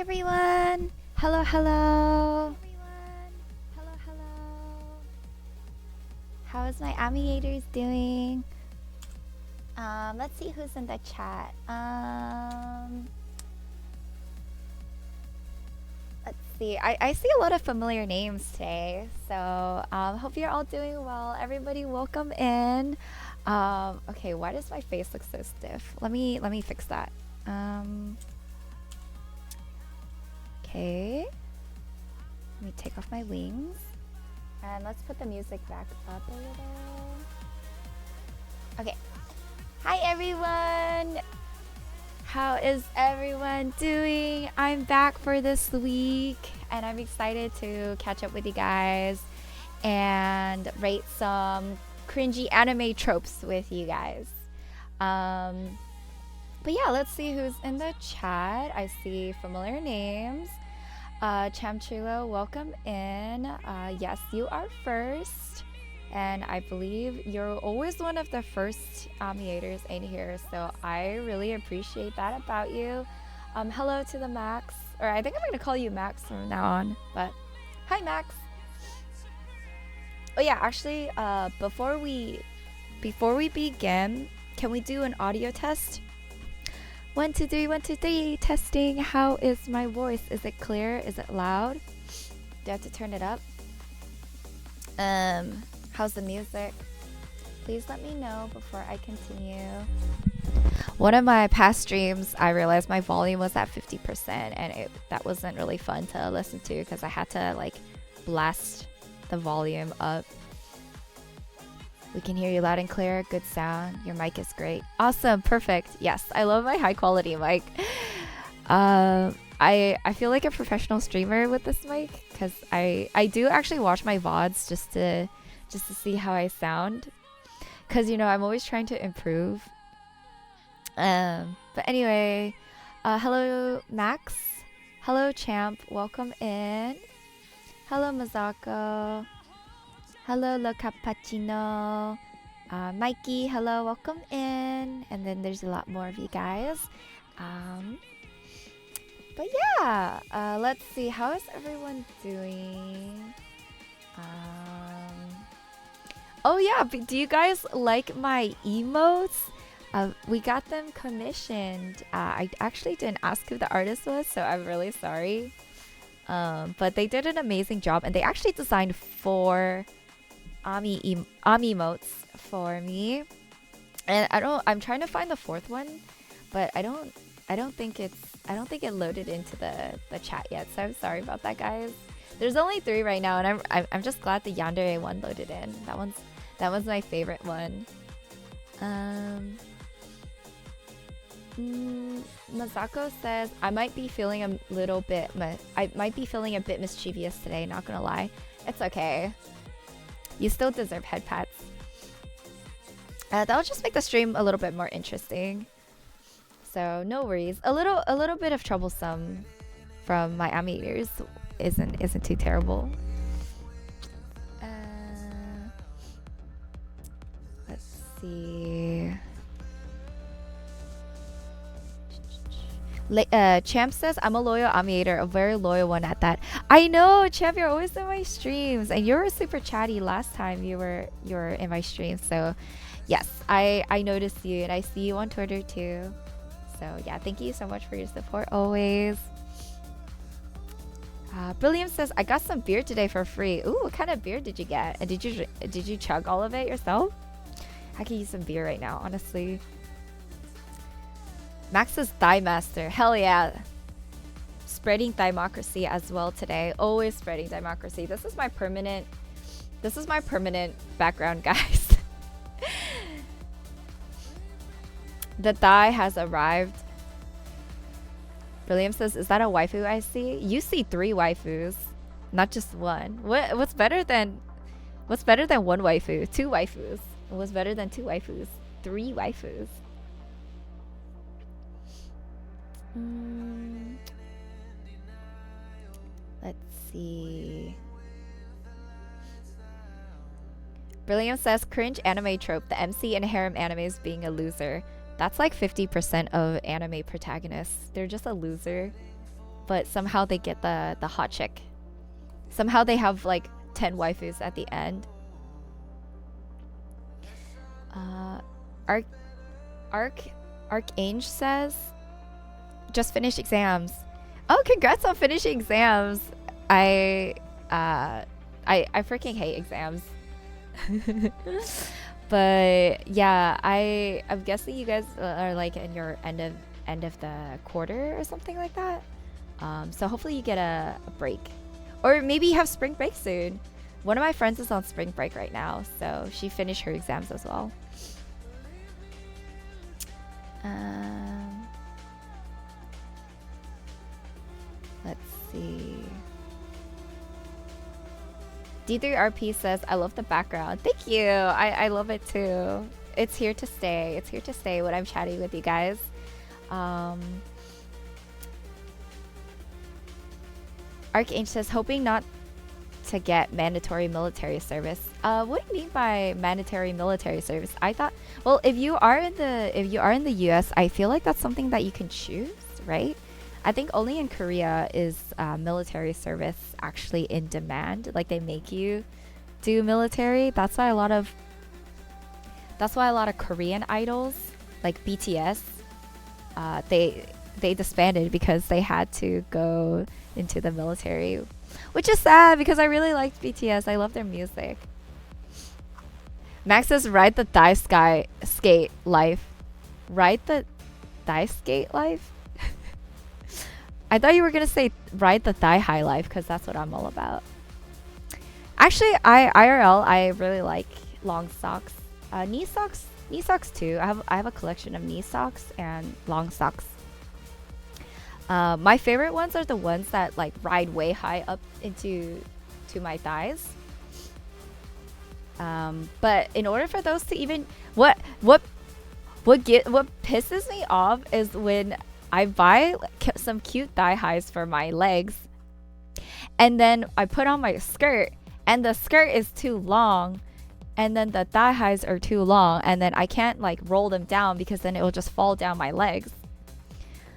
everyone! Hello, hello! How is my Amiators doing? Let's see who's in the chat. Let's see. I see a lot of familiar names today, so hope you're all doing well. Everybody, welcome in. Okay, why does my face look so stiff? Let me fix that. Okay. Let me take off my wings. And let's put the music back up a little. Okay. Hi everyone! How is everyone doing? I'm back for this week and I'm excited to catch up with you guys and rate some cringy anime tropes with you guys. But yeah, let's see who's in the chat. I see familiar names. Chamchilo, welcome in. Yes, you are first. And I believe you're always one of the first Amiators in here. So I really appreciate that about you. Hello to the Max. Or I think I'm going to call you Max from now on. But hi, Max. Oh yeah, actually, before we begin, can we do an audio test? 1 2 3 1 2 3 testing. How is my voice? Is it clear? Is it loud? Do I have to turn it up? How's the music? Please let me know before I continue. One of my past streams, I realized my volume was at 50% and that wasn't really fun to listen to because I had to like blast the volume up. We can hear you loud and clear. Good sound. Your mic is great. Awesome. Perfect. Yes, I love my high quality mic. I feel like a professional streamer with this mic because I do actually watch my VODs just to see how I sound. Because, you know, I'm always trying to improve. But anyway, hello, Max. Hello, Champ. Welcome in. Hello, Mazako. Hello, Le Cappuccino. Mikey, hello, welcome in. And then there's a lot more of you guys. But yeah, let's see. How is everyone doing? Oh yeah, do you guys like my emotes? We got them commissioned. I actually didn't ask who the artist was, so I'm really sorry. But they did an amazing job, and they actually designed 4 Ami emotes for me. And I'm trying to find the 4th one, but I don't think it loaded into the chat yet. So I'm sorry about that, guys. There's only 3 right now, and I'm just glad the yandere one loaded in. That was my favorite one. Masako says I might be feeling a bit mischievous today, not gonna lie. It's okay. You still deserve head pats. That'll just make the stream a little bit more interesting. So no worries. A little bit of troublesome from my Amiators isn't too terrible. Let's see. Champ says I'm a loyal Amiator, a very loyal one at that. I know, Champ, you're always in my streams, and you were super chatty last time you were in my stream. So yes, I noticed you, and I see you on Twitter too. So yeah, thank you so much for your support always. Brilliant says I got some beer today for free. Ooh, what kind of beer did you get? And did you chug all of it yourself? I could use some beer right now, honestly. Max is Thigh Master. Hell yeah. Spreading democracy as well today. Always spreading democracy. This is my permanent background, guys. The thigh has arrived. William says, is that a waifu I see? You see 3 waifus, not just one. What's better than one waifu? 2 waifus. What's better than 2 waifus? 3 waifus. Let's see. Brilliant says cringe anime trope, the MC in harem animes being a loser. That's like 50% of anime protagonists. They're just a loser. but somehow they get the hot chick. Somehow they have like 10 waifus at the end. Arc Archange says, just finished exams. Oh, congrats on finishing exams. I freaking hate exams. But yeah, I'm guessing you guys are like in your end of the quarter or something like that. So hopefully you get a break, or maybe you have spring break soon. One of my friends is on spring break right now, so she finished her exams as well. Let's see. D3RP says, I love the background. Thank you. I love it too. It's here to stay. It's here to stay when I'm chatting with you guys. Archange says, hoping not to get mandatory military service. What do you mean by mandatory military service? I thought, well, if you are in the US, I feel like that's something that you can choose, right? I think only in Korea is military service actually in demand. Like they make you do military. That's why a lot of Korean idols like BTS, they disbanded because they had to go into the military, which is sad because I really liked BTS. I love their music. Max says, ride the skate life. Ride the thigh skate life? I thought you were gonna say ride the thigh high life because that's what I'm all about. Actually, IRL, I really like long socks. Knee socks too. I have a collection of knee socks and long socks. My favorite ones are the ones that like ride way high up into my thighs. But in order for those to even what pisses me off is when I buy some cute thigh highs for my legs, and then I put on my skirt, and the skirt is too long, and then the thigh highs are too long, and then I can't like roll them down because then it will just fall down my legs.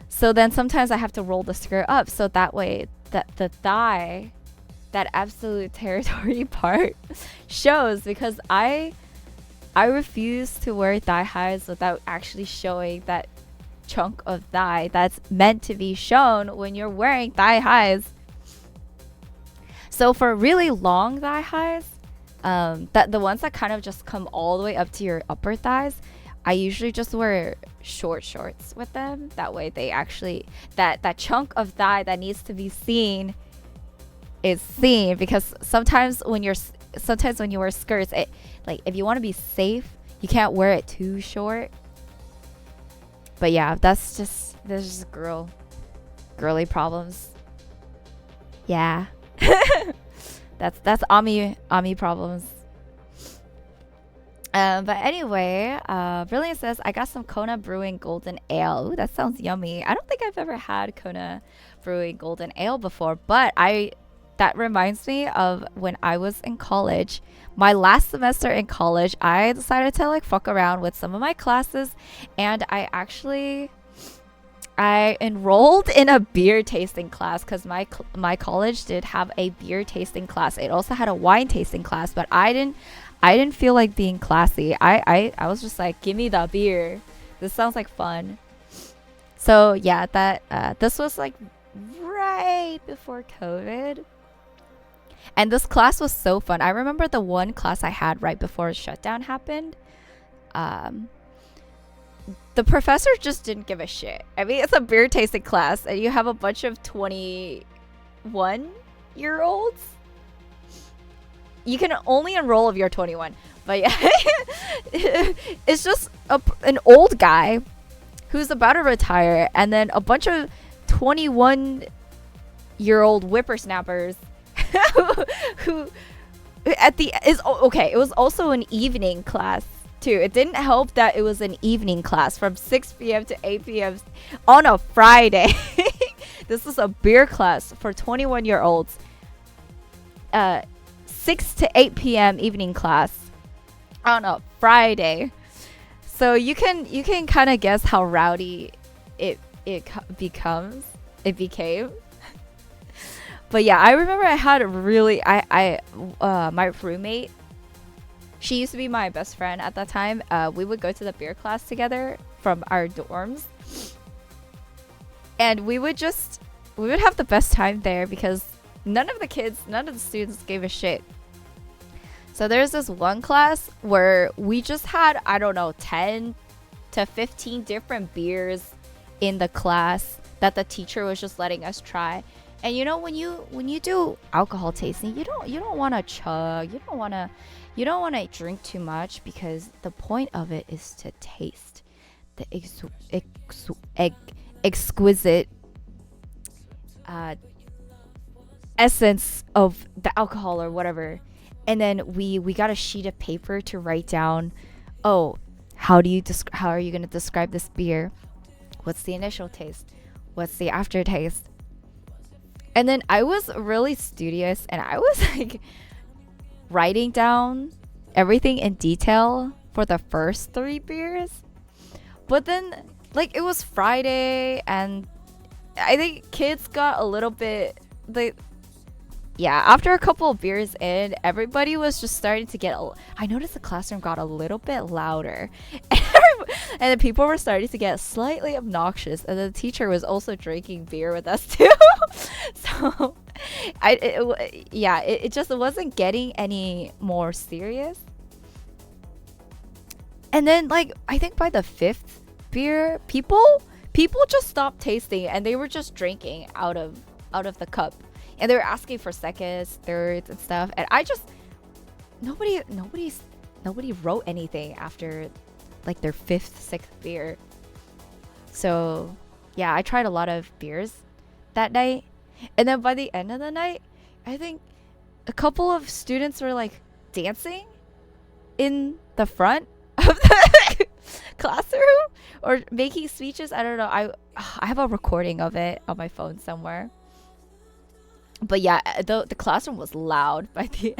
So then sometimes I have to roll the skirt up so that way that the thigh, that absolute territory part shows, because I refuse to wear thigh highs without actually showing that chunk of thigh that's meant to be shown when you're wearing thigh highs. So for really long thigh highs, that the ones that kind of just come all the way up to your upper thighs, I usually just wear short shorts with them. That way they actually, that chunk of thigh that needs to be seen is seen, because sometimes when you wear skirts, it, like if you want to be safe, you can't wear it too short. But yeah, there's just girly problems. Yeah. that's Ami problems. But anyway, Brilliant says, I got some Kona Brewing Golden Ale. Ooh, that sounds yummy. I don't think I've ever had Kona Brewing Golden Ale before, but that reminds me of when I was in college. My last semester in college, I decided to like fuck around with some of my classes, and I enrolled in a beer tasting class because my college did have a beer tasting class. It also had a wine tasting class, but I didn't feel like being classy. I was just like, give me the beer. This sounds like fun. So yeah, this was like right before COVID. And this class was so fun. I remember the one class I had right before shutdown happened. The professor just didn't give a shit. I mean, it's a beer tasting class and you have a bunch of 21-year-olds. You can only enroll if you're 21. But yeah, it's just an old guy who's about to retire, and then a bunch of 21-year-old whippersnappers who at the is okay. It was also an evening class too. It didn't help that it was an evening class from 6 p.m. to 8 p.m. on a Friday. This was a beer class for 21-year-olds. 6 to 8 p.m. evening class on a Friday. So you can kind of guess how rowdy it became. But yeah, I remember I had a really my roommate. She used to be my best friend at that time. We would go to the beer class together from our dorms, and we would have the best time there because none of the students gave a shit. So there's this one class where we just had, I don't know, 10 to 15 different beers in the class that the teacher was just letting us try. And you know, when you do alcohol tasting, you don't want to chug, you don't want to drink too much, because the point of it is to taste the exquisite essence of the alcohol or whatever. And then we got a sheet of paper to write down, oh, how are you going to describe this beer? What's the initial taste? What's the aftertaste? And then I was really studious, and I was like writing down everything in detail for the first 3 beers. But then, like, it was Friday, and I think kids got a little bit, yeah, after a couple of beers in, everybody was just starting to get I noticed the classroom got a little bit louder. And the people were starting to get slightly obnoxious, and the teacher was also drinking beer with us too. So it just wasn't getting any more serious. And then, like, I think by the 5th beer, people just stopped tasting, and they were just drinking out of the cup. And they were asking for seconds, thirds, and stuff. And I just nobody wrote anything after like their 5th, 6th beer. So yeah, I tried a lot of beers that night. And then by the end of the night, I think a couple of students were like dancing in the front of the classroom or making speeches. I don't know. I have a recording of it on my phone somewhere. But yeah, the classroom was loud by the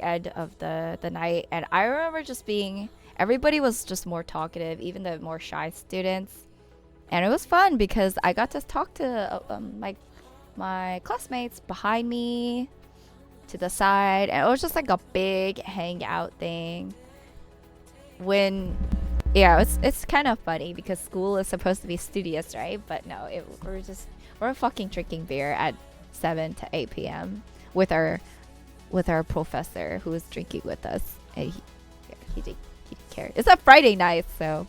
end of the night. And I remember just everybody was just more talkative, even the more shy students. And it was fun because I got to talk to my classmates behind me, to the side, and it was just like a big hangout thing. It's kind of funny because school is supposed to be studious, right? But no, we're fucking drinking beer at 7 to 8 p.m. with our professor who was drinking with us. And he didn't care. It's a Friday night, so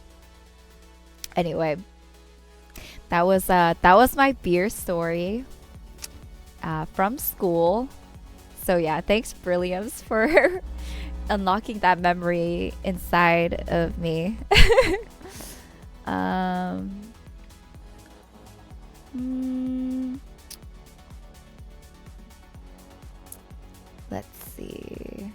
anyway, that was my beer story from school. So yeah, thanks Brilliams for unlocking that memory inside of me. Let's see.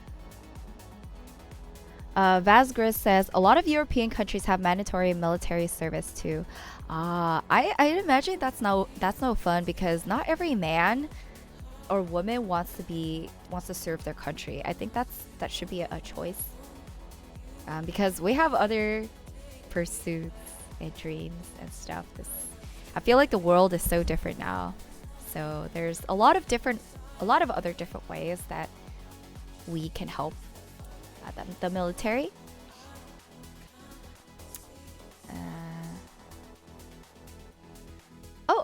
Vasgris says a lot of European countries have mandatory military service too. I imagine that's no fun because not every man or woman wants to serve their country. I think that should be a choice. Because we have other pursuits and dreams and stuff. I feel like the world is so different now. So there's a lot of other different ways that we can help the military.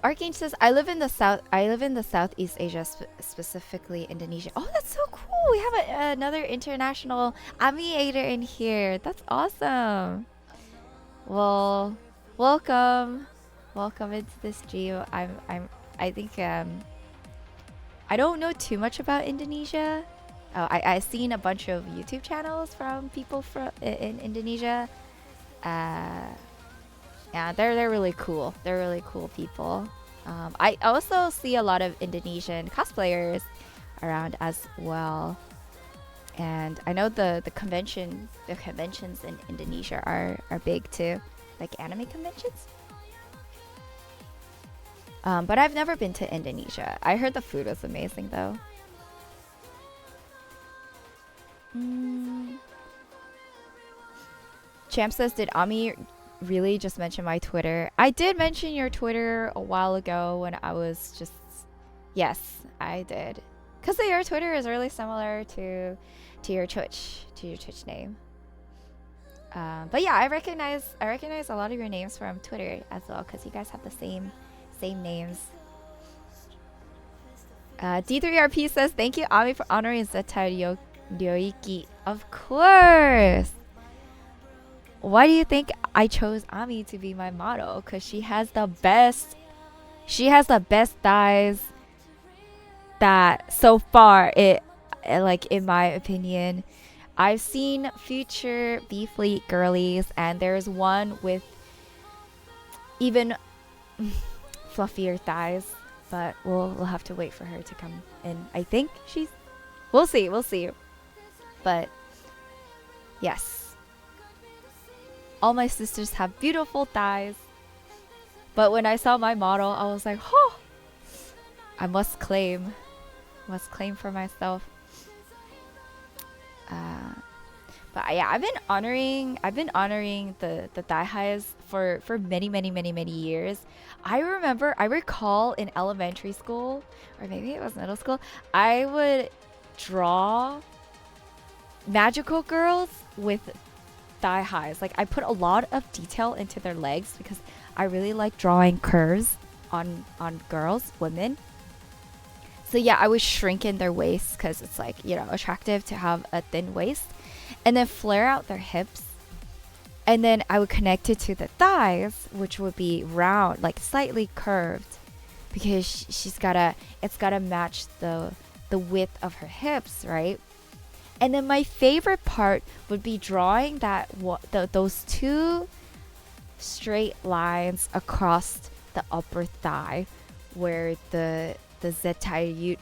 Arcane says I live in the Southeast Asia, specifically Indonesia. Oh, that's so cool. We have another international aviator in here. That's awesome. Well, welcome into this geo. I think I don't know too much about Indonesia. I've seen a bunch of YouTube channels from people in Indonesia. Yeah, they're really cool. They're really cool people. I also see a lot of Indonesian cosplayers around as well. And I know the conventions in Indonesia are big too, like anime conventions. But I've never been to Indonesia. I heard the food was amazing though. Champ says, did Ami really just mention my Twitter? I did mention your Twitter a while ago when I was just Yes, I did. Cause your Twitter is really similar to your Twitch name. But yeah, I recognize a lot of your names from Twitter as well, cause you guys have the same names. D3RP says, thank you, Ami, for honoring Zeta Ryoiki. Of course. Why do you think I chose Ami to be my model? Because she has the best thighs that so far, like in my opinion. I've seen future B Fleet girlies, and there's one with even fluffier thighs, but we'll have to wait for her to come in. I think we'll see. But yes, all my sisters have beautiful thighs. But when I saw my model, I was like, oh, I must claim for myself. But yeah, I've been honoring the thigh highs for many years. I recall in elementary school, or maybe it was middle school, I would draw magical girls with thigh highs. Like, I put a lot of detail into their legs because I really like drawing curves on girls, women. So yeah, I would shrink in their waists because it's like, attractive to have a thin waist, and then flare out their hips, and then I would connect it to the thighs, which would be round, like slightly curved, because it's gotta match the width of her hips, right? And then my favorite part would be drawing those two straight lines across the upper thigh, where the Zetai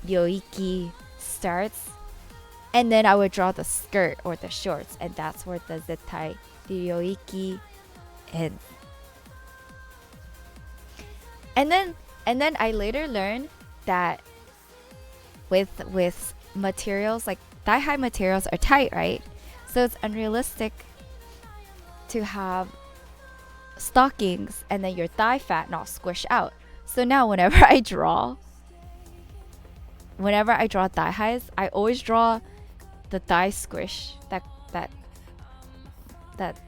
Yoiki starts, and then I would draw the skirt or the shorts, and that's where the Zetai Yoiki ends. And then I later learned that with materials, like thigh high materials are tight, right? So it's unrealistic to have stockings and then your thigh fat not squish out. So now whenever I draw thigh highs, I always draw the thigh squish that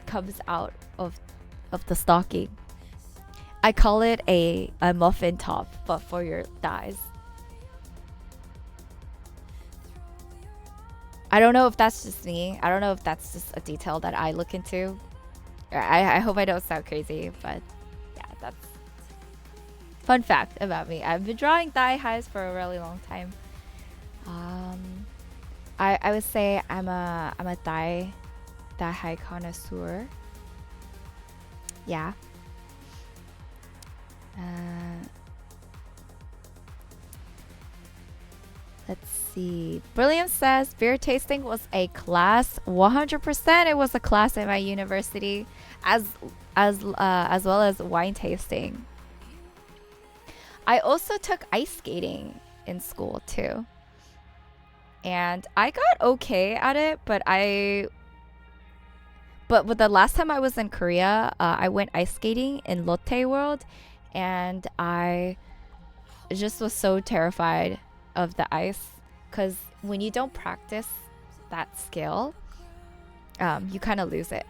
comes out of the stocking. I call it a muffin top, but for your thighs. I don't know if that's just me. I don't know if that's just a detail that I look into. I hope I don't sound crazy, but yeah, that's fun fact about me. I've been drawing thigh highs for a really long time. I would say I'm a thigh high connoisseur. Yeah. Let's see. Brilliant says beer tasting was a class. 100%, it was a class at my university, as well as wine tasting. I also took ice skating in school too, and I got okay at it. But with the last time I was in Korea, I went ice skating in Lotte World, and I just was so terrified of the ice, because when you don't practice that skill, you kind of lose it.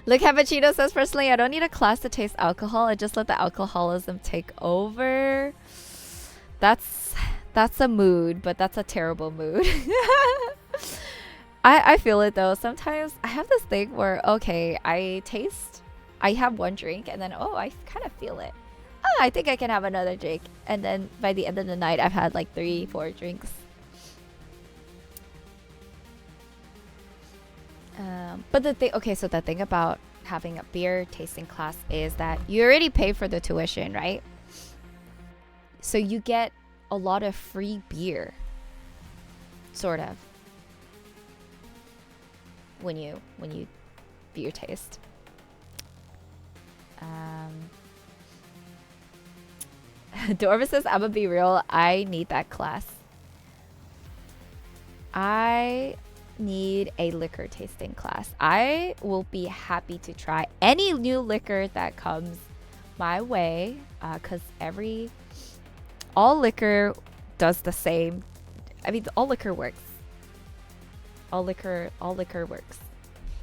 Look, Cappuccino says, personally, I don't need a class to taste alcohol. I just let the alcoholism take over. That's a mood, but that's a terrible mood. I feel it though. Sometimes I have this thing where, okay, I have one drink, and then, I kind of feel it. I think I can have another drink, and then by the end of the night I've had like 3-4 drinks. But the thing about having a beer tasting class is that you already pay for the tuition, right? So you get a lot of free beer, sort of, when you beer taste. Dorva says, I'm gonna be real, I need that class. I need a liquor tasting class. I will be happy to try any new liquor that comes my way, because all liquor does the same. I mean, all liquor works. All liquor works.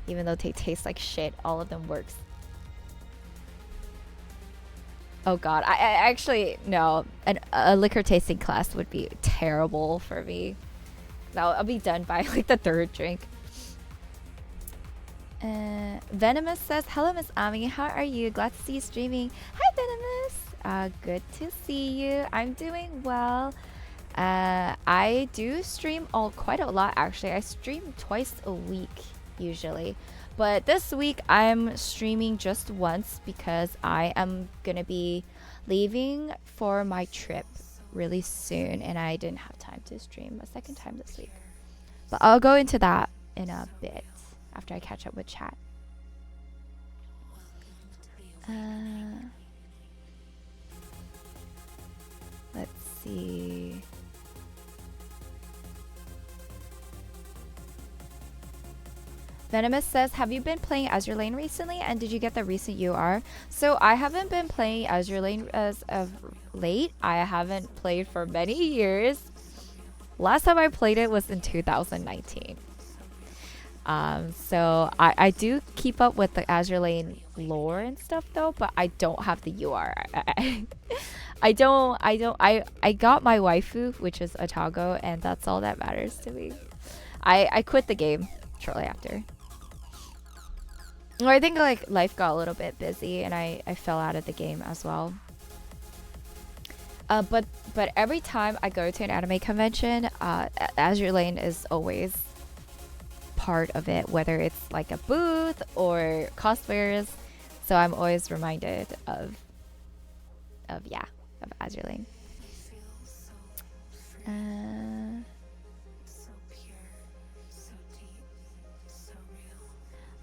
Even though they taste like shit, all of them works. Oh god, I actually, no. A liquor tasting class would be terrible for me. I'll be done by like the third drink. Venomous says, hello Miss Ami, how are you? Glad to see you streaming. Hi Venomous. Good to see you. I'm doing well. I do stream quite a lot actually. I stream twice a week usually. But this week I'm streaming just once because I am gonna be leaving for my trip really soon and I didn't have time to stream a second time this week. But I'll go into that in a bit after I catch up with chat. Let's see. Venomous says, have you been playing Azure Lane recently and did you get the recent UR? So I haven't been playing Azure Lane as of late. I haven't played for many years. Last time I played it was in 2019. So I do keep up with the Azure Lane lore and stuff though, but I don't have the UR. I got my waifu, which is Otago, and that's all that matters to me. I quit the game shortly after. Or I think like life got a little bit busy and I fell out of the game as well. But every time I go to an anime convention, Azure Lane is always part of it, whether it's like a booth or cosplayers. So I'm always reminded of Azure Lane.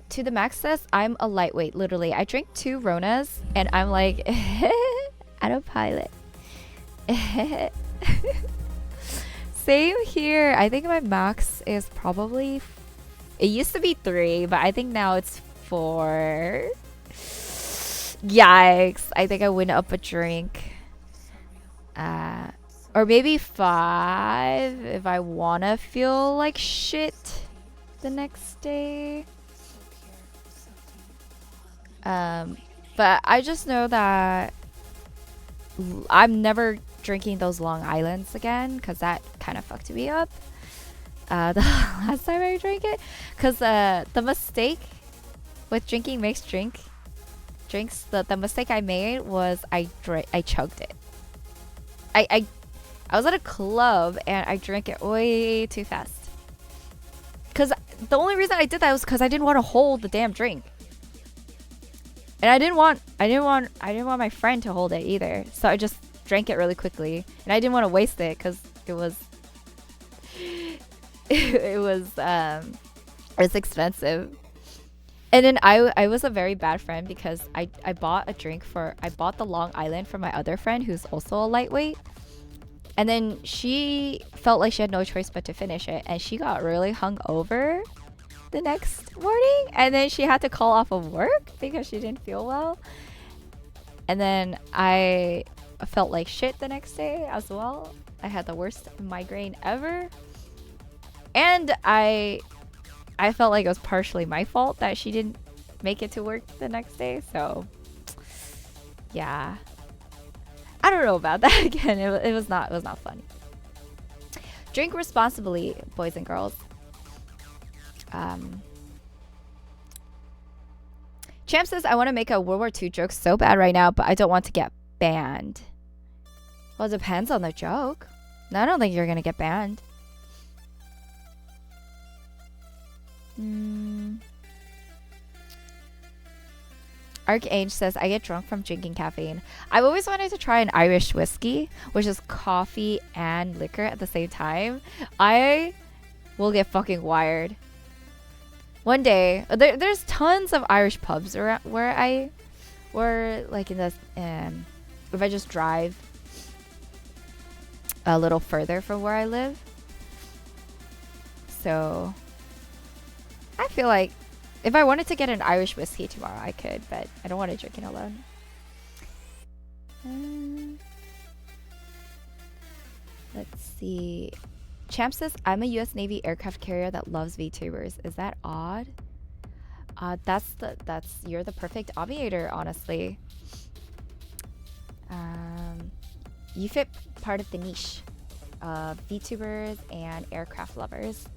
To the Max says, I'm a lightweight, literally. I drink 2 Ronas and I'm like autopilot. Same here. I think my max is probably it used to be 3, but I think now it's 4. Yikes. I think I went up a drink. Or maybe 5 if I wanna feel like shit the next day. But I just know that I'm never drinking those Long Islands again because that kind of fucked me up the last time I drank it. Because the mistake with drinking mixed drinks, the mistake I made was I chugged it. I was at a club and I drank it way too fast. Because the only reason I did that was because I didn't want to hold the damn drink. And I didn't want my friend to hold it either. So I just drank it really quickly. And I didn't want to waste it because it was expensive. And then I was a very bad friend because I bought the Long Island for my other friend who's also a lightweight. And then she felt like she had no choice but to finish it. And she got really hungover the next morning, and then she had to call off of work because she didn't feel well. And then I felt like shit the next day as well. I had the worst migraine ever, and I felt like it was partially my fault that she didn't make it to work the next day. So yeah, I don't know about that. Again, it was not fun. Drink responsibly, boys and girls. Champ says, I want to make a World War II joke so bad right now, but I don't want to get banned. Well, it depends on the joke. No, I don't think you're going to get banned. Archangel says, I get drunk from drinking caffeine. I've always wanted to try an Irish whiskey, which is coffee and liquor at the same time. I will get fucking wired. One day, there's tons of Irish pubs around where like in the if I just drive a little further from where I live. So I feel like if I wanted to get an Irish whiskey tomorrow, I could, but I don't want to drink it alone. Let's see. Champ says, I'm a US Navy aircraft carrier that loves VTubers. Is that odd? You're the perfect aviator, honestly. You fit part of the niche of VTubers and aircraft lovers.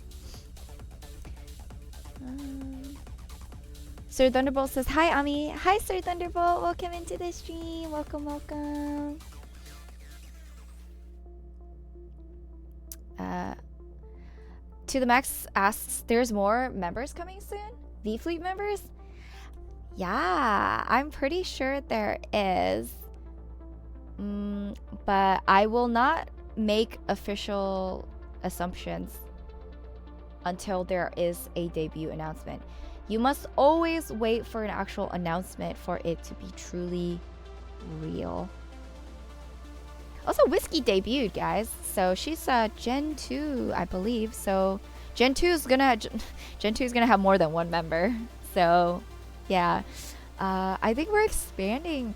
Sir Thunderbolt says, hi, Ami. Hi, Sir Thunderbolt. Welcome into the stream. Welcome, welcome. To the Max asks, there's more members coming soon? V-Fleet members? Yeah, I'm pretty sure there is. But I will not make official assumptions until there is a debut announcement. You must always wait for an actual announcement for it to be truly real. Also, Whiskey debuted, guys. So she's Gen 2, I believe. So Gen 2 is gonna have more than one member. So yeah, I think we're expanding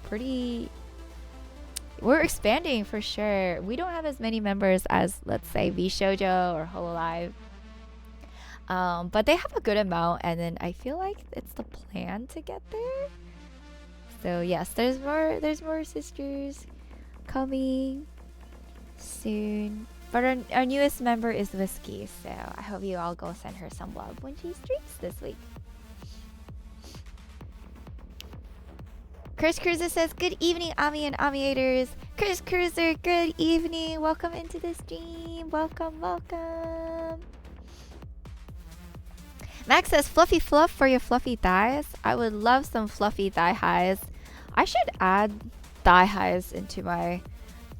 We're expanding for sure. We don't have as many members as, let's say, VShojo or Hololive. But they have a good amount, and then I feel like it's the plan to get there. So yes, there's more sisters coming soon. But our newest member is Whiskey, so I hope you all go send her some love when she streams this week. Chris Cruiser says, good evening, Ami and Amiators. Chris Cruiser, good evening. Welcome into the stream. Welcome, welcome. Max says, fluffy fluff for your fluffy thighs. I would love some fluffy thigh highs. I should add thigh highs into my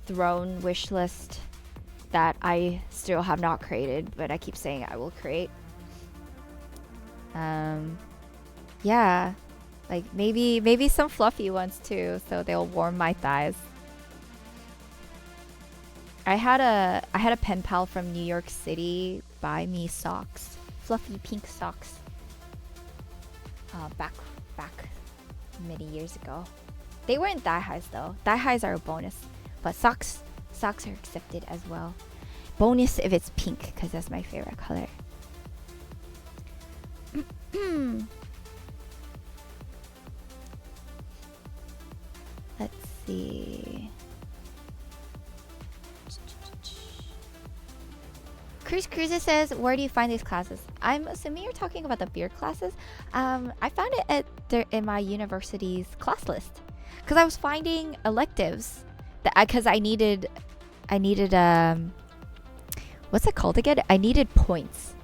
throne wish list that I still have not created, but I keep saying I will create. Yeah, like maybe some fluffy ones too, so they'll warm my thighs. I had a pen pal from New York City buy me socks, fluffy pink socks. Back many years ago. They weren't thigh highs though. Thigh highs are a bonus, but socks are accepted as well. Bonus if it's pink, because that's my favorite color. Let's see. Chris Cruiser says, where do you find these classes? I'm assuming you're talking about the beer classes. I found it in my university's class list, because I was finding electives because I needed what's it called again? I needed points.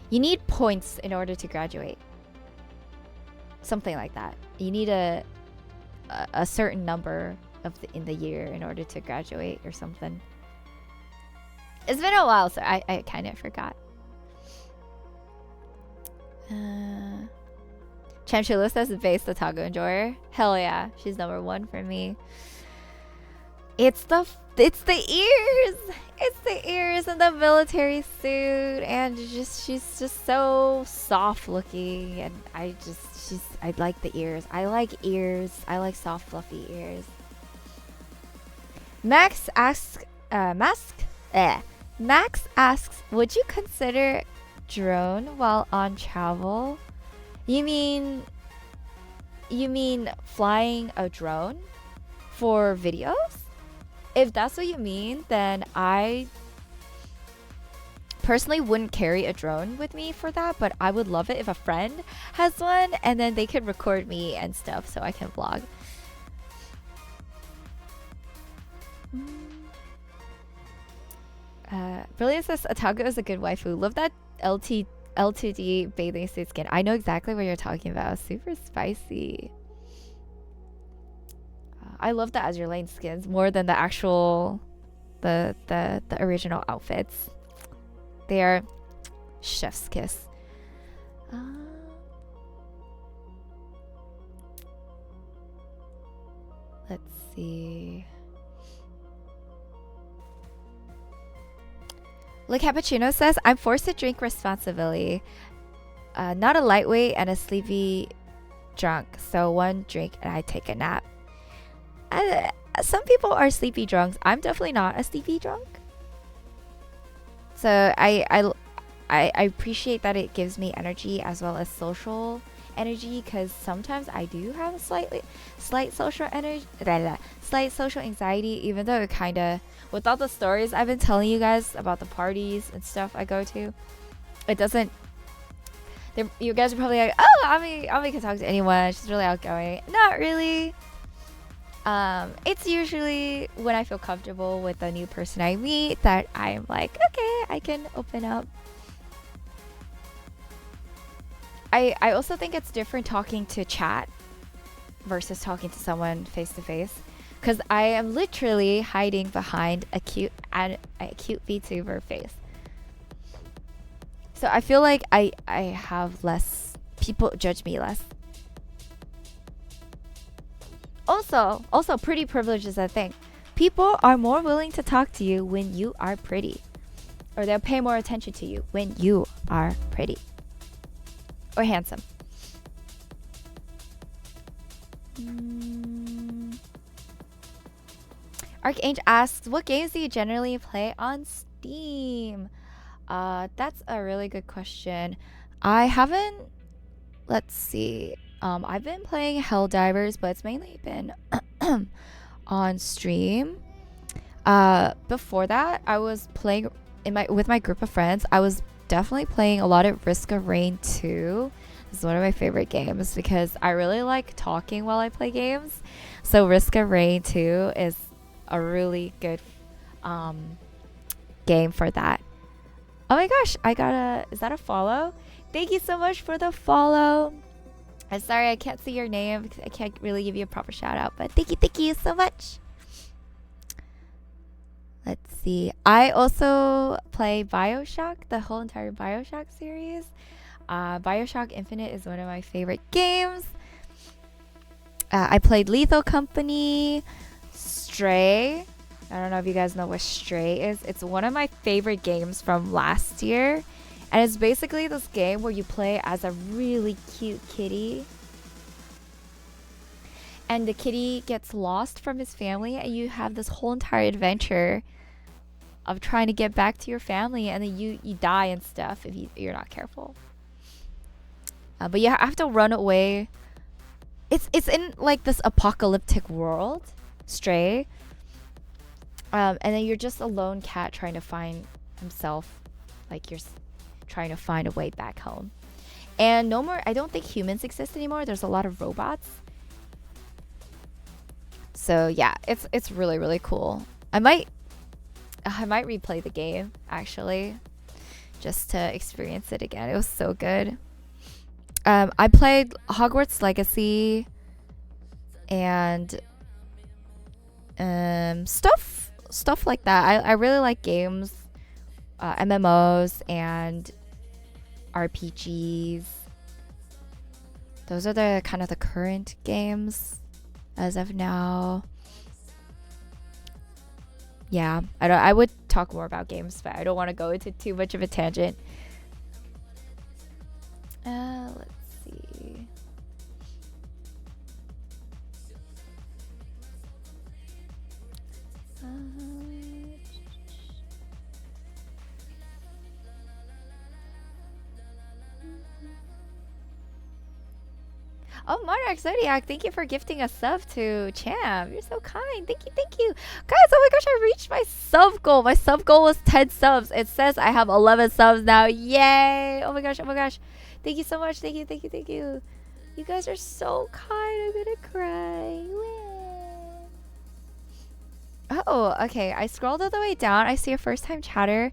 You need points in order to graduate. Something like that. You need a certain number in the year in order to graduate or something. It's been a while, so I kind of forgot. Chanchula says base the taco enjoyer. Hell yeah, she's number one for me. It's the ears. It's the ears and the military suit, and she's just so soft looking, and I like the ears. I like ears. I like soft fluffy ears. Max asks, would you consider drone while on travel? You mean flying a drone for videos? If that's what you mean, then I personally wouldn't carry a drone with me for that, but I would love it if a friend has one, and then they could record me and stuff so I can vlog. Brilliant says, Atago is a good waifu. Love that L2D bathing suit skin. I know exactly what you're talking about. Super spicy. I love the Azure Lane skins more than the actual the original outfits. They are chef's kiss. Let's see. Le Cappuccino says, I'm forced to drink responsibly. Not a lightweight and a sleepy drunk. So one drink and I take a nap. some people are sleepy drunks. I'm definitely not a sleepy drunk. So I appreciate that it gives me energy as well as social energy, because sometimes I do have a slight social energy, slight social anxiety, even though it kind of, with all the stories I've been telling you guys about the parties and stuff I go to, it doesn't. You guys are probably like, oh, Ami can talk to anyone. She's really outgoing. Not really. It's usually when I feel comfortable with a new person I meet that I'm like, okay, I can open up. I also think it's different talking to chat versus talking to someone face to face, because I am literally hiding behind a cute VTuber face. So I feel like I have less, people judge me less. Also pretty privilege is a thing. People are more willing to talk to you when you are pretty, or they'll pay more attention to you when you are pretty or handsome. Archangel asks, what games do you generally play on Steam? That's a really good question. I haven't, let's see. I've been playing Helldivers, but it's mainly been on stream. Before that, I was playing with my group of friends. I was definitely playing a lot of Risk of Rain 2. This is one of my favorite games because I really like talking while I play games. So Risk of Rain 2 is a really good game for that. Oh my gosh, is that a follow? Thank you so much for the follow. I'm sorry I can't see your name because I can't really give you a proper shout out, but thank you so much. Let's see. I also play BioShock, the whole entire BioShock series. BioShock Infinite is one of my favorite games. I played Lethal Company, Stray. I don't know if you guys know what Stray is. It's one of my favorite games from last year. And it's basically this game where you play as a really cute kitty. And the kitty gets lost from his family, and you have this whole entire adventure of trying to get back to your family, and then you die and stuff if you're not careful. But you have to run away. It's in like this apocalyptic world, Stray. And then you're just a lone cat trying to find himself, like you're trying to find a way back home. And no more, I don't think humans exist anymore. There's a lot of robots. So yeah, it's really, really cool. I might replay the game actually, just to experience it again. It was so good. I played Hogwarts Legacy and stuff like that. I really like games, MMOs and RPGs. Those are the kind of the current games as of now. Yeah, I would talk more about games, but I don't want to go into too much of a tangent. Let's see. Oh, Monarch Zodiac, thank you for gifting a sub to Cham. You're so kind. Thank you. Guys, oh my gosh, I reached my sub goal. My sub goal was 10 subs. It says I have 11 subs now. Yay. Oh my gosh. Thank you so much. Thank you. You guys are so kind. I'm gonna cry. Oh, okay. I scrolled all the way down. I see a first time chatter.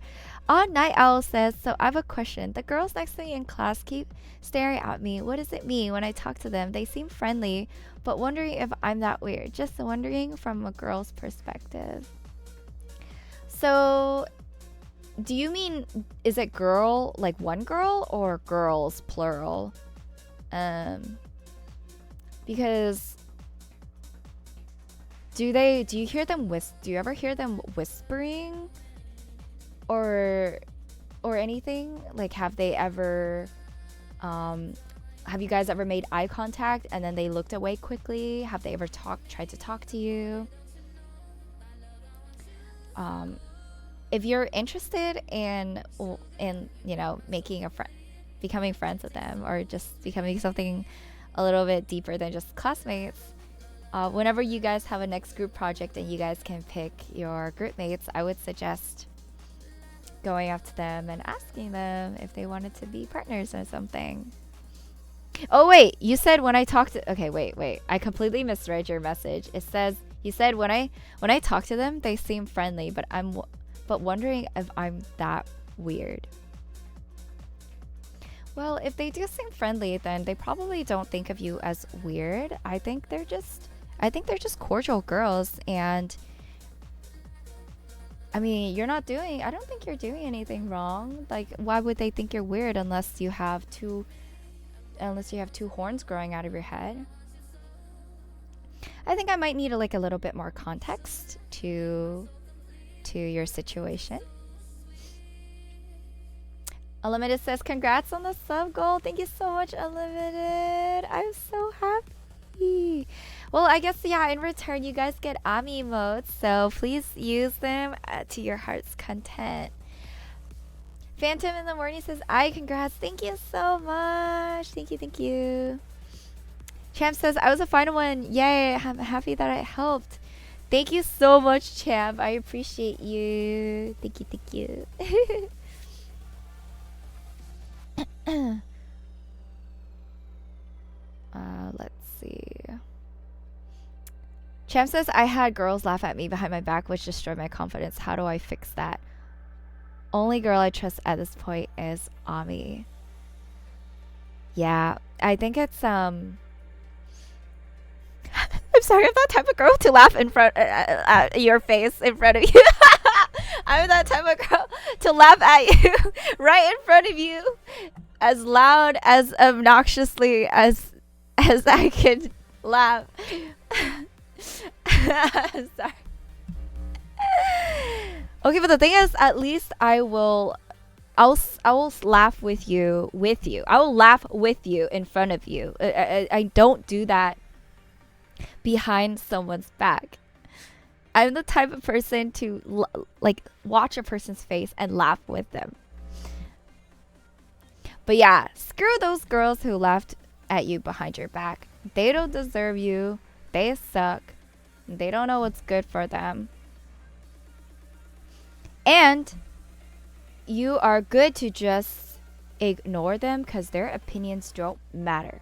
Night Owl says, so I have a question. The girls next to me in class keep staring at me. What does it mean when I talk to them? They seem friendly, but wondering if I'm that weird. Just wondering from a girl's perspective. So, do you mean, is it girl, like one girl, or girls, plural? Because do you hear them do you ever hear them whispering? Or anything? Like, have they ever have you guys ever made eye contact and then they looked away quickly? Have they ever tried to talk to you? If you're interested in you know, making a friend, becoming friends with them, or just becoming something a little bit deeper than just classmates, whenever you guys have a next group project and you guys can pick your group mates, I would suggest going up to them and asking them if they wanted to be partners or something. Oh wait, you said when I talked to, okay, wait. I completely misread your message. It says you said when I talk to them, they seem friendly, but wondering if I'm that weird. Well, if they do seem friendly, then they probably don't think of you as weird. I think they're just cordial girls, and I mean, I don't think you're doing anything wrong. Like, why would they think you're weird unless you have two horns growing out of your head? I think I might need a little bit more context to your situation. Unlimited says, congrats on the sub goal. Thank you so much, Unlimited. I'm so happy. Well, I guess, yeah, in return, you guys get Ami emotes, so please use them to your heart's content. Phantom in the morning says, congrats. Thank you so much. Thank you. Champ says, I was a final one. Yay, I'm happy that I helped. Thank you so much, Champ. I appreciate you. Thank you. Let's see. Champ says, I had girls laugh at me behind my back, which destroyed my confidence. How do I fix that? Only girl I trust at this point is Ami. Yeah, I think it's I'm sorry, I'm that type of girl to laugh in front at your face in front of you. I'm that type of girl to laugh at you right in front of you, as loud, as obnoxiously as I can laugh. Sorry. Okay, but the thing is, at least I will laugh with you. I will laugh with you in front of you. I don't do that behind someone's back. I'm the type of person to watch a person's face and laugh with them. But yeah, screw those girls who laughed at you behind your back. They don't deserve you. They suck. They don't know what's good for them. And you are good to just ignore them because their opinions don't matter.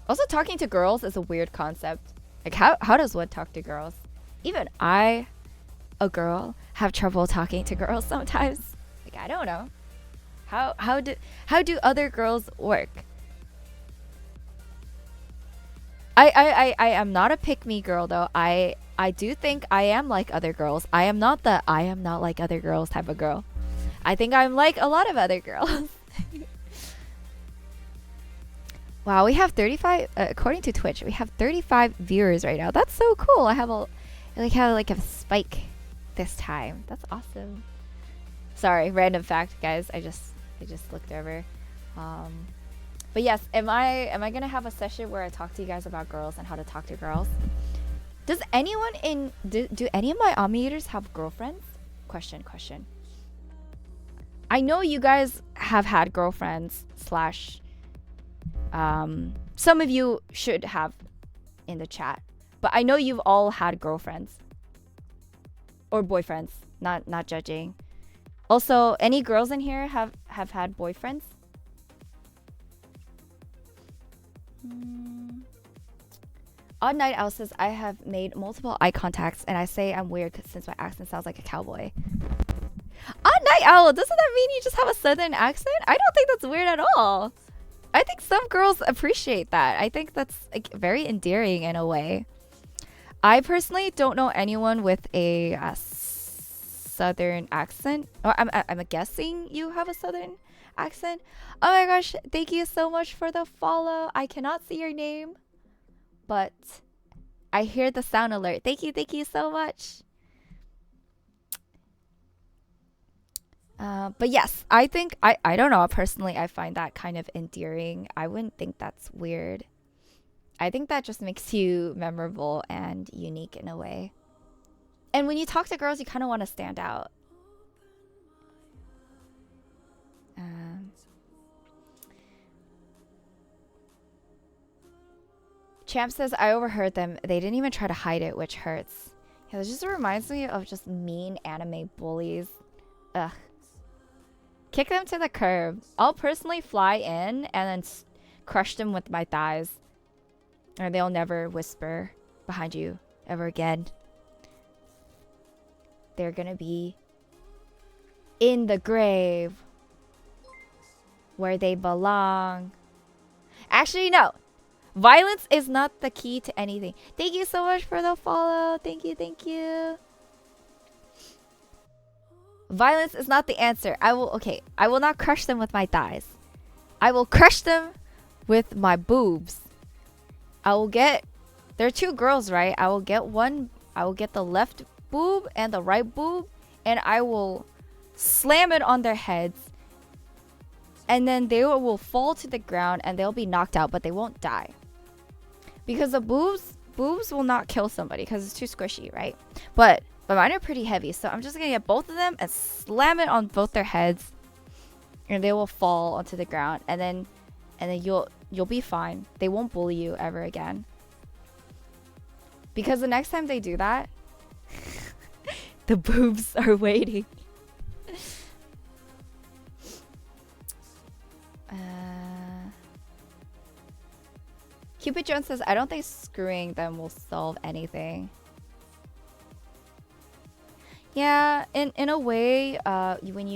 Also, talking to girls is a weird concept. Like, how does one talk to girls? Even I, a girl, have trouble talking to girls sometimes. Like, I don't know. How do other girls work? I am not a pick-me girl though. I do think I am like other girls. I am not like other girls type of girl. I think I'm like a lot of other girls. Wow, we have 35 according to Twitch. We have 35 viewers right now. That's so cool. I have a spike this time. That's awesome. Sorry, random fact, guys. I just looked over. But yes, am I gonna have a session where I talk to you guys about girls and how to talk to girls? Does anyone do any of my Omni-eaters have girlfriends? Question. I know you guys have had girlfriends slash some of you should have in the chat, but I know you've all had girlfriends or boyfriends. Not judging. Also, any girls in here have had boyfriends? Odd Night Owl says, I have made multiple eye contacts and I say I'm weird since my accent sounds like a cowboy. Odd Night Owl, doesn't that mean you just have a southern accent? I don't think that's weird at all. I think some girls appreciate that. I think that's very endearing in a way. I personally don't know anyone with a southern accent. Or I'm guessing you have a southern accent. Oh my gosh, thank you so much for the follow. I cannot see your name, but I hear the sound alert. Thank you so much. But yes, I think I don't know. Personally, I find that kind of endearing. I wouldn't think that's weird. I think that just makes you memorable and unique in a way. And when you talk to girls, you kind of want to stand out. Um, Champ says, I overheard them. They didn't even try to hide it, which hurts. Yeah, this just reminds me of just mean anime bullies. Ugh. Kick them to the curb. I'll personally fly in and then crush them with my thighs. Or they'll never whisper behind you ever again. They're gonna be in the grave where they belong. Actually, no. Violence is not the key to anything. Thank you so much for the follow. Thank you, thank you. Violence is not the answer. I will not crush them with my thighs. I will crush them with my boobs. There are two girls, right? I will get the left boob and the right boob, and I will slam it on their heads. And then they will fall to the ground and they'll be knocked out, but they won't die. Because the boobs will not kill somebody because it's too squishy, right? But mine are pretty heavy, so I'm just gonna get both of them and slam it on both their heads, and they will fall onto the ground, and then you'll be fine. They won't bully you ever again. Because the next time they do that, the boobs are waiting. Cupid Jones says, I don't think screwing them will solve anything. Yeah, in a way, when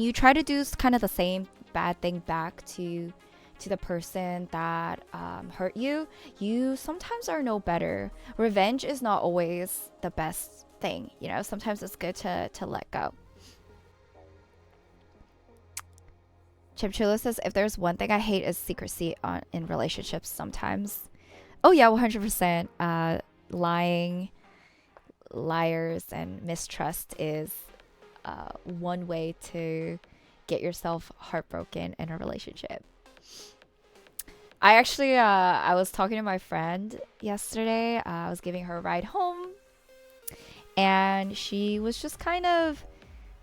you try to do kind of the same bad thing back to the person that hurt you, you sometimes are no better. Revenge is not always the best thing, you know. Sometimes it's good to let go. Chipchula says, if there's one thing I hate is secrecy in relationships sometimes. Oh yeah, 100%. Lying, liars, and mistrust is one way to get yourself heartbroken in a relationship. I actually, I was talking to my friend yesterday. I was giving her a ride home, and she was just kind of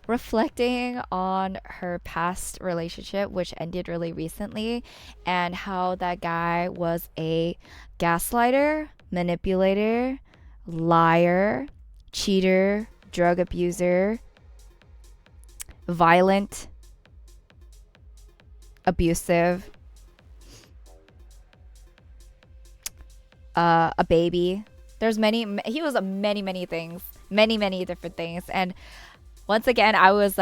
reflecting on her past relationship, which ended really recently, and how that guy was a gaslighter, manipulator, liar, cheater, drug abuser, violent, abusive, a baby. He was many things, many different things. And once again, I was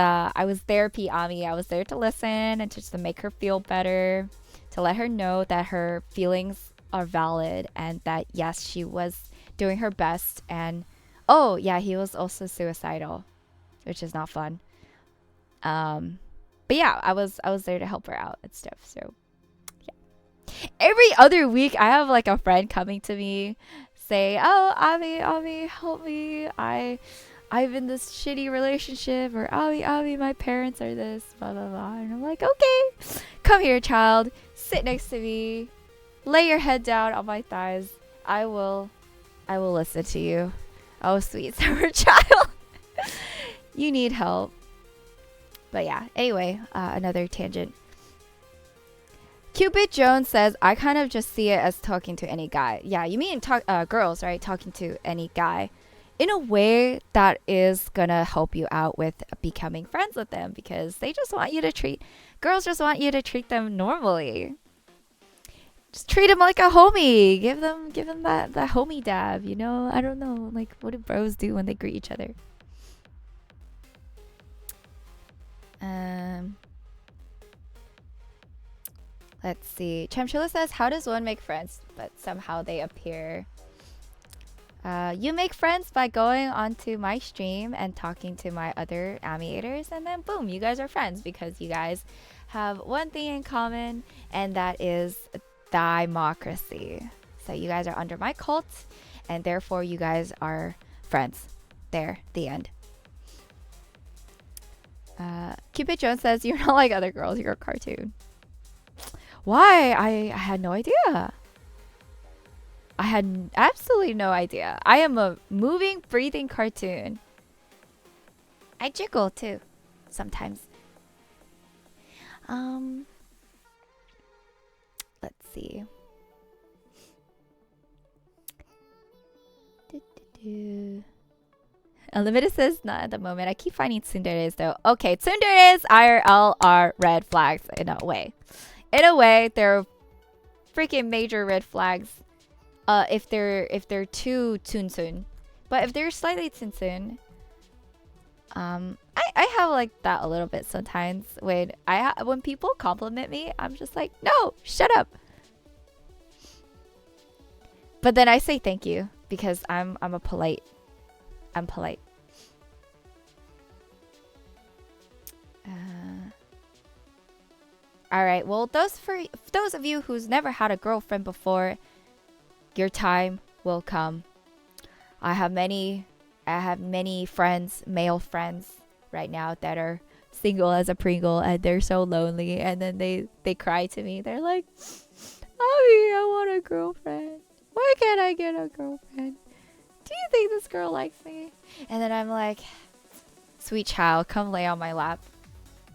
therapy Ami. I was there to listen and just to make her feel better, to let her know that her feelings are valid and that yes, she was doing her best. And oh yeah, he was also suicidal, which is not fun. But yeah, I was there to help her out and stuff. So yeah, every other week I have like a friend coming to me say, "Oh, Ami, help me. I'm in this shitty relationship," or Ami, my parents are this, blah blah blah. And I'm like, okay, come here, child, sit next to me, lay your head down on my thighs. I will listen to you. Oh, sweet summer child, you need help. But yeah, anyway, another tangent. Cupid Jones says, I kind of just see it as talking to any guy. Yeah, you mean girls, right? Talking to any guy in a way that is gonna help you out with becoming friends with them, because they just want you to girls just want you to treat them normally. Just treat them like a homie. Give them that homie dab, you know? I don't know, like, what do bros do when they greet each other? Let's see. Chamchula says, how does one make friends but somehow they appear? You make friends by going onto my stream and talking to my other Amiators, and then boom, you guys are friends because you guys have one thing in common, and that is democracy. So you guys are under my cult, and therefore you guys are friends. There, the end. Cupid Jones says, you're not like other girls, you're a cartoon. Why? I had no idea. I had absolutely no idea. I am a moving, breathing cartoon. I jiggle too, sometimes. Let's see. Unlimited says not at the moment. I keep finding tsunderes though. Okay, tsunderes IRL are red flags in a way. In a way, they're freaking major red flags. If they're too tsunsun, but if they're slightly tsunsun, I have like that a little bit sometimes when when people compliment me, I'm just like, no, shut up. But then I say thank you because I'm polite. All right. Well, those of you who's never had a girlfriend before, your time will come. I have many friends, male friends right now that are single as a Pringle, and they're so lonely, and then they cry to me. They're like, Abby, I want a girlfriend. Why can't I get a girlfriend? Do you think this girl likes me? And then I'm like, sweet child, come lay on my lap.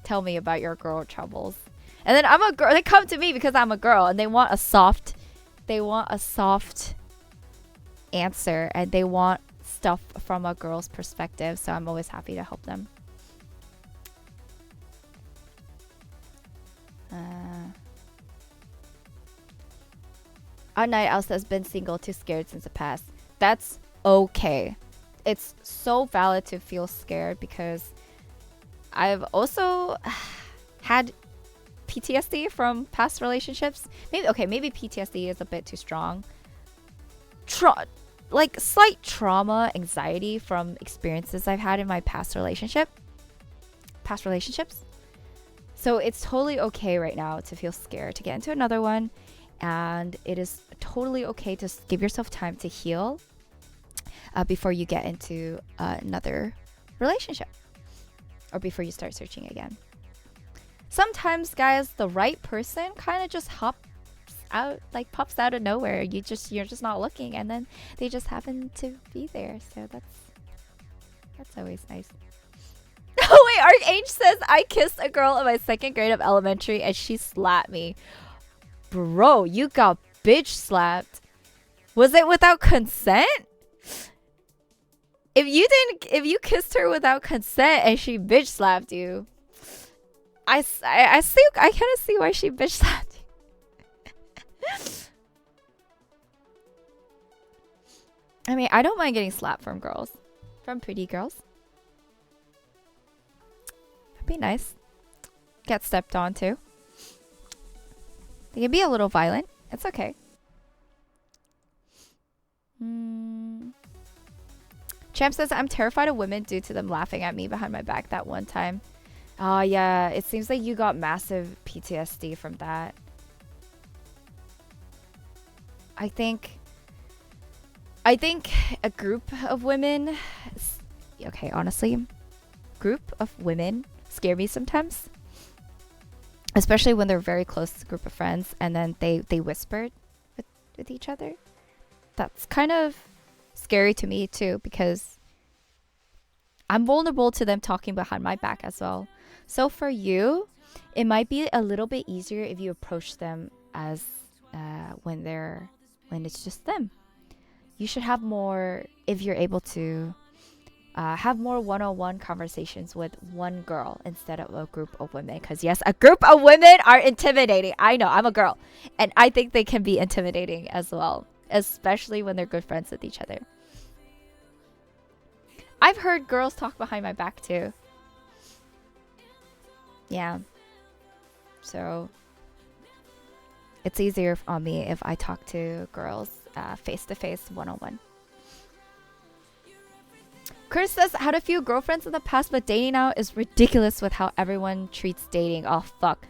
Tell me about your girl troubles. And then I'm a girl. They come to me because I'm a girl, and they want a soft answer, and they want stuff from a girl's perspective. So I'm always happy to help them. Our night else has been single, too scared since the past. That's okay. It's so valid to feel scared because I've also had PTSD from past relationships. Maybe PTSD is a bit too strong. Like slight trauma, anxiety from experiences I've had in my past relationships. So it's totally okay right now to feel scared to get into another one, and it is totally okay to give yourself time to heal before you get into another relationship or before you start searching again. Sometimes, guys, the right person kind of just pops out of nowhere. You're just not looking, and then they just happen to be there. So that's always nice. Oh wait, Archange says I kissed a girl in my 2nd grade of elementary and she slapped me. Bro, you got bitch slapped. Was it without consent? If you kissed her without consent and she bitch slapped you, I kind of see why she bitch slapped you. I mean, I don't mind getting slapped from pretty girls. That'd be nice. Get stepped on too. They can be a little violent. It's okay. Champ says, I'm terrified of women due to them laughing at me behind my back that one time. Oh, yeah. It seems like you got massive PTSD from that. I think a group of women... Okay, honestly. Group of women scare me sometimes. Especially when they're very close to a group of friends and then they whispered with each other. That's kind of scary to me too, because I'm vulnerable to them talking behind my back as well. So for you, it might be a little bit easier if you approach them as when it's just them. You should have more, if you're able to, have more one-on-one conversations with one girl instead of a group of women. Because yes, a group of women are intimidating. I know, I'm a girl. And I think they can be intimidating as well, especially when they're good friends with each other. I've heard girls talk behind my back too. Yeah. So it's easier on me if I talk to girls face-to-face, one-on-one. Chris says, had a few girlfriends in the past, but dating now is ridiculous with how everyone treats dating. Oh, fuck.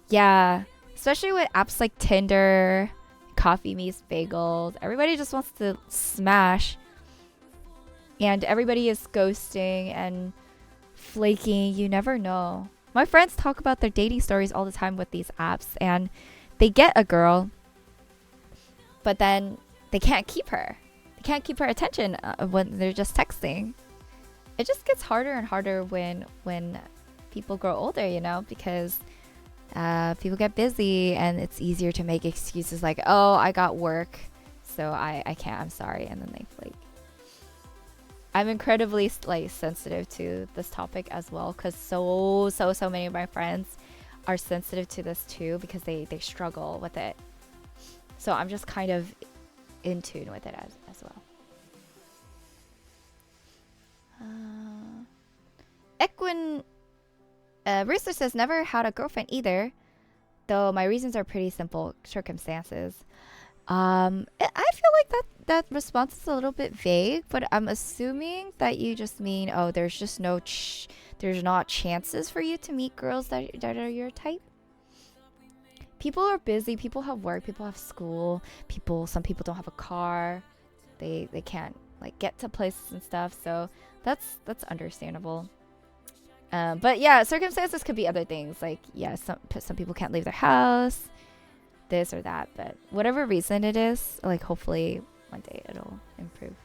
Yeah. Especially with apps like Tinder, Coffee Meets Bagels. Everybody just wants to smash. And everybody is ghosting and Flaking, you never know. My friends talk about their dating stories all the time with these apps, and they get a girl, but then they can't keep her. They can't keep her attention when they're just texting. It just gets harder and harder when people grow older, you know, because people get busy and it's easier to make excuses like, oh, I got work, so I can't, I'm sorry, and then they flake. I'm incredibly like sensitive to this topic as well, because so many of my friends are sensitive to this too, because they struggle with it. So I'm just kind of in tune with it as well. Equin Rooster says, never had a girlfriend either, though my reasons are pretty simple circumstances. I feel like that response is a little bit vague, but I'm assuming that you just mean, oh, there's just there's not chances for you to meet girls that are your type. People are busy, people have work, people have school, some people don't have a car, they can't like get to places and stuff, so that's understandable. But yeah, circumstances could be other things, like yeah, some people can't leave their house, this or that, but whatever reason it is, like hopefully one day it'll improve.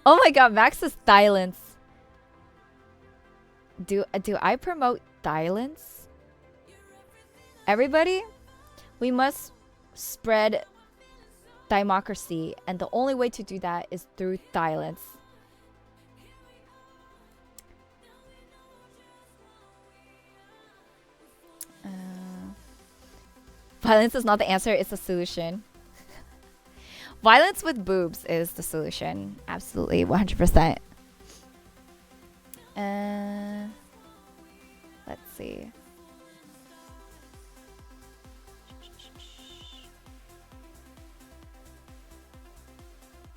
Oh my god, Max's silence. Do I promote silence? Everybody, we must spread democracy, and the only way to do that is through silence. Violence is not the answer, it's the solution. Violence with boobs is the solution. Absolutely, 100%. Let's see.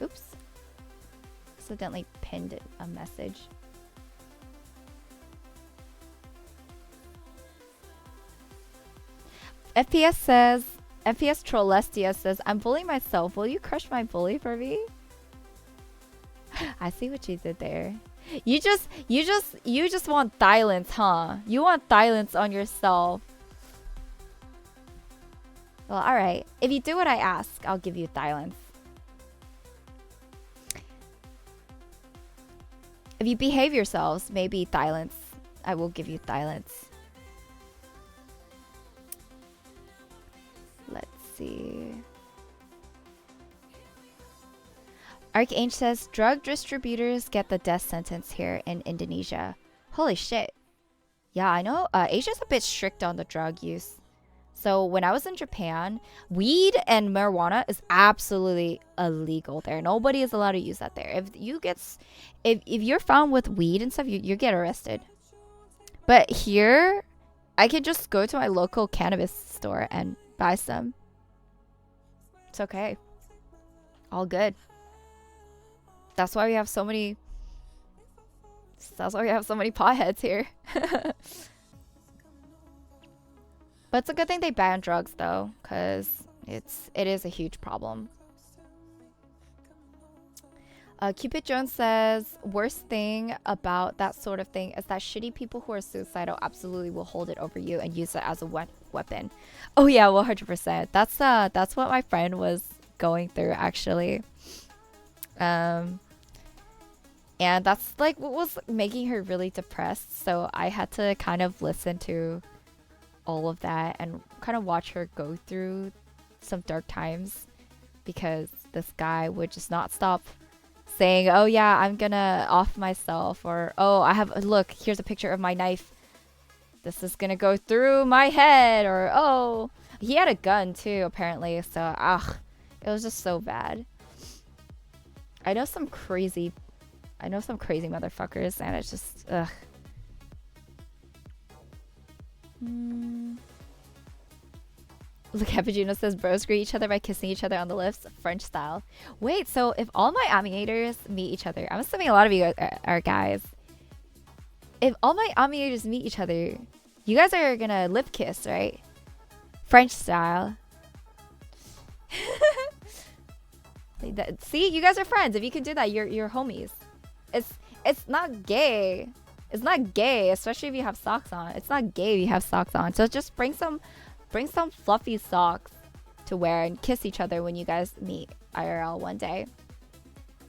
Oops. Accidentally pinned a message. FPS Trollestia says, I'm bullying myself. Will you crush my bully for me? I see what you did there. You just want silence, huh? You want silence on yourself. Well, alright. If you do what I ask, I'll give you silence. If you behave yourselves, maybe silence. I will give you silence. Let's see. Archange says, drug distributors get the death sentence here in Indonesia. Holy shit. Yeah, I know. Asia's a bit strict on the drug use. So when I was in Japan, weed and marijuana is absolutely illegal there. Nobody is allowed to use that there. If you're found with weed and stuff, you get arrested. But here, I could just go to my local cannabis store and buy some. It's okay. All good. That's why we have so many potheads here. But it's a good thing they ban drugs though, because it is a huge problem. Cupid Jones says, worst thing about that sort of thing is that shitty people who are suicidal absolutely will hold it over you and use it as a weapon. Oh yeah, 100%. That's what my friend was going through actually. And that's like what was making her really depressed. So I had to kind of listen to all of that and kind of watch her go through some dark times, because this guy would just not stop saying, oh yeah, I'm gonna off myself, or oh, look, here's a picture of my knife, this is gonna go through my head, or oh, he had a gun too apparently, so it was just so bad. I know some crazy motherfuckers, and it's just ugh. Look, Epigeno says, bros greet each other by kissing each other on the lips, French style. Wait, so if all my Amiators meet each other, I'm assuming a lot of you are guys. If all my Amiators meet each other, you guys are gonna lip kiss, right? French style. See, you guys are friends. If you can do that, you're homies. It's not gay. It's not gay, especially if you have socks on. It's not gay if you have socks on. So just bring some fluffy socks to wear and kiss each other when you guys meet IRL one day.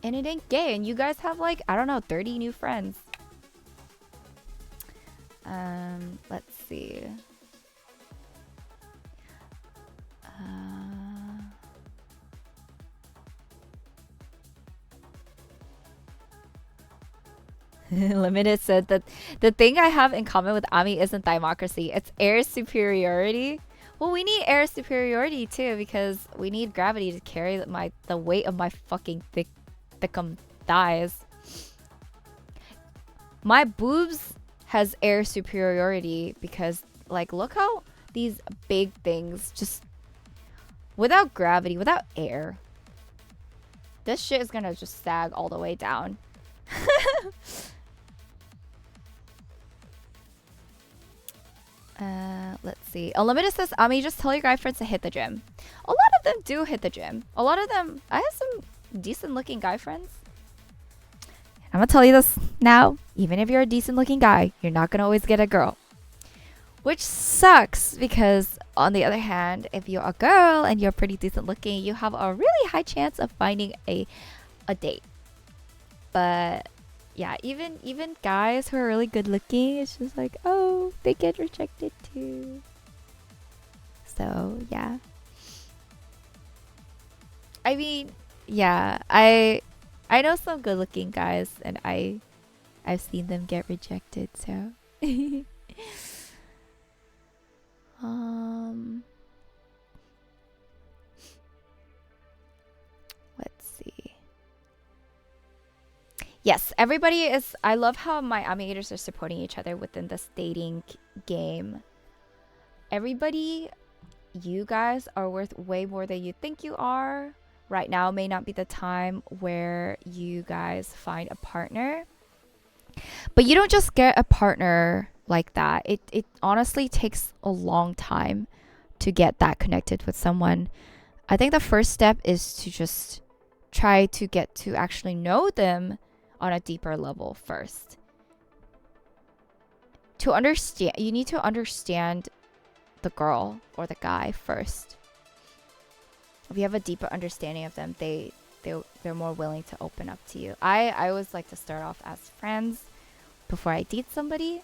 And it ain't gay, and you guys have like, I don't know, 30 new friends. Let's see. Limited said that the thing I have in common with Ami isn't democracy, it's air superiority. Well, we need air superiority too, because we need gravity to carry the weight of my fucking thickum thighs. My boobs has air superiority because, like, look how these big things just without gravity, without air, this shit is gonna just sag all the way down. Let's see. Unlimited says, Ami, just tell your guy friends to hit the gym. A lot of them do hit the gym. A lot of them, I have some decent looking guy friends. I'm gonna tell you this now. Even if you're a decent looking guy, you're not gonna always get a girl. Which sucks because, on the other hand, if you're a girl and you're pretty decent looking, you have a really high chance of finding a date. But yeah, even guys who are really good looking, it's just like, oh, they get rejected too. So yeah. I mean, yeah, I know some good looking guys, and I've seen them get rejected, so let's see. Yes, everybody is. I love how my Amigators are supporting each other within this dating game. Everybody, you guys are worth way more than you think you are. Right now may not be the time where you guys find a partner. But you don't just get a partner like that. It honestly takes a long time to get that connected with someone. I think the first step is to just try to get to actually know them on a deeper level first. To understand, you need to understand the girl or the guy first. If you have a deeper understanding of them, they're more willing to open up to you. I always like to start off as friends before I date somebody,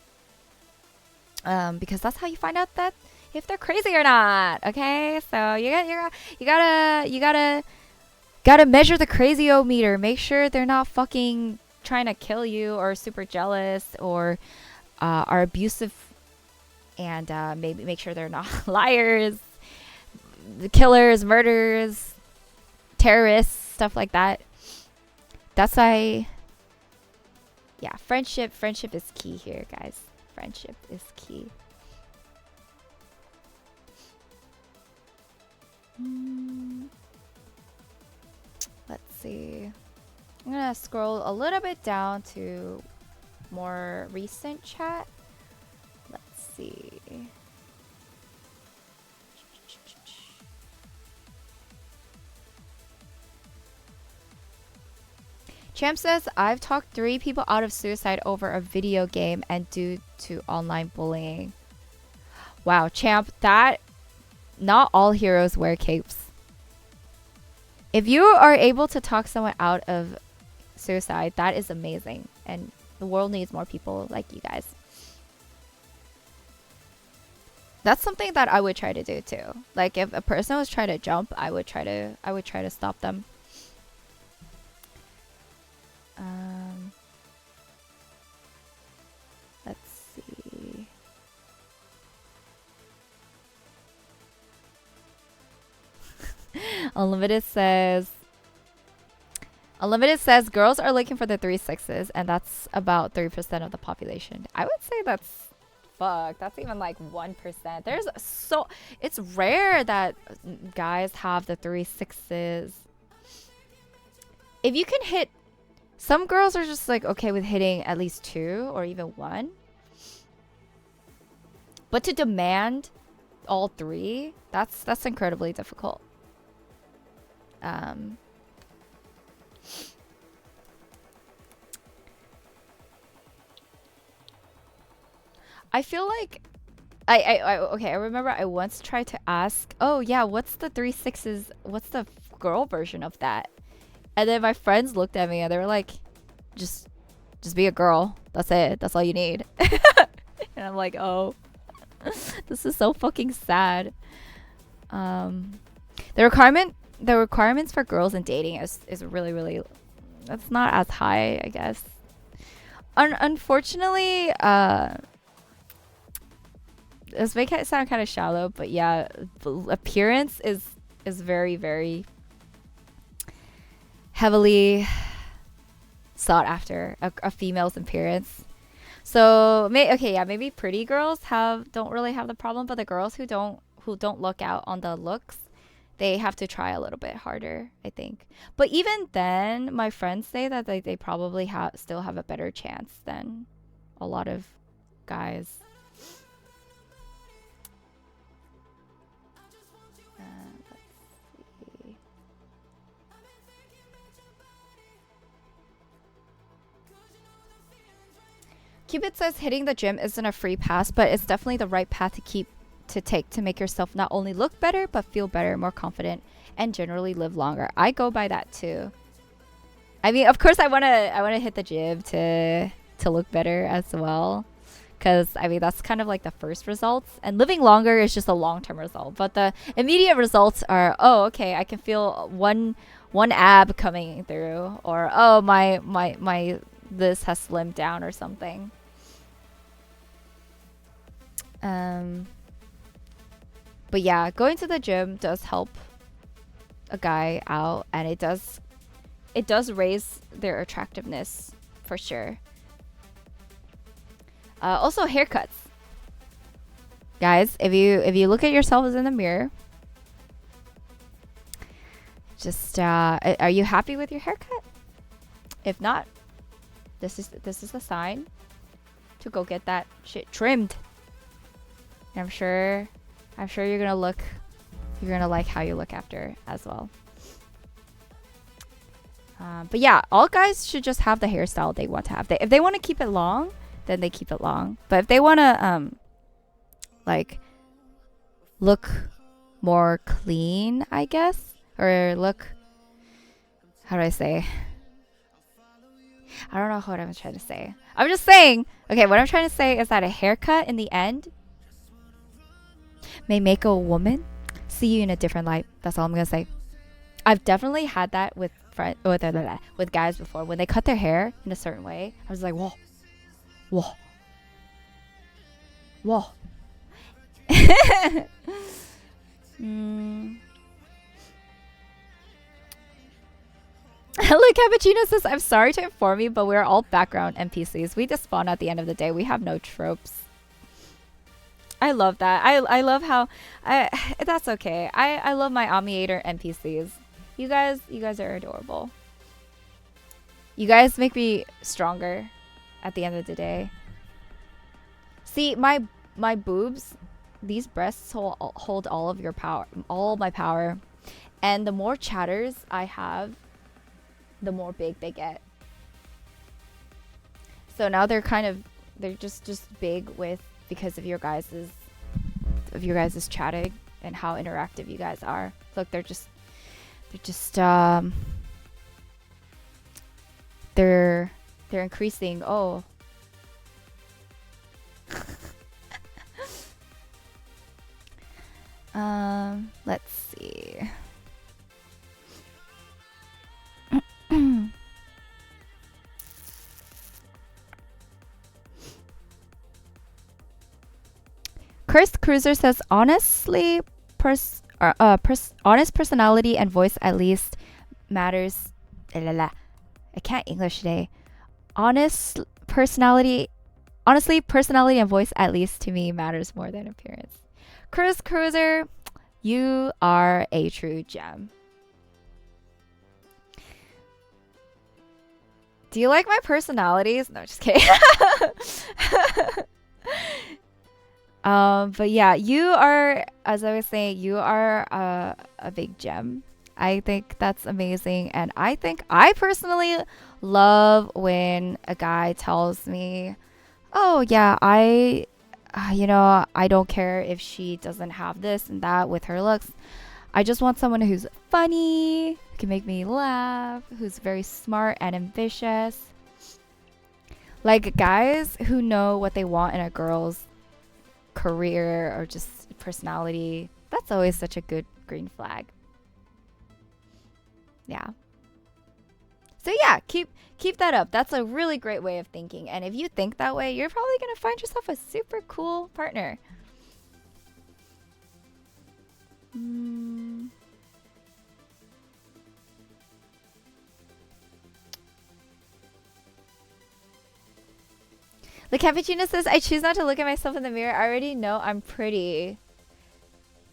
because that's how you find out that if they're crazy or not. Okay, so you gotta measure the crazy-o-meter. Make sure they're not fucking trying to kill you or super jealous or are abusive, and maybe make sure they're not liars, the killers, murderers, terrorists, stuff like that. That's why, yeah, friendship is key here, guys. Friendship is key. Let's see. I'm gonna scroll a little bit down to more recent chat. Let's see. Champ says, I've talked 3 people out of suicide over a video game and due to online bullying. Wow, Champ, that not all heroes wear capes. If you are able to talk someone out of suicide, that is amazing. And the world needs more people like you guys. That's something that I would try to do too. Like if a person was trying to jump, I would try to stop them. Let's see. Unlimited says girls are looking for the 3 sixes, and that's about 3% of the population. I would say that's that's even like 1%. It's rare that guys have the 3 sixes. If you can hit, some girls are just like okay with hitting at least 2 or even 1. But to demand all 3, that's incredibly difficult. I feel like okay, I remember I once tried to ask, oh yeah, what's the 3/6s, what's the girl version of that? And then my friends looked at me and they were like, just be a girl. That's it. That's all you need. And I'm like, oh, this is so fucking sad. Um, the requirements for girls in dating is really, really, that's not as high, I guess. Unfortunately, this may sound kind of shallow, but yeah, appearance is very, very heavily sought after, a female's appearance. So maybe pretty girls don't really have the problem, but the girls who don't look out on the looks, they have to try a little bit harder, I think. But even then, my friends say that they probably still have a better chance than a lot of guys. Let's see. Cupid says hitting the gym isn't a free pass, but it's definitely the right path to take to make yourself not only look better, but feel better, more confident, and generally live longer. I go by that too. I mean, of course, I wanna hit the gym to look better as well, because I mean that's kind of like the first results, and living longer is just a long-term result. But the immediate results are, oh, okay, I can feel one ab coming through, or oh, my this has slimmed down or something. But yeah, going to the gym does help a guy out, and it does raise their attractiveness for sure. Also haircuts. Guys, if you look at yourselves in the mirror, just are you happy with your haircut? If not, this is the sign to go get that shit trimmed. And I'm sure you're gonna like how you look after as well. But yeah, all guys should just have the hairstyle they want to have. If they want to keep it long, then they keep it long. But if they want to like look more clean, I guess, or look, how do I say? I don't know what I'm trying to say. I'm just saying, okay, what I'm trying to say is that a haircut in the end may make a woman see you in a different light. That's all I'm gonna say. I've definitely had that with guys before. When they cut their hair in a certain way, I was like, whoa. Look, Cappuccino says, I'm sorry to inform you, but we're all background NPCs. We just spawn at the end of the day. We have no tropes. I love that. I love how that's okay. I love my Omniator NPCs. You guys are adorable. You guys make me stronger at the end of the day. See, my boobs, these breasts hold all of your power, all my power. And the more chatters I have, the more big they get. So now they're just big because of your guys's chatting and how interactive you guys are. Look, they're increasing. Oh. Let's see. Cursed Cruiser says, honestly, honest personality and voice at least matters. I can't English today. Honestly, personality and voice at least to me matters more than appearance. Cursed Cruiser, you are a true gem. Do you like my personalities? No, just kidding. But yeah, you are, as I was saying, you are a big gem. I think that's amazing. And I think I personally love when a guy tells me, oh yeah, you know, I don't care if she doesn't have this and that with her looks. I just want someone who's funny, who can make me laugh, who's very smart and ambitious. Like guys who know what they want in a girl's career or just personality. That's always such a good green flag. Yeah. So yeah, keep that up. That's a really great way of thinking. And if you think that way, you're probably going to find yourself a super cool partner. The cappuccino says, I choose not to look at myself in the mirror. I already know I'm pretty.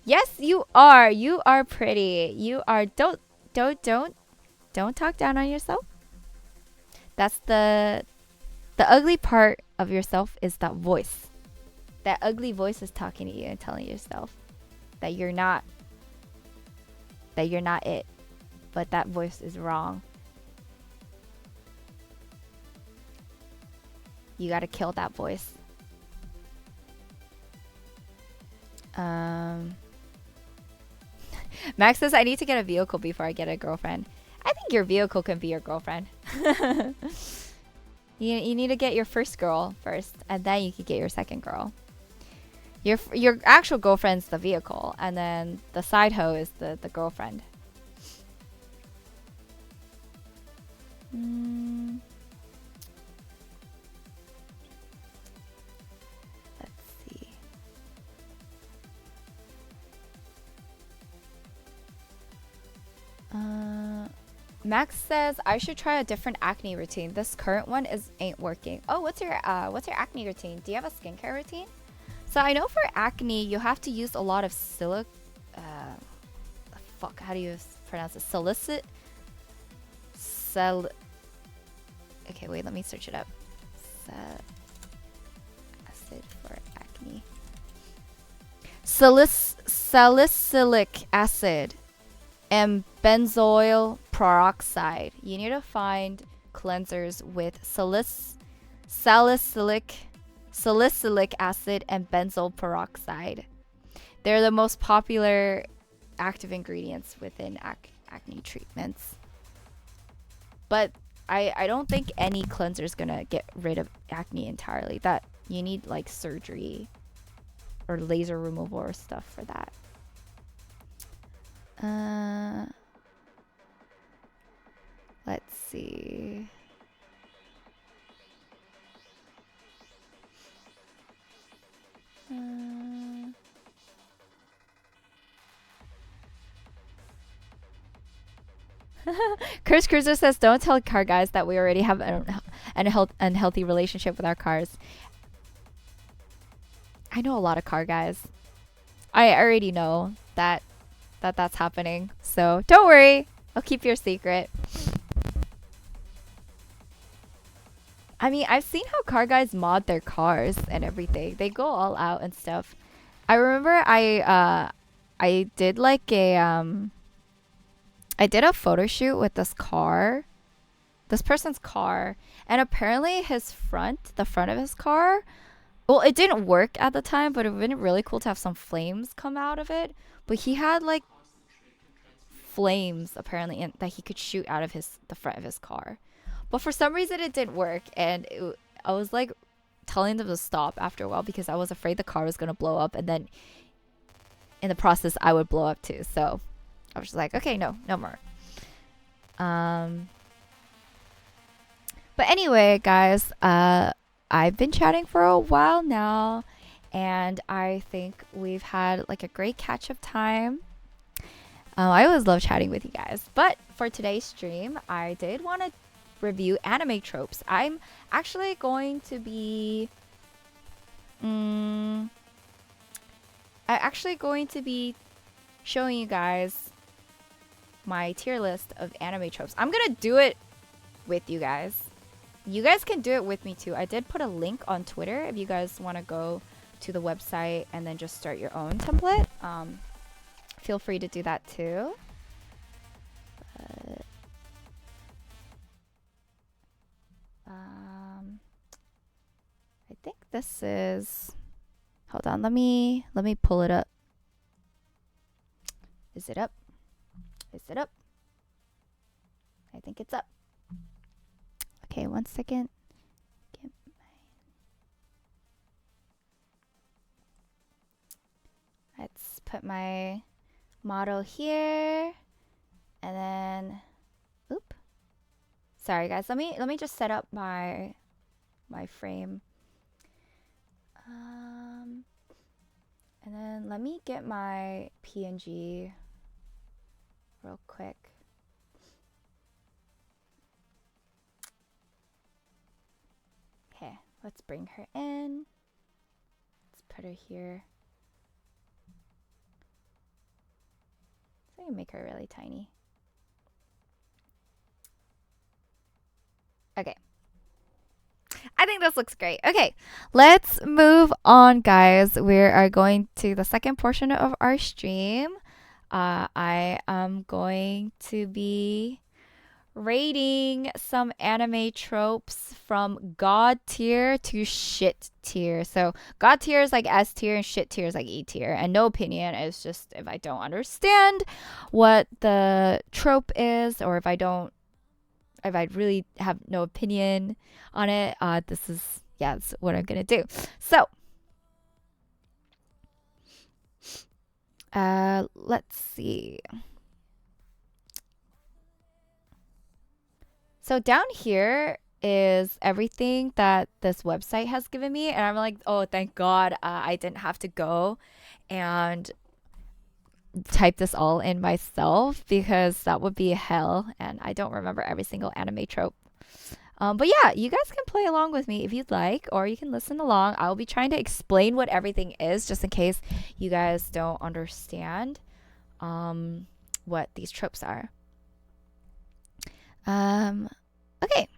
Yes, you are. You are pretty. You are. Don't talk down on yourself. That's the ugly part of yourself is that voice. That ugly voice is talking to you and telling yourself that you're not it. But that voice is wrong. You got to kill that voice. Max says, I need to get a vehicle before I get a girlfriend. I think your vehicle can be your girlfriend. You need to get your first girl first, and then you can get your second girl. Your actual girlfriend's the vehicle, and then the side hoe is the girlfriend. Max says I should try a different acne routine. This current one ain't working. Oh, what's your acne routine? Do you have a skincare routine? So I know for acne you have to use a lot of how do you pronounce it? Okay, wait, let me search it up. Acid for acne. Salicylic acid and benzoyl peroxide. You need to find cleansers with salicylic acid and benzoyl peroxide. They're the most popular active ingredients within acne treatments. But I don't think any cleanser is gonna get rid of acne entirely. That you need like surgery or laser removal or stuff for that. Let's see. Curse Cruiser says, don't tell car guys that we already have an unhealthy relationship with our cars. I know a lot of car guys. I already know that's happening. So don't worry. I'll keep your secret. I mean, I've seen how car guys mod their cars and everything. They go all out and stuff. I remember I did like I did a photo shoot with this person's car, and apparently the front of his car, well, it didn't work at the time, but it would have been really cool to have some flames come out of it. But he had like flames apparently that he could shoot out of the front of his car. But for some reason it didn't work, and I was like telling them to stop after a while because I was afraid the car was going to blow up, and then in the process I would blow up too. So I was just like, okay, no more. But anyway, guys, I've been chatting for a while now, and I think we've had like a great catch-up time. I always love chatting with you guys. But for today's stream, I did want to review anime tropes. I'm actually going to be showing you guys my tier list of anime tropes. I'm gonna do it with you guys. You guys can do it with me too. I did put a link on Twitter if you guys want to go to the website and then just start your own template. Feel free to do that too. I think this is Hold on, let me pull it up. Is it up? Is it up? I think it's up. Okay, 1 second. Let's put my model here, and then, oop. Sorry guys, let me just set up my frame. And then let me get my PNG real quick. Okay, let's bring her in. Let's put her here. So you make her really tiny. Okay. I think this looks great. Okay, let's move on, guys. We are going to the second portion of our stream. I am going to be rating some anime tropes from God tier to shit tier. So God tier is like S tier and shit tier is like E tier. And no opinion is just if I don't understand what the trope is, or if I really have no opinion on it, that's what I'm gonna do. So let's see. So down here is everything that this website has given me, and I'm like, oh, thank God I didn't have to go and type this all in myself, because that would be hell, and I don't remember every single anime trope. But yeah, you guys can play along with me if you'd like, or you can listen along. I'll be trying to explain what everything is, just in case you guys don't understand what these tropes are. Okay.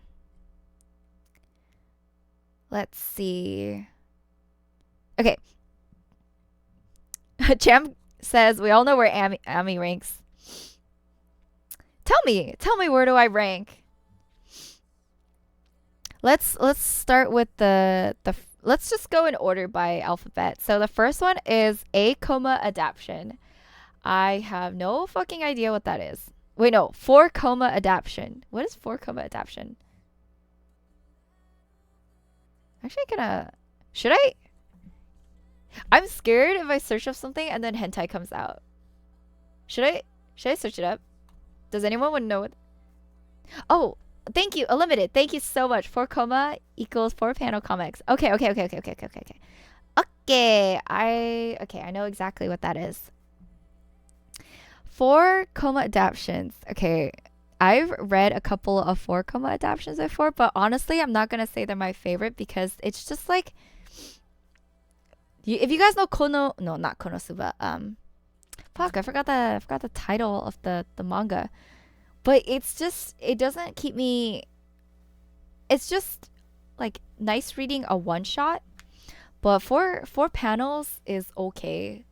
Let's see. Okay. Cham says we all know where Ami ranks. Tell me, where do I rank? Let's start with let's just go in order by alphabet. So the first one is A, adaption. I have no fucking idea what that is. Wait, no, 4, adaption. What is 4, adaption? Actually, should I? I'm scared if I search up something and then hentai comes out. Should I search it up? Does anyone want to know what? Oh, thank you, Unlimited. Thank you so much. 4, equals 4 panel comics. Okay. I know exactly what that is. 4, adaptions. Okay, I've read a couple of 4, adaptions before, but honestly, I'm not gonna say they're my favorite, because it's just like, if you guys know not Konosuba. Fuck, I forgot the title of the manga, but it doesn't keep me. It's just like nice reading a one shot, but 4 panels is okay.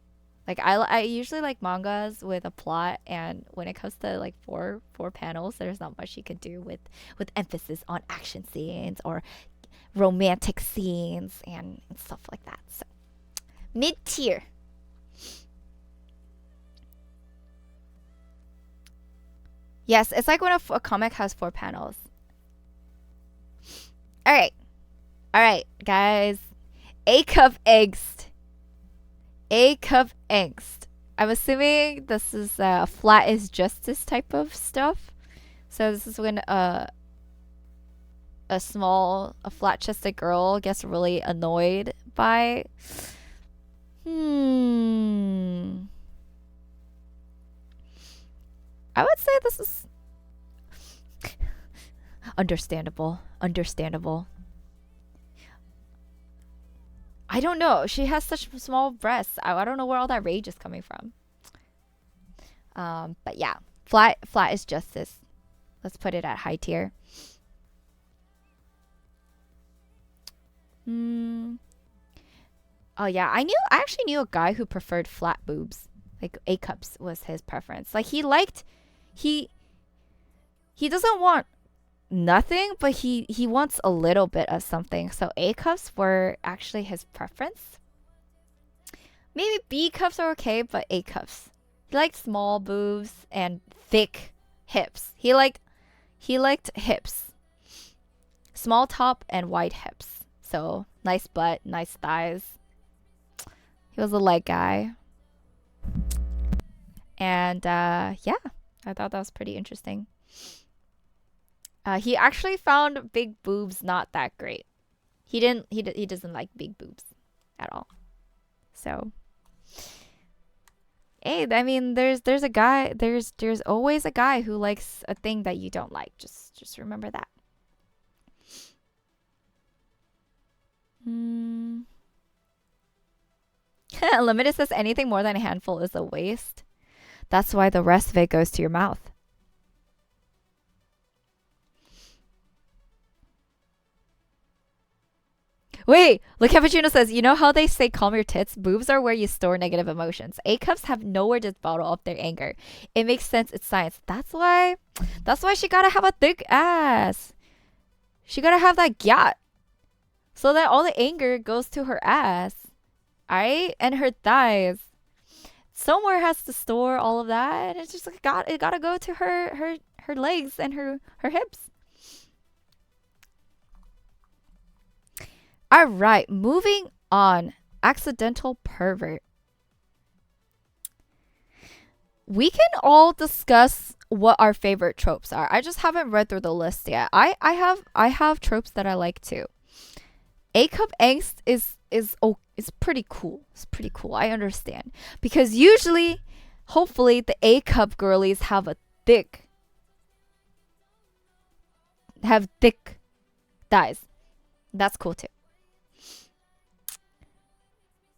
Like I usually like mangas with a plot, and when it comes to like four panels, there's not much you can do with emphasis on action scenes or romantic scenes and stuff like that. So mid tier. Yes, it's like when a comic has 4 panels. All right, guys. A-cup angst. A-cup angst. I'm assuming this is flat is justice type of stuff. So this is when a flat-chested girl gets really annoyed by. I would say this is understandable. I don't know. She has such small breasts. I don't know where all that rage is coming from. But yeah, flat is justice. Let's put it at high tier. Oh yeah, I actually knew a guy who preferred flat boobs. Like A-cups was his preference. Like he doesn't want nothing, but he wants a little bit of something. So A-cups were actually his preference. Maybe B cups are okay, but A cups. He liked small boobs and thick hips. He liked hips. Small top and wide hips. So nice butt, nice thighs. He was a leg guy. And yeah, I thought that was pretty interesting. He actually found big boobs not that great. He doesn't like big boobs at all. So, hey, I mean, there's a guy, there's always a guy who likes a thing that you don't like. Just remember that. Limited says anything more than a handful is a waste. That's why the rest of it goes to your mouth. Wait, look, Cappuccino says, you know how they say calm your tits? Boobs are where you store negative emotions. A cups have nowhere to bottle up their anger. It makes sense. It's science. That's why she gotta have a thick ass. She gotta have that gyat. So that all the anger goes to her ass. Alright? And her thighs. Somewhere has to store all of that. And it's just like it gotta go to her legs and her hips. All right, moving on. Accidental pervert. We can all discuss what our favorite tropes are. I just haven't read through the list yet. I have tropes that I like too. A cup angst is pretty cool. It's pretty cool. I understand. Because usually, hopefully, the A cup girlies have thick thighs. That's cool too.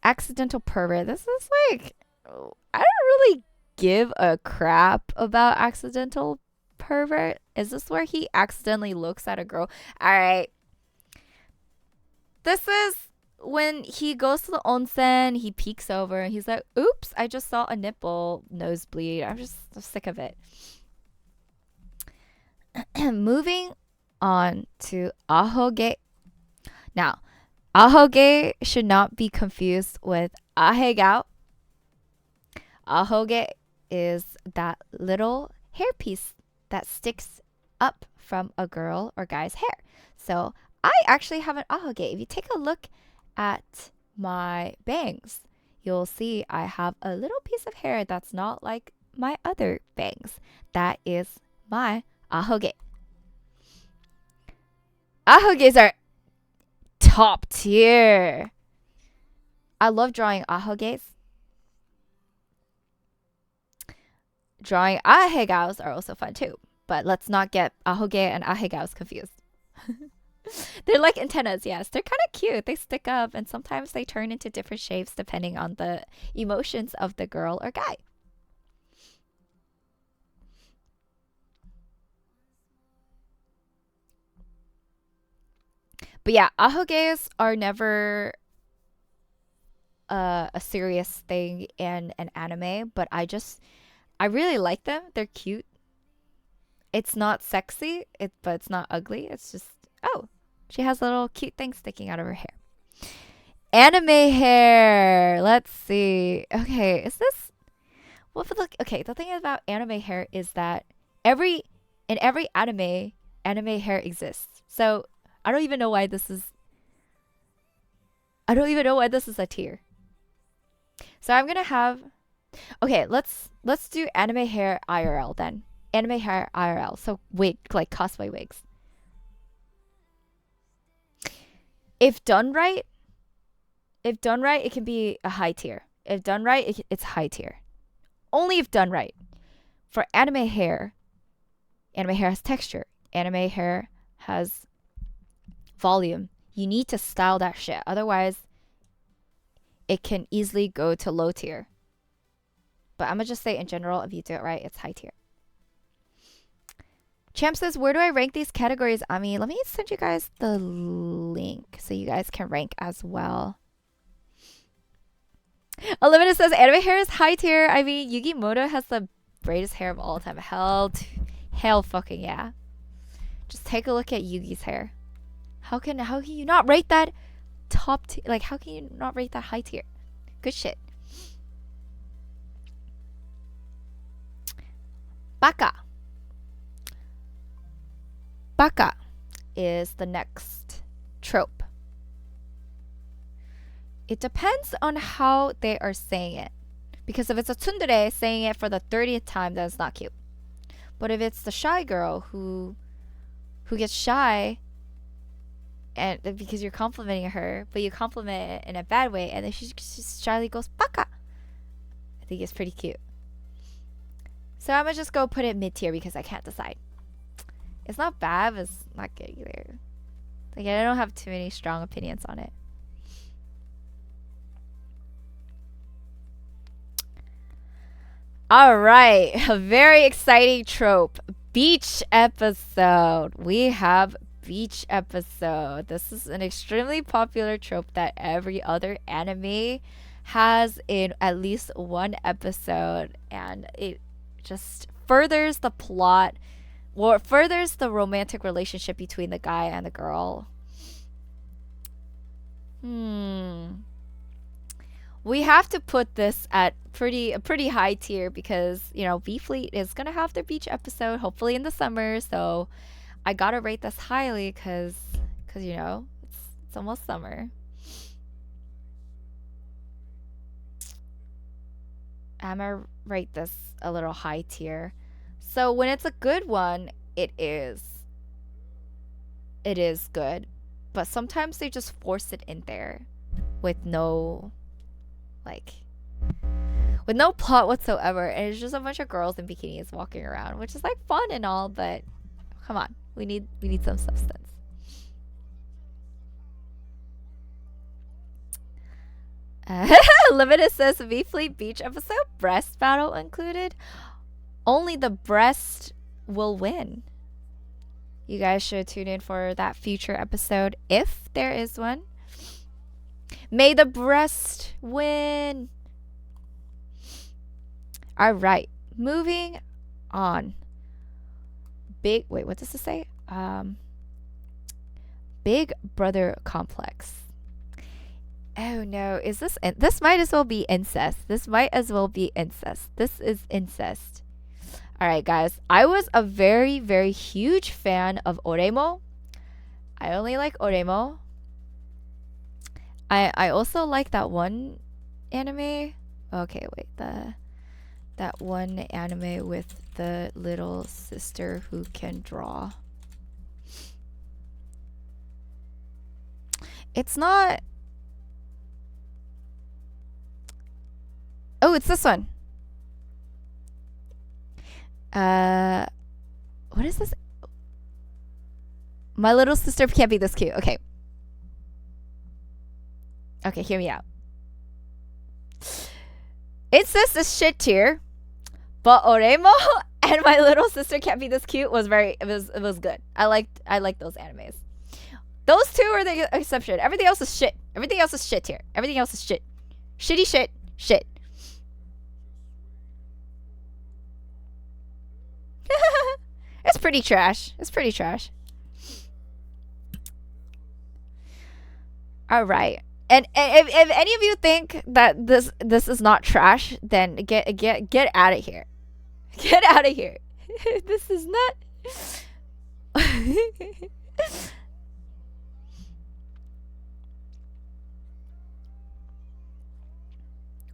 Accidental pervert. This is like, I don't really give a crap about accidental pervert. Is this where he accidentally looks at a girl? All right. This is when he goes to the onsen, he peeks over and he's like, oops, I just saw a nipple nosebleed. I'm sick of it. Moving on to ahoge. Now, ahoge should not be confused with ahegao. Ahoge is that little hairpiece that sticks up from a girl or guy's hair. So I actually have an ahoge. If you take a look at my bangs, you'll see I have a little piece of hair that's not like my other bangs. That is my ahoge. Ahoges are top tier. I love drawing ahoges. Drawing ahegaos are also fun too. But let's not get ahoge and ahegaos confused. They're like antennas, yes. They're kind of cute. They stick up and sometimes they turn into different shapes depending on the emotions of the girl or guy. But yeah, ahoges are never a serious thing in an anime, but I really like them. They're cute. It's not sexy, but it's not ugly. It's just, oh, she has a little cute thing sticking out of her hair. Anime hair. Let's see. Okay, is this okay, the thing about anime hair is that in every anime hair exists. So I don't even know why this is a tier. So I'm gonna have, okay, let's do anime hair IRL then. Anime hair IRL. So wig, like cosplay wigs. If done right, it can be a high tier. If done right, it's high tier. Only if done right. For anime hair has texture. Anime hair has volume. You need to style that shit. Otherwise, it can easily go to low tier. But I'm gonna just say in general, if you do it right, it's high tier. Champ says, where do I rank these categories? Ami, let me send you guys the link so you guys can rank as well. Unlimited says, anime hair is high tier. I mean, Yugi Moto has the greatest hair of all time. Hell fucking yeah. Just take a look at Yugi's hair. How can you not rate that top tier? Like, how can you not rate that high tier? Good shit. Baka. Baka is the next trope. It depends on how they are saying it. Because if it's a tsundere saying it for the 30th time, then it's not cute. But if it's the shy girl who gets shy and because you're complimenting her, but you compliment it in a bad way, and then she just shyly goes baka, I think it's pretty cute. So I'm gonna just go put it mid tier because I can't decide. It's not bad, but it's not good either. Like, I don't have too many strong opinions on it. All right, a very exciting trope. Beach episode. We have beach episode. This is an extremely popular trope that every other anime has in at least one episode, and it just furthers the plot or furthers the romantic relationship between the guy and the girl. We have to put this at a pretty high tier because, you know, B Fleet is gonna have their beach episode hopefully in the summer, so I gotta rate this highly because you know it's almost summer. I'm gonna rate this a little high tier. So when it's a good one, it is good, but sometimes they just force it in there with no with no plot whatsoever, and it's just a bunch of girls in bikinis walking around, which is like fun and all, but come on, we need some substance. Limited says V Fleet Beach episode breast battle included. Only the breast will win. You guys should tune in for that future episode if there is one. May the breast win. All right, moving on. Wait, what does this say? Big Brother Complex. Oh no, is this might as well be incest. This is incest. All right, guys. I was a very, very huge fan of Oremo. I only like Oremo. I also like that one anime. Okay, wait. That one anime with the little sister who can draw. It's not. Oh, it's this one. What is this? My little sister can't be this cute. Okay. Okay, hear me out. Incest is shit tier, but Oremo and My Little Sister Can't Be This Cute was it was good. I liked those animes. Those two are the exception. Everything else is shit. Everything else is shit tier. Everything else is shit. Shitty shit. Shit. It's pretty trash. It's pretty trash. All right. And if any of you think that this is not trash, then get out of here. Get out of here. This is not.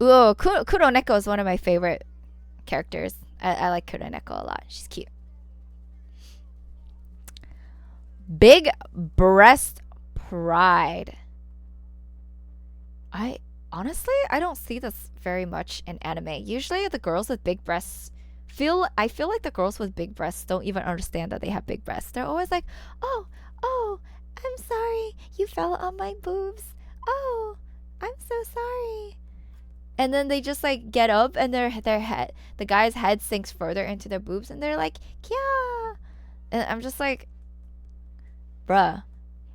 Ooh, Kuroneko is one of my favorite characters. I like Kuroneko a lot. She's cute. Big breast pride. I don't see this very much in anime. Usually the girls with big breasts I feel like the girls with big breasts don't even understand that they have big breasts. They're always like, "Oh, I'm sorry. You fell on my boobs. Oh, I'm so sorry." And then they just like get up and their head, the guy's head sinks further into their boobs and they're like, "Kya." And I'm just like, "Bruh.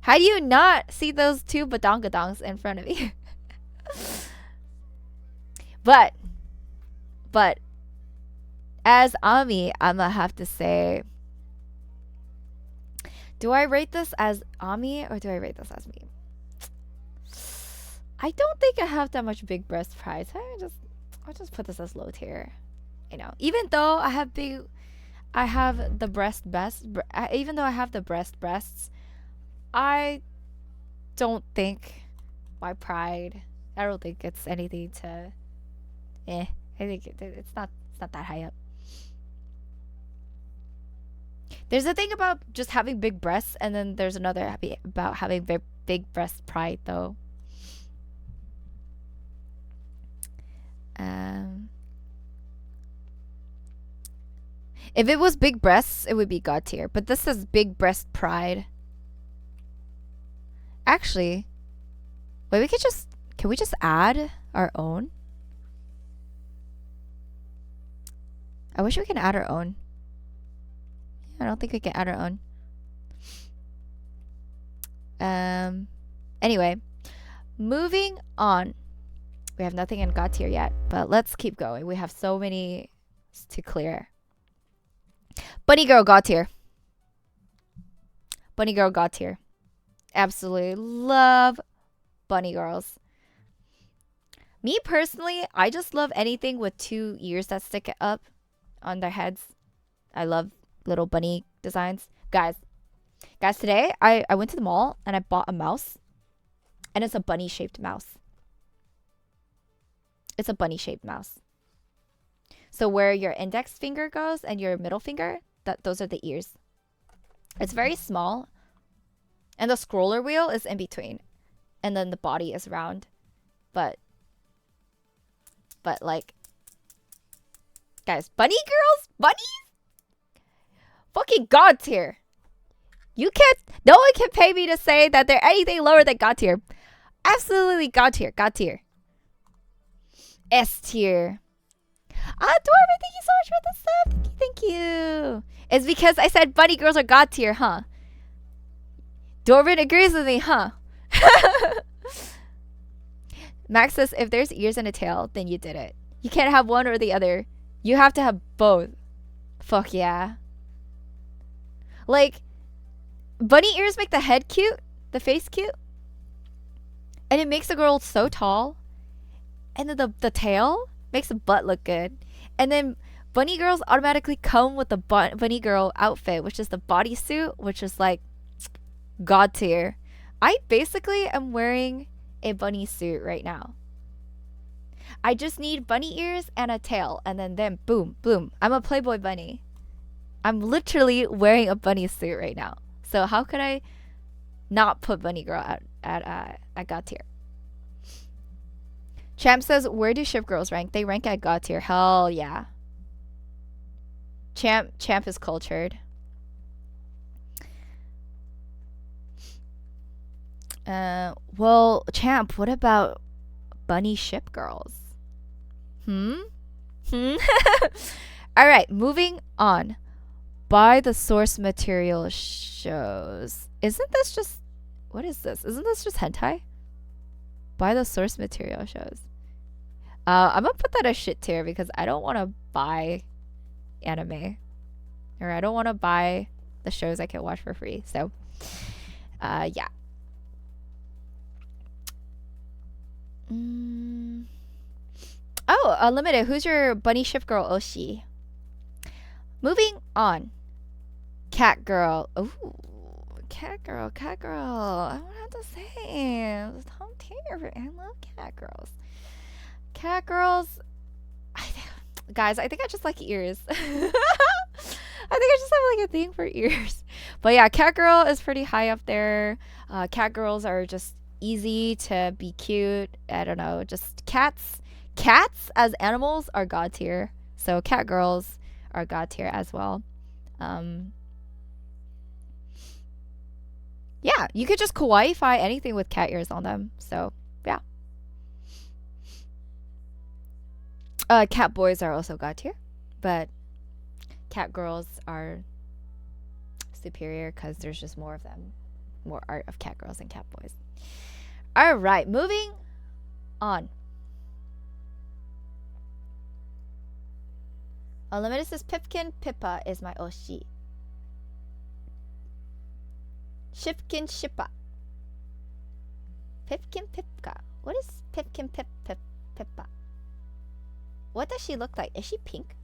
How do you not see those two badongadongs in front of you?" But as Ami, I'm gonna have to say, do I rate this as Ami or do I rate this as me? I don't think I have that much big breast pride. I'll just put this as low tier. You know, even though I have big I have the even though I have the breasts, I don't think my pride. I don't think it's anything to. I think it's not that high up. There's a thing about just having big breasts, and then there's another about having big breast pride, though. If it was big breasts, it would be God tier. But this is big breast pride. Actually, wait, can we just add our own? I wish we can add our own. I don't think we can add our own. Anyway, moving on. We have nothing in God tier yet, but let's keep going. We have so many to clear. Bunny girl God tier. Bunny girl God tier. Absolutely love bunny girls. Me personally, I just love anything with 2 ears that stick up on their heads. I love little bunny designs. Guys, today I went to the mall and I bought a mouse. And it's a bunny-shaped mouse. It's a bunny-shaped mouse. So where your index finger goes and your middle finger, those are the ears. It's very small. And the scroller wheel is in between. And then the body is round. But like, guys, bunny girls? Bunnies? Fucking God tier. No one can pay me to say that they're anything lower than God tier. Absolutely God tier. God tier. S tier. Dwarven, thank you so much for the sub. Thank you. It's because I said bunny girls are God tier, huh? Dwarven agrees with me, huh? Max says, if there's ears and a tail, then you did it. You can't have one or the other. You have to have both. Fuck yeah. Like, bunny ears make the head cute, the face cute. And it makes the girl so tall. And then the tail makes the butt look good. And then bunny girls automatically come with the bunny girl outfit, which is the bodysuit, which is like God tier. I basically am wearing a bunny suit right now. I just need bunny ears and a tail, and then boom, boom. I'm a Playboy bunny. I'm literally wearing a bunny suit right now. So how could I not put bunny girl at God tier? Champ says, where do ship girls rank? They rank at God tier. Hell yeah. Champ is cultured. Well, Champ, what about bunny ship girls? All right, moving on. Buy the source material shows. Isn't this just... What is this? Isn't this just hentai? Buy the source material shows. I'm gonna put that as shit tier because I don't want to buy anime. Or I don't want to buy the shows I can watch for free. So, yeah. Oh, Unlimited. Who's your bunny ship girl, Oshi? Moving on. Cat girl. Ooh, cat girl. I don't have to say. It's top tier. I love cat girls. Cat girls. Guys, I think I just like ears. I think I just have like a thing for ears. But yeah, cat girl is pretty high up there. Cat girls are just easy to be cute. I don't know, just cats as animals are God tier. So cat girls are God tier as well. Yeah, you could just kawaii-fy anything with cat ears on them. So yeah. Cat boys are also God tier, but cat girls are superior because there's just more of them, more art of cat girls and cat boys. All right, moving on. Unlimited says Pipkin Pippa is my Oshi. Shipkin Shippa. Pipkin Pipka. What is Pipkin Pippa? What does she look like? Is she pink?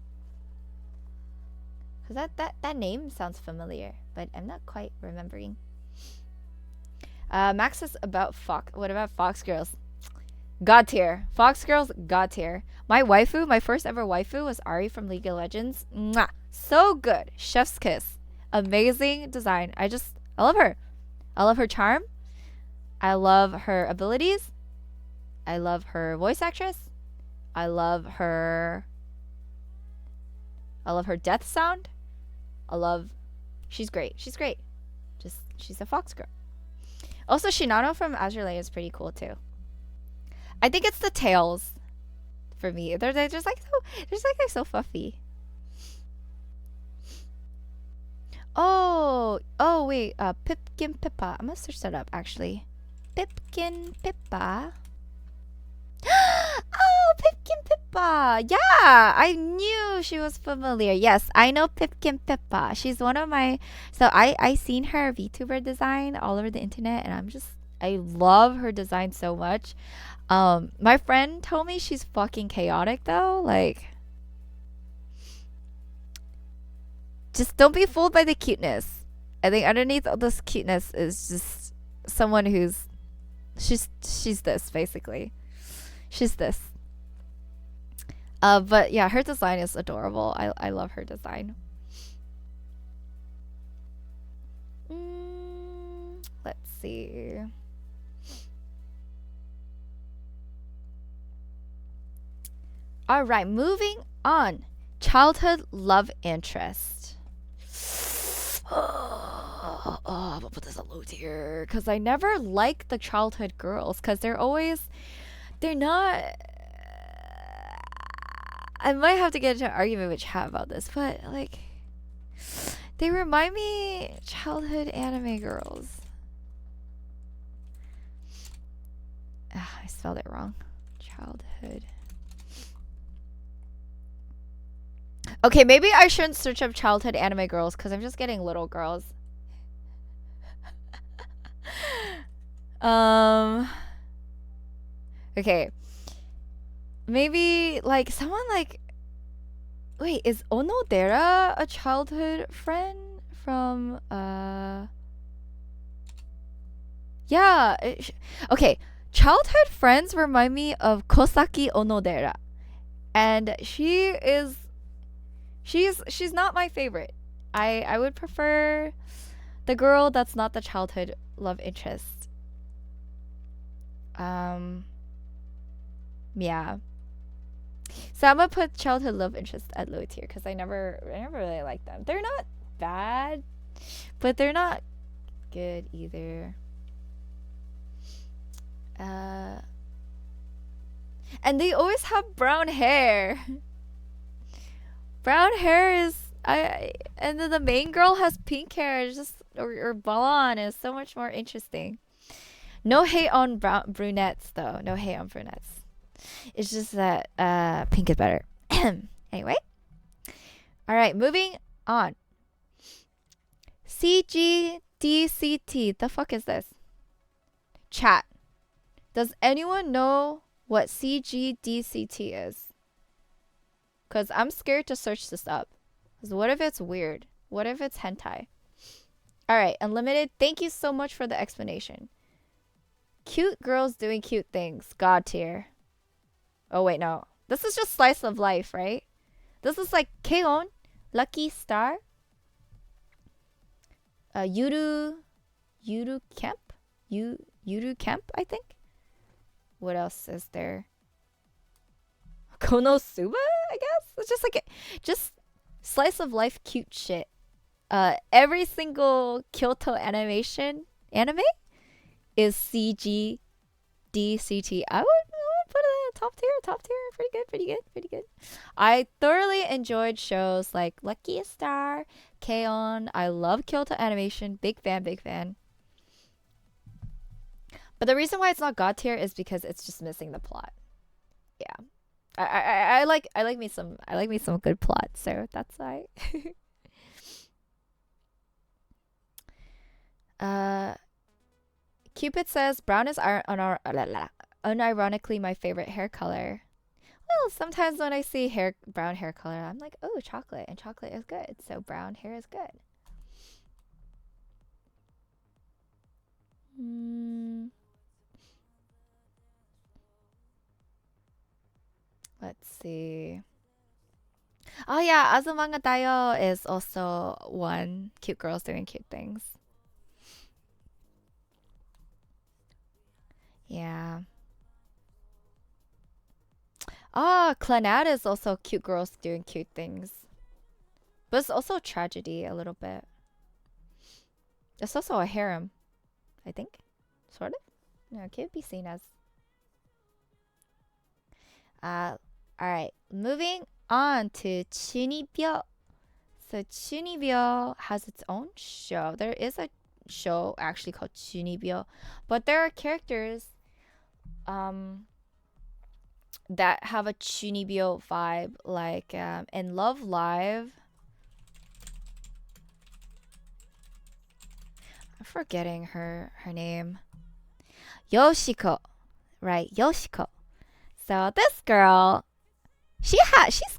Cause that name sounds familiar, but I'm not quite remembering. Max is about Fox. What about Fox Girls? God tier. Fox Girls, God tier. My waifu, my first ever waifu was Ari from League of Legends. Mwah! So good. Chef's kiss. Amazing design. I love her. I love her charm. I love her abilities. I love her voice actress. I love her death sound. She's great. She's great. She's a Fox girl. Also, Shinano from Azure Lane is pretty cool too. I think it's the tails for me. They're just like they're so fluffy. Oh wait, Pipkin Pippa. I'm gonna search that up actually. Pipkin Pippa. Oh, Pipkin Pippa. Yeah, I knew she was familiar. Yes, I know Pipkin Pippa. She's one of my. So I seen her VTuber design all over the internet, and I love her design so much. My friend told me she's fucking chaotic though. Like, just don't be fooled by the cuteness. I think underneath all this cuteness is just someone who's she's this basically. She's this. But yeah, her design is adorable. I love her design. Let's see. All right, moving on. Childhood love interest. Oh, I'm gonna put this a low tier because I never liked the childhood girls because they're not. I might have to get into an argument with chat about this, but like, they remind me childhood anime girls. I spelled it wrong. Childhood. Okay, maybe I shouldn't search up childhood anime girls because I'm just getting little girls. Okay. Maybe like someone like. Wait, is Onodera a childhood friend from Yeah. Okay, childhood friends remind me of Kosaki Onodera, and she's not my favorite. I would prefer the girl that's not the childhood love interest. Yeah. So I'm gonna put childhood love interest at low tier because I never really liked them. They're not bad, but they're not good either. And they always have brown hair. Brown hair is and then the main girl has pink hair. It's just or blonde. It's so much more interesting. No hate on brunettes though. No hate on brunettes. It's just that pink is better. Anyway. All right, moving on. CGDCT. The fuck is this? Chat. Does anyone know what CGDCT is? Because I'm scared to search this up. Because what if it's weird? What if it's hentai? Alright, Unlimited, thank you so much for the explanation. Cute girls doing cute things. God tier. Oh, wait, no. This is just slice of life, right? This is like Keon, Lucky Star, Yuru Camp? Yuru Camp, I think? What else is there? Konosuba, I guess? It's just like just slice of life cute shit. Every single Kyoto anime is CGDCT. I would put it in top tier. Pretty good. I thoroughly enjoyed shows like Lucky Star, K-On! I love Kyoto Animation. Big fan. But the reason why it's not God tier is because it's just missing the plot. Yeah. I like me some good plot, so that's why. Cupid says brown is unironically my favorite hair color. Well, sometimes when I see brown hair color, I'm like, oh, chocolate, and chocolate is good. So brown hair is good. Mm, let's see. Oh yeah, Azumanga Daioh is also one cute girls doing cute things. Yeah. Ah, Clannad is also cute girls doing cute things. But it's also tragedy a little bit. It's also a harem, I think. Sort of. No, it could be seen as. Uh, alright. Moving on to Chunibyo. So Chunibyo has its own show. There is a show actually called Chunibyo. But there are characters that have a Chunibyo vibe, like in Love Live. I'm forgetting her name. Yoshiko, right? Yoshiko. So this girl, she's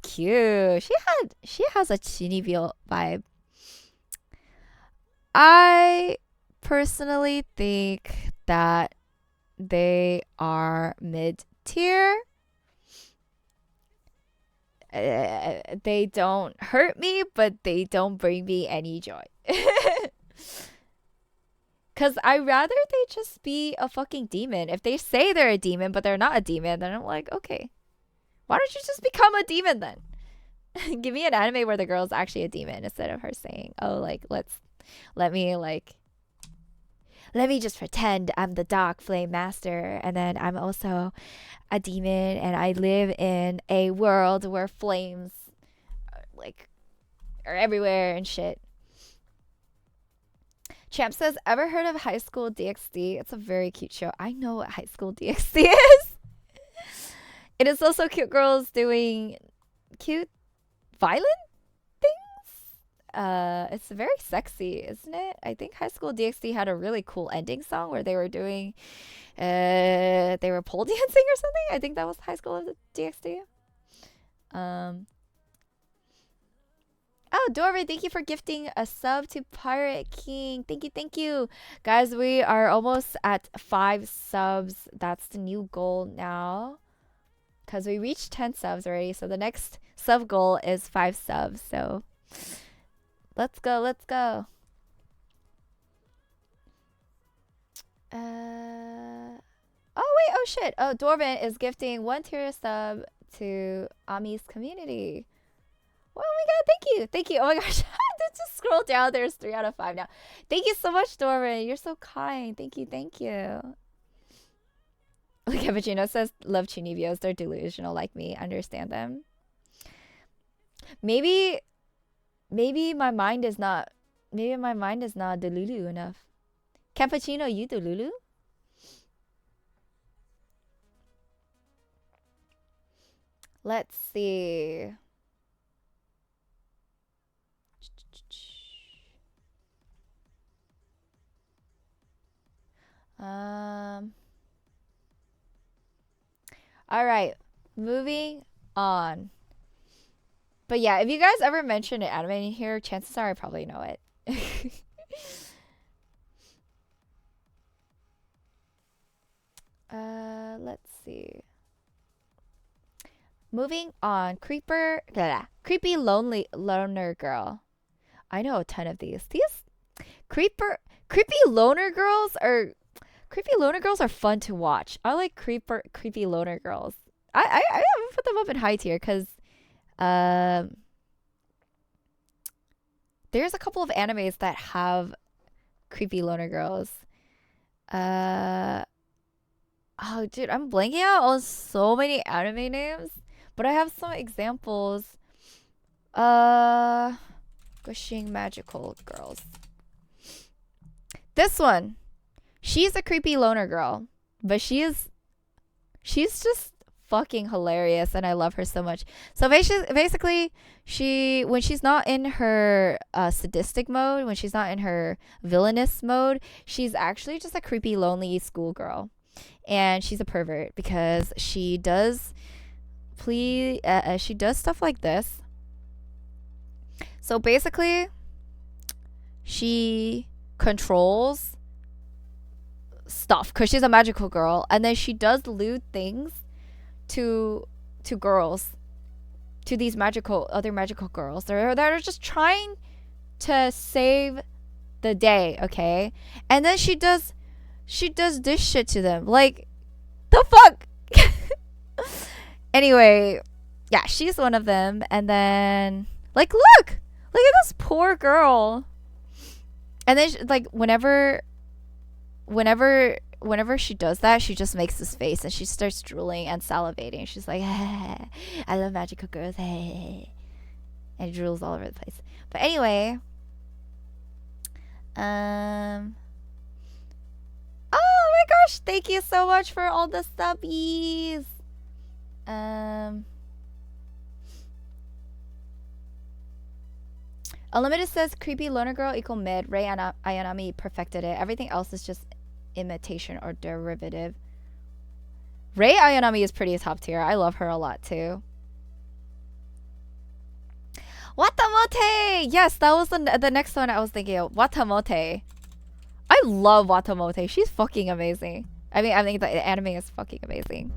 cute. She has a Chunibyo vibe. I personally think that they are mid tier. They don't hurt me, but they don't bring me any joy. Cause I rather they just be a fucking demon. If they say they're a demon, but they're not a demon, then I'm like, okay, why don't you just become a demon then? Give me an anime where the girl's actually a demon instead of her saying, oh, like let me like let me just pretend I'm the dark flame master, and then I'm also a demon, and I live in a world where flames like are everywhere and shit. Champ says, ever heard of High School DxD? It's a very cute show. I know what High School DxD is. It is also cute girls doing cute violent things. It's very sexy, isn't it? I think High School DxD had a really cool ending song where they were doing they were pole dancing or something. I think that was High School DxD. Oh, Dorvin, thank you for gifting a sub to Pirate King. Thank you, thank you. Guys, we are almost at 5 subs. That's the new goal now. Because we reached 10 subs already. So the next sub goal is 5 subs. So let's go, let's go. Oh, wait, oh shit. Oh, Dorvin is gifting 1 tier sub to Ami's community. Oh my god, thank you. Thank you. Oh my gosh. Just scroll down. There's 3 out of 5 now. Thank you so much, Dorvin. You're so kind. Thank you. Thank you. Cappuccino says, love Chunibios. They're delusional like me. Understand them. Maybe my mind is not delulu enough. Cappuccino, you delulu? Let's see. All right, moving on. But yeah, if you guys ever mention an anime in here, chances are I probably know it. Let's see. Moving on, creepy lonely loner girl. I know a ton of these. These creepy loner girls are fun to watch. I like creepy loner girls. I put them up in high tier because there's a couple of animes that have creepy loner girls. Oh dude, I'm blanking out on so many anime names, but I have some examples. Gushing magical girls. This one. She's a creepy loner girl, but she's just fucking hilarious, and I love her so much. So basically, when she's not in her sadistic mode, when she's not in her villainous mode, she's actually just a creepy, lonely schoolgirl, and she's a pervert because she does please, she does stuff like this. So basically, she controls stuff because she's a magical girl, and then she does lewd things to girls, to these other magical girls that are just trying to save the day, okay? And then she does this shit to them. Like, the fuck? Anyway, yeah, she's one of them. And then, like, look at this poor girl. And then, like, whenever she does that, she just makes this face and she starts drooling and salivating. She's like, I love magical girls, and drools all over the place. But anyway, oh my gosh, thank you so much for all the subbies. Unlimited says creepy loner girl equal mid. Rei Ayanami perfected it. Everything else is just imitation or derivative. Rei Ayanami is pretty top tier. I love her a lot too. Watamote! Yes, that was the next one I was thinking of. Watamote. I love Watamote. She's fucking amazing. I think the anime is fucking amazing.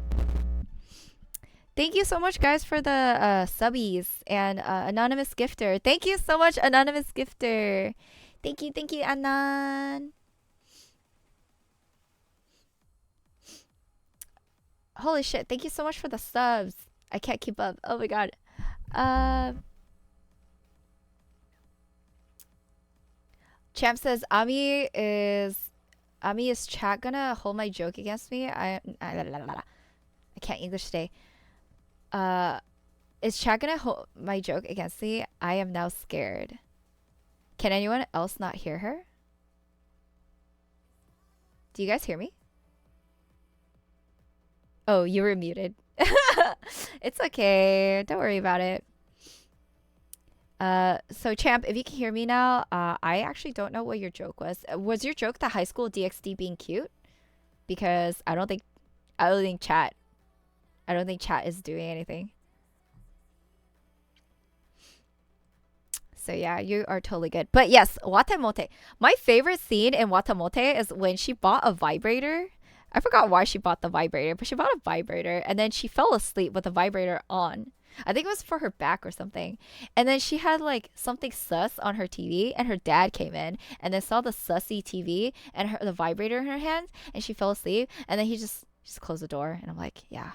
Thank you so much, guys, for the subbies and anonymous gifter. Thank you so much, anonymous gifter. Thank you, Anan. Holy shit! Thank you so much for the subs. I can't keep up. Oh my god. Champ says Ami is chat gonna hold my joke against me? I can't English today. Is chat gonna hold my joke against me? I am now scared. Can anyone else not hear her? Do you guys hear me? Oh, you were muted. It's okay. Don't worry about it. So Champ, if you can hear me now, I actually don't know what your joke was. Was your joke the high school DxD being cute? Because I don't think chat is doing anything. So yeah, you are totally good. But yes, Watamote. My favorite scene in Watamote is when she bought a vibrator. I forgot why she bought the vibrator, but she bought a vibrator and then she fell asleep with the vibrator on. I think it was for her back or something. And then she had like something sus on her TV and her dad came in and then saw the sussy TV and the vibrator in her hand and she fell asleep and then he just closed the door and I'm like, yeah.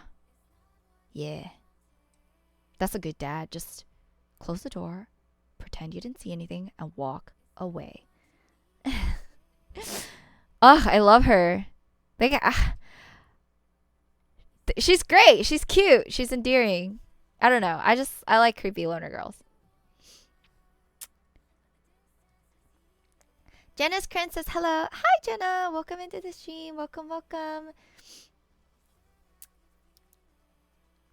That's a good dad. Just close the door, pretend you didn't see anything and walk away. Oh, I love her. Like, she's great. She's cute. She's endearing. I don't know. I like creepy loner girls. Jenna's Krantz says hello. Hi, Jenna. Welcome into the stream. Welcome.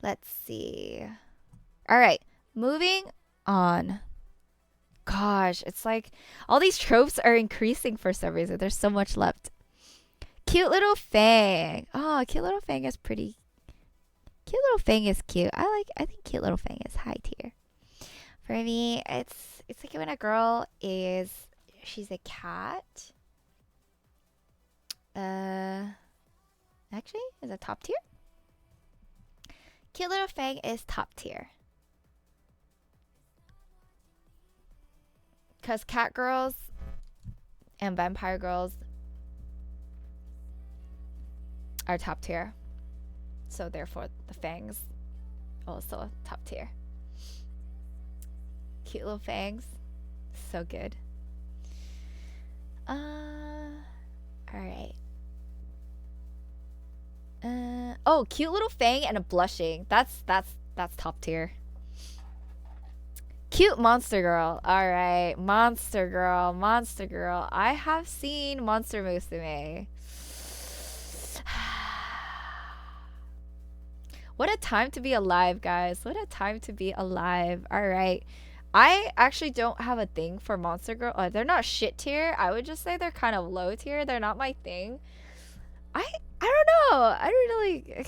Let's see. All right. Moving on. Gosh, it's like all these tropes are increasing for some reason. There's so much left. Cute little Fang. Oh, cute little Fang is pretty. Cute little Fang is cute. I think cute little Fang is high tier. For me, it's like when a girl she's a cat. Actually, is it top tier? Cute little Fang is top tier. Cause cat girls and vampire girls are top tier. So therefore the Fangs also top tier. Cute little Fangs. So good. Alright. Oh, cute little Fang and a blushing. That's top tier. Cute monster girl. Alright. Monster girl. I have seen Monster Musume. What a time to be alive, guys. What a time to be alive. Alright. I actually don't have a thing for monster girl. They're not shit tier. I would just say they're kind of low tier. They're not my thing. I don't know. I don't really...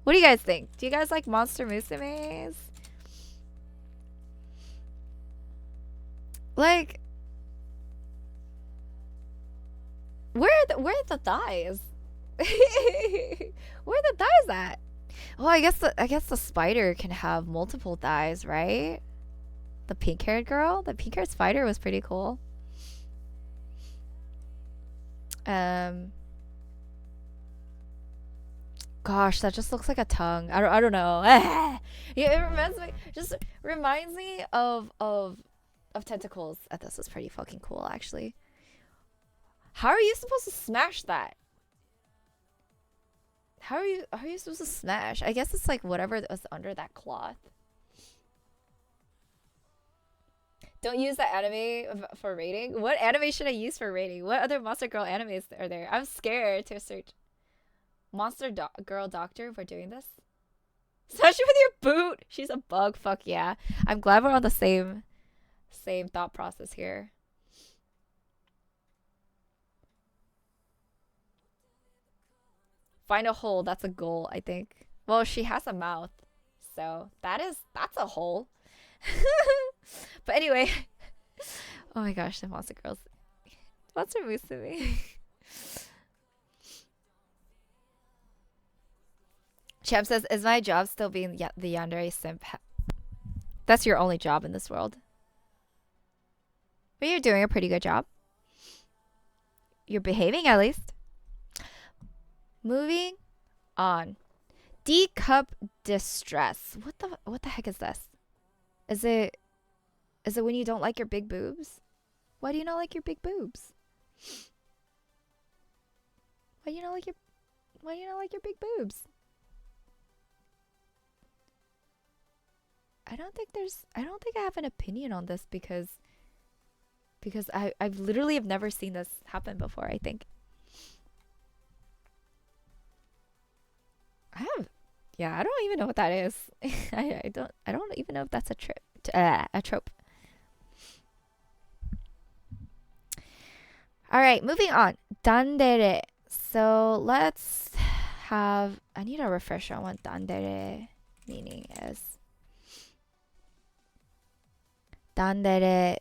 What do you guys think? Do you guys like Monster Musumes? Like, where are the thighs? Where are the thighs at? Well, I guess the spider can have multiple thighs, right? The pink-haired girl, the pink-haired spider was pretty cool. Um, Gosh, that just looks like a tongue. I don't know. Yeah, it reminds me of tentacles. This was pretty fucking cool, actually. How are you supposed to smash that? How are you supposed to smash? I guess it's like whatever was under that cloth. Don't use that anime for rating. What anime should I use for rating? What other Monster Girl animes are there? I'm scared to search. Girl Doctor for doing this. Especially with your boot. She's a bug. Fuck yeah. I'm glad we're on the same thought process here. Find a hole. That's a goal, I think. Well, she has a mouth. So that's a hole. But anyway. Oh my gosh, the Monster Girls. Monster Musume. Champ says, is my job still being the yandere simp? That's your only job in this world. But you're doing a pretty good job. You're behaving at least. Moving on. D cup distress. What the heck is this? Is it when you don't like your big boobs? Why do you not like your big boobs? Why do you not like your big boobs? I don't think I have an opinion on this because I've literally have never seen this happen before, I think. I don't even know what that is. I don't even know if that's a trope. All right, moving on. Dandere. So let's have. I need a refresher on what dandere meaning is. Dandere.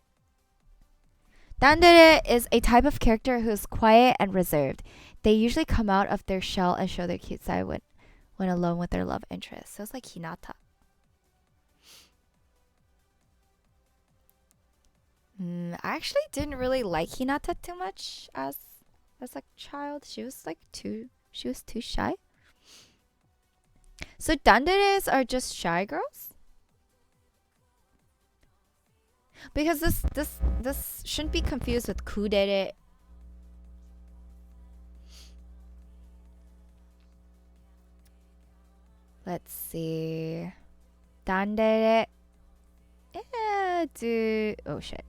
Dandere is a type of character who is quiet and reserved. They usually come out of their shell and show their cute side when alone with their love interest. So it's like Hinata. I actually didn't really like Hinata too much as a child. She was too shy. So danderes are just shy girls? Because this shouldn't be confused with kudere. Let's see. Dandere. Oh shit.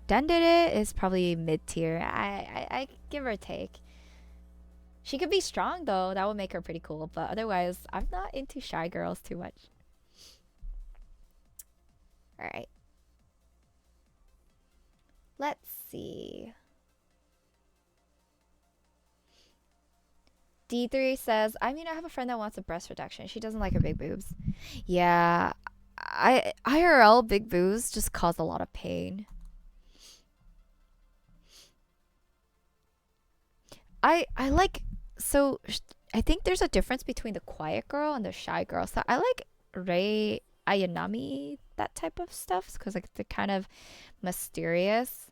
Dandere is probably mid-tier. I give or take. She could be strong though. That would make her pretty cool. But otherwise, I'm not into shy girls too much. Alright. Let's see. D3 says, I have a friend that wants a breast reduction. She doesn't like her big boobs. Yeah. IRL big boobs just cause a lot of pain. I think there's a difference between the quiet girl and the shy girl. So I like Rei Ayanami, that type of stuff, because they're kind of mysterious.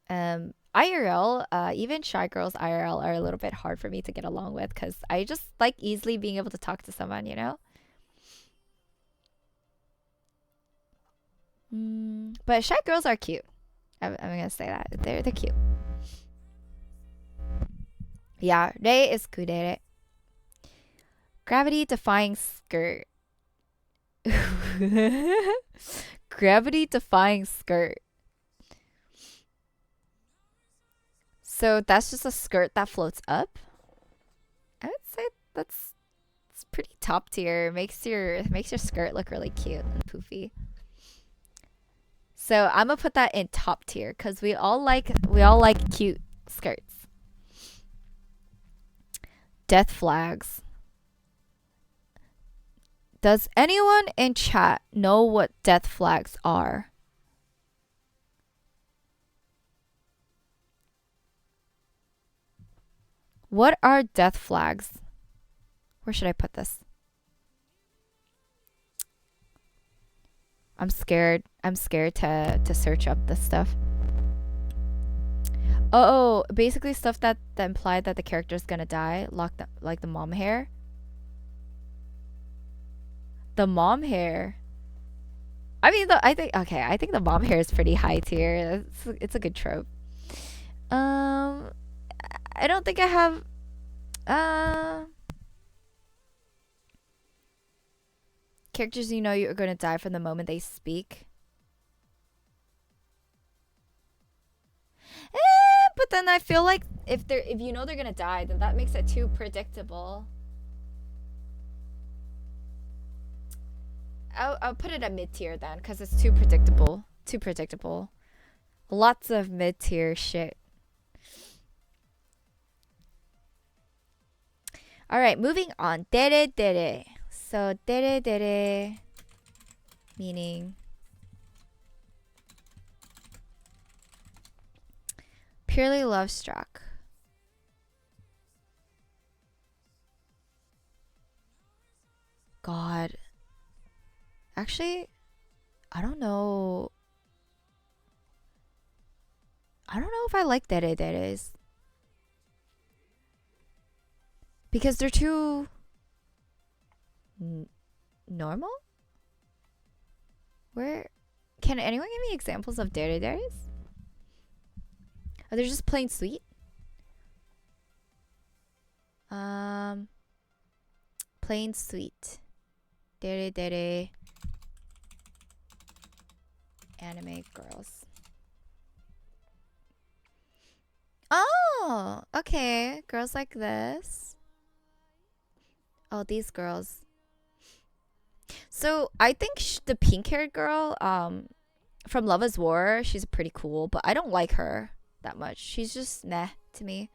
IRL, even shy girls IRL are a little bit hard for me to get along with because I just like easily being able to talk to someone, you know? But shy girls are cute. I'm gonna say that. They're cute. Yeah, Rei is kudere. Gravity defying skirt. Gravity defying skirt. So that's just a skirt that floats up. I would say it's pretty top tier. Makes your skirt look really cute and poofy. So I'm gonna put that in top tier because we all like cute skirts. Death flags. Does anyone in chat know what death flags are? What are death flags? Where should I put this? I'm scared. I'm scared to search up this stuff. Oh, basically stuff that implied that the character's gonna die, like the mom hair. The mom hair. I mean, I think the mom hair is pretty high tier. It's a good trope. I don't think I have. Characters you know you're gonna die from the moment they speak. But then I feel like if you know they're gonna die, then that makes it too predictable. I'll put it at mid tier then, because it's too predictable. Too predictable. Lots of mid tier shit. All right, moving on. Dere dere. So dere dere meaning purely love struck. God. Actually, I don't know. I don't know if I like dere deres. Because they're too normal? Where can anyone give me examples of dere deres? Are they just plain sweet? Plain sweet. Dere dere anime girls. Oh, okay. Girls like this. Oh, these girls. So I think the pink-haired girl, from Love Is War, she's pretty cool, but I don't like her that much. She's just meh to me.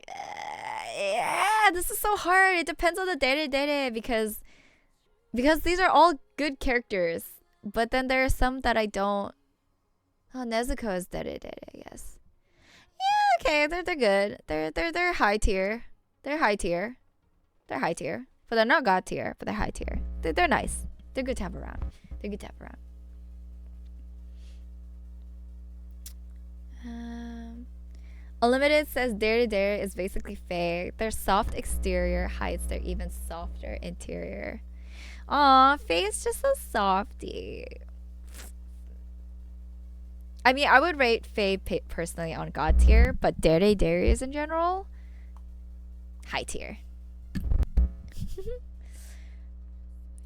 Yeah, this is so hard. It depends on the dere dere because these are all good characters, but then there are some that I don't. Oh, Nezuko is dere dere, I guess. Yeah, okay, they're good. They're high tier. They're high tier. They're high tier. But they're not god tier, but they're high tier. They're nice. They're good to have around. They're good to have around. Unlimited says dere dere is basically fake. Their soft exterior hides their even softer interior. Aw, Faye is just a softie. I mean, I would rate Faye personally on god tier, but dere deres in general, high tier.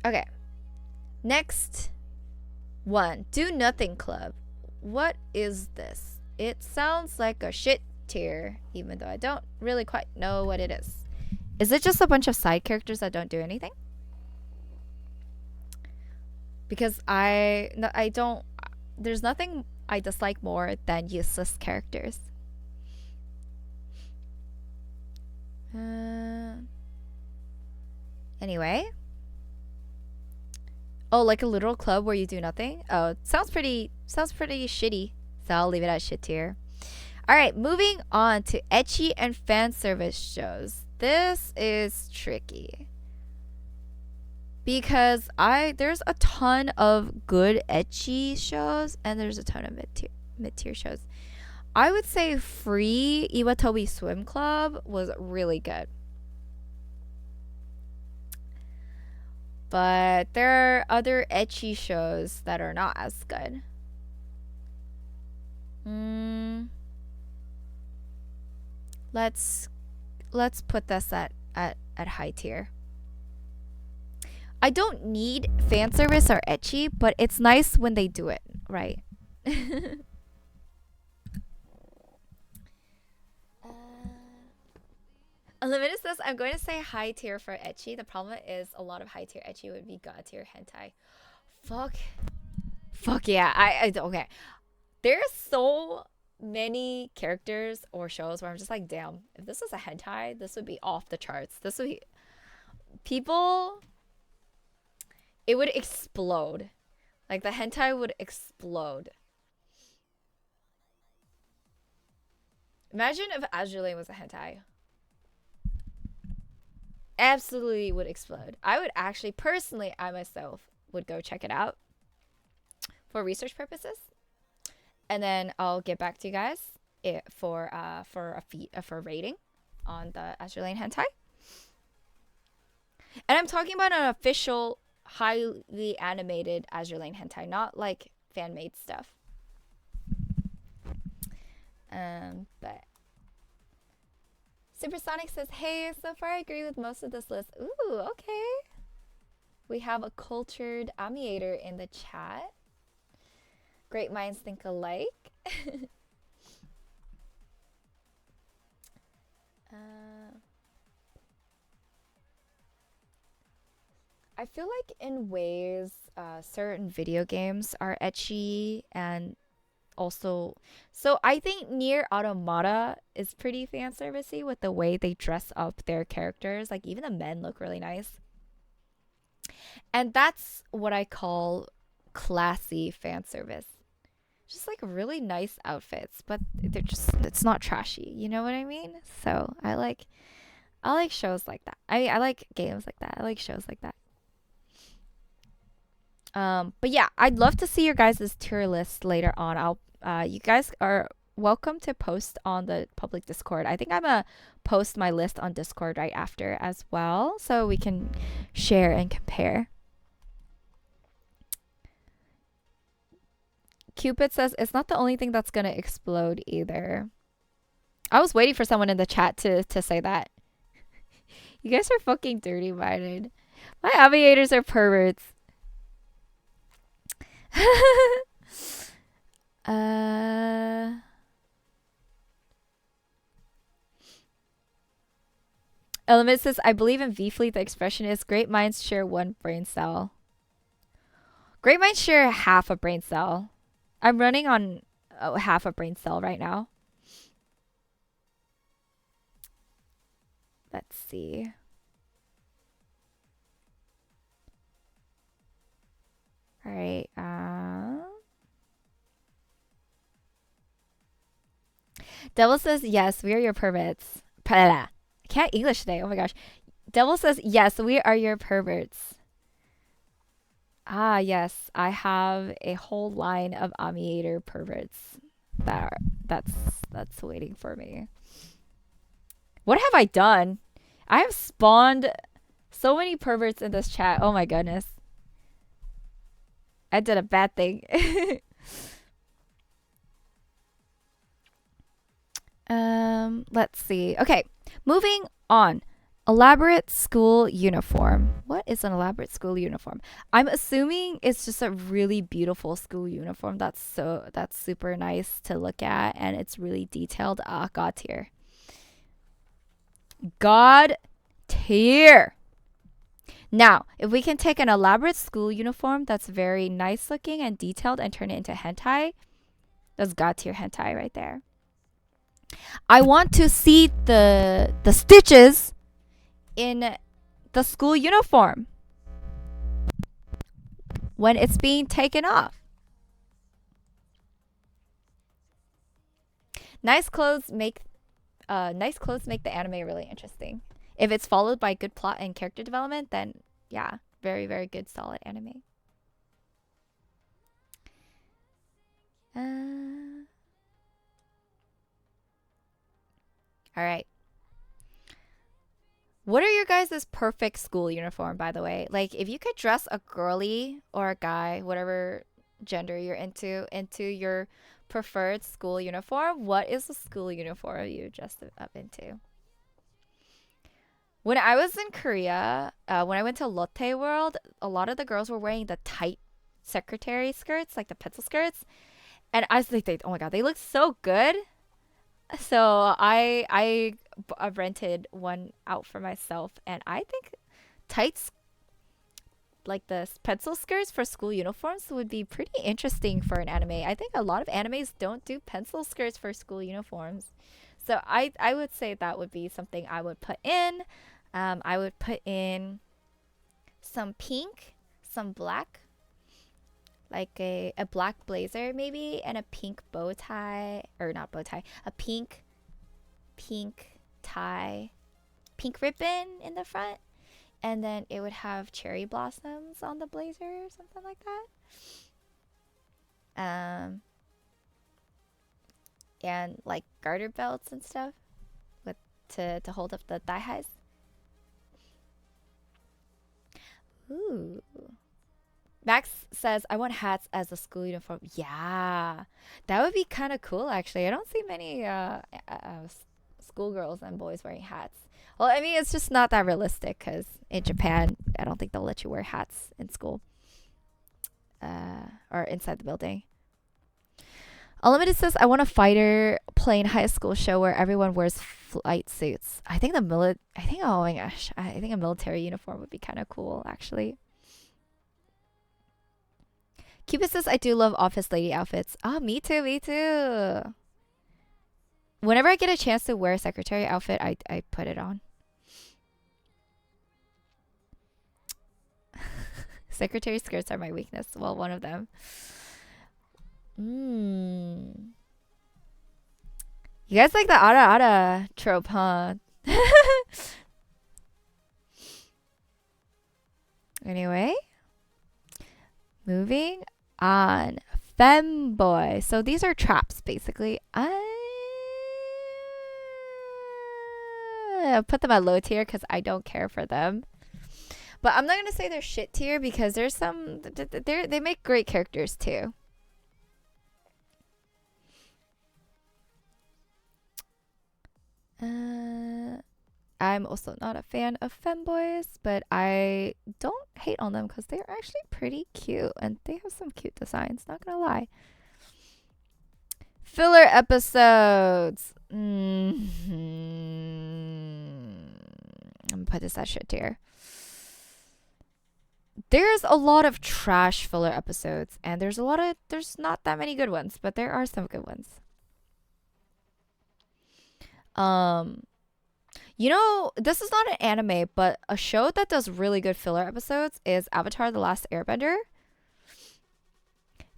Okay. Next one. Do Nothing Club. What is this? It sounds like a shit tier, even though I don't really quite know what it is. Is it just a bunch of side characters that don't do anything? Because I don't. There's nothing I dislike more than useless characters. Anyway. Oh, like a literal club where you do nothing? Oh, sounds pretty shitty. So I'll leave it at shit tier. Alright, moving on to ecchi and fan service shows. This is tricky. Because there's a ton of good ecchi shows and there's a ton of mid-tier shows. I would say Free Iwatobi Swim Club was really good. But there are other ecchi shows that are not as good. Let's put this at high tier. I don't need fan service or ecchi, but it's nice when they do it right. Unlimited says, I'm going to say high tier for ecchi. The problem is a lot of high tier ecchi would be god tier hentai. Fuck yeah. Okay. There's so many characters or shows where I'm just like, damn, if this was a hentai, this would be off the charts. This would be people. It would explode. Like the hentai would explode. Imagine if Azur Lane was a hentai. Absolutely would explode. I would actually, personally, I myself would go check it out for research purposes, and then I'll get back to you guys for a rating on the Azur Lane hentai. And I'm talking about an official, highly animated Azur Lane hentai, not like fan made stuff. But Supersonic says, hey, so far I agree with most of this list. Ooh, okay. We have a cultured Amiator in the chat. Great minds think alike. I feel like in ways certain video games are ecchi, and also, so I think Nier Automata is pretty fan servicey with the way they dress up their characters. Like even the men look really nice. And that's what I call classy fan service. Just like really nice outfits, but they're just, it's not trashy. You know what I mean? So I like shows like that. I like games like that. I like shows like that. But yeah, I'd love to see your guys' tier list later on. You guys are welcome to post on the public Discord. I think I'm gonna post my list on Discord right after as well, so we can share and compare. Cupid says it's not the only thing that's gonna explode either. I was waiting for someone in the chat to say that. You guys are fucking dirty minded. My aviators are perverts. Element says, I believe in V-Fleet. The expression is great minds share one brain cell. Great minds share half a brain cell. I'm running on half a brain cell right now. Let's see. All right. Devil says, yes, we are your perverts. I can't English today. Oh my gosh. Devil says, yes, we are your perverts. Ah, yes. I have a whole line of Amiator perverts that's waiting for me. What have I done? I have spawned so many perverts in this chat. Oh my goodness. I did a bad thing. Let's see. Okay, moving on. Elaborate school uniform. What is an elaborate school uniform? I'm assuming it's just a really beautiful school uniform that's super nice to look at, and it's really detailed. Ah, God tier. God tier. Now, if we can take an elaborate school uniform that's very nice looking and detailed and turn it into hentai, that's God tier hentai right there. I want to see the stitches in the school uniform when it's being taken off. Nice clothes make the anime really interesting. If it's followed by good plot and character development, then yeah, very, very good, solid anime. All right. What are your guys' perfect school uniform, by the way? Like, if you could dress a girly or a guy, whatever gender you're into your preferred school uniform, what is the school uniform you dressed up into? When I was in Korea, when I went to Lotte World, a lot of the girls were wearing the tight secretary skirts, like the pencil skirts. And I was like, oh my God, they look so good. So I rented one out for myself, and I think tights, like the pencil skirts for school uniforms would be pretty interesting for an anime. I think a lot of animes don't do pencil skirts for school uniforms. So I would say that would be something I would put in. I would put in some pink, some black, like a black blazer maybe, and a pink bow tie, or not bow tie, a pink tie, pink ribbon in the front, and then it would have cherry blossoms on the blazer or something like that. And like garter belts and stuff with to hold up the thigh highs. Ooh. Max says, I want hats as a school uniform. Yeah, that would be kind of cool, actually. I don't see many schoolgirls and boys wearing hats. Well, I mean, it's just not that realistic because in Japan, I don't think they'll let you wear hats in school or inside the building. Unlimited says, I want a fighter plane high school show where everyone wears flight suits. I think oh my gosh, I think a military uniform would be kind of cool, actually. Cupid says, I do love office lady outfits. Oh, me too, me too. Whenever I get a chance to wear a secretary outfit, I put it on. Secretary skirts are my weakness. Well, one of them. You guys like the ara ara trope, huh? Anyway, moving on. Femboy. So these are traps, basically. I put them at low tier because I don't care for them. But I'm not going to say they're shit tier because there's some... They make great characters, too. I'm also not a fan of femboys, but I don't hate on them because they're actually pretty cute and they have some cute designs, not gonna lie. Filler episodes. I'm gonna put this at shit tier. There's a lot of trash filler episodes and there's not that many good ones, but there are some good ones. You know, this is not an anime, but a show that does really good filler episodes is Avatar: The Last Airbender.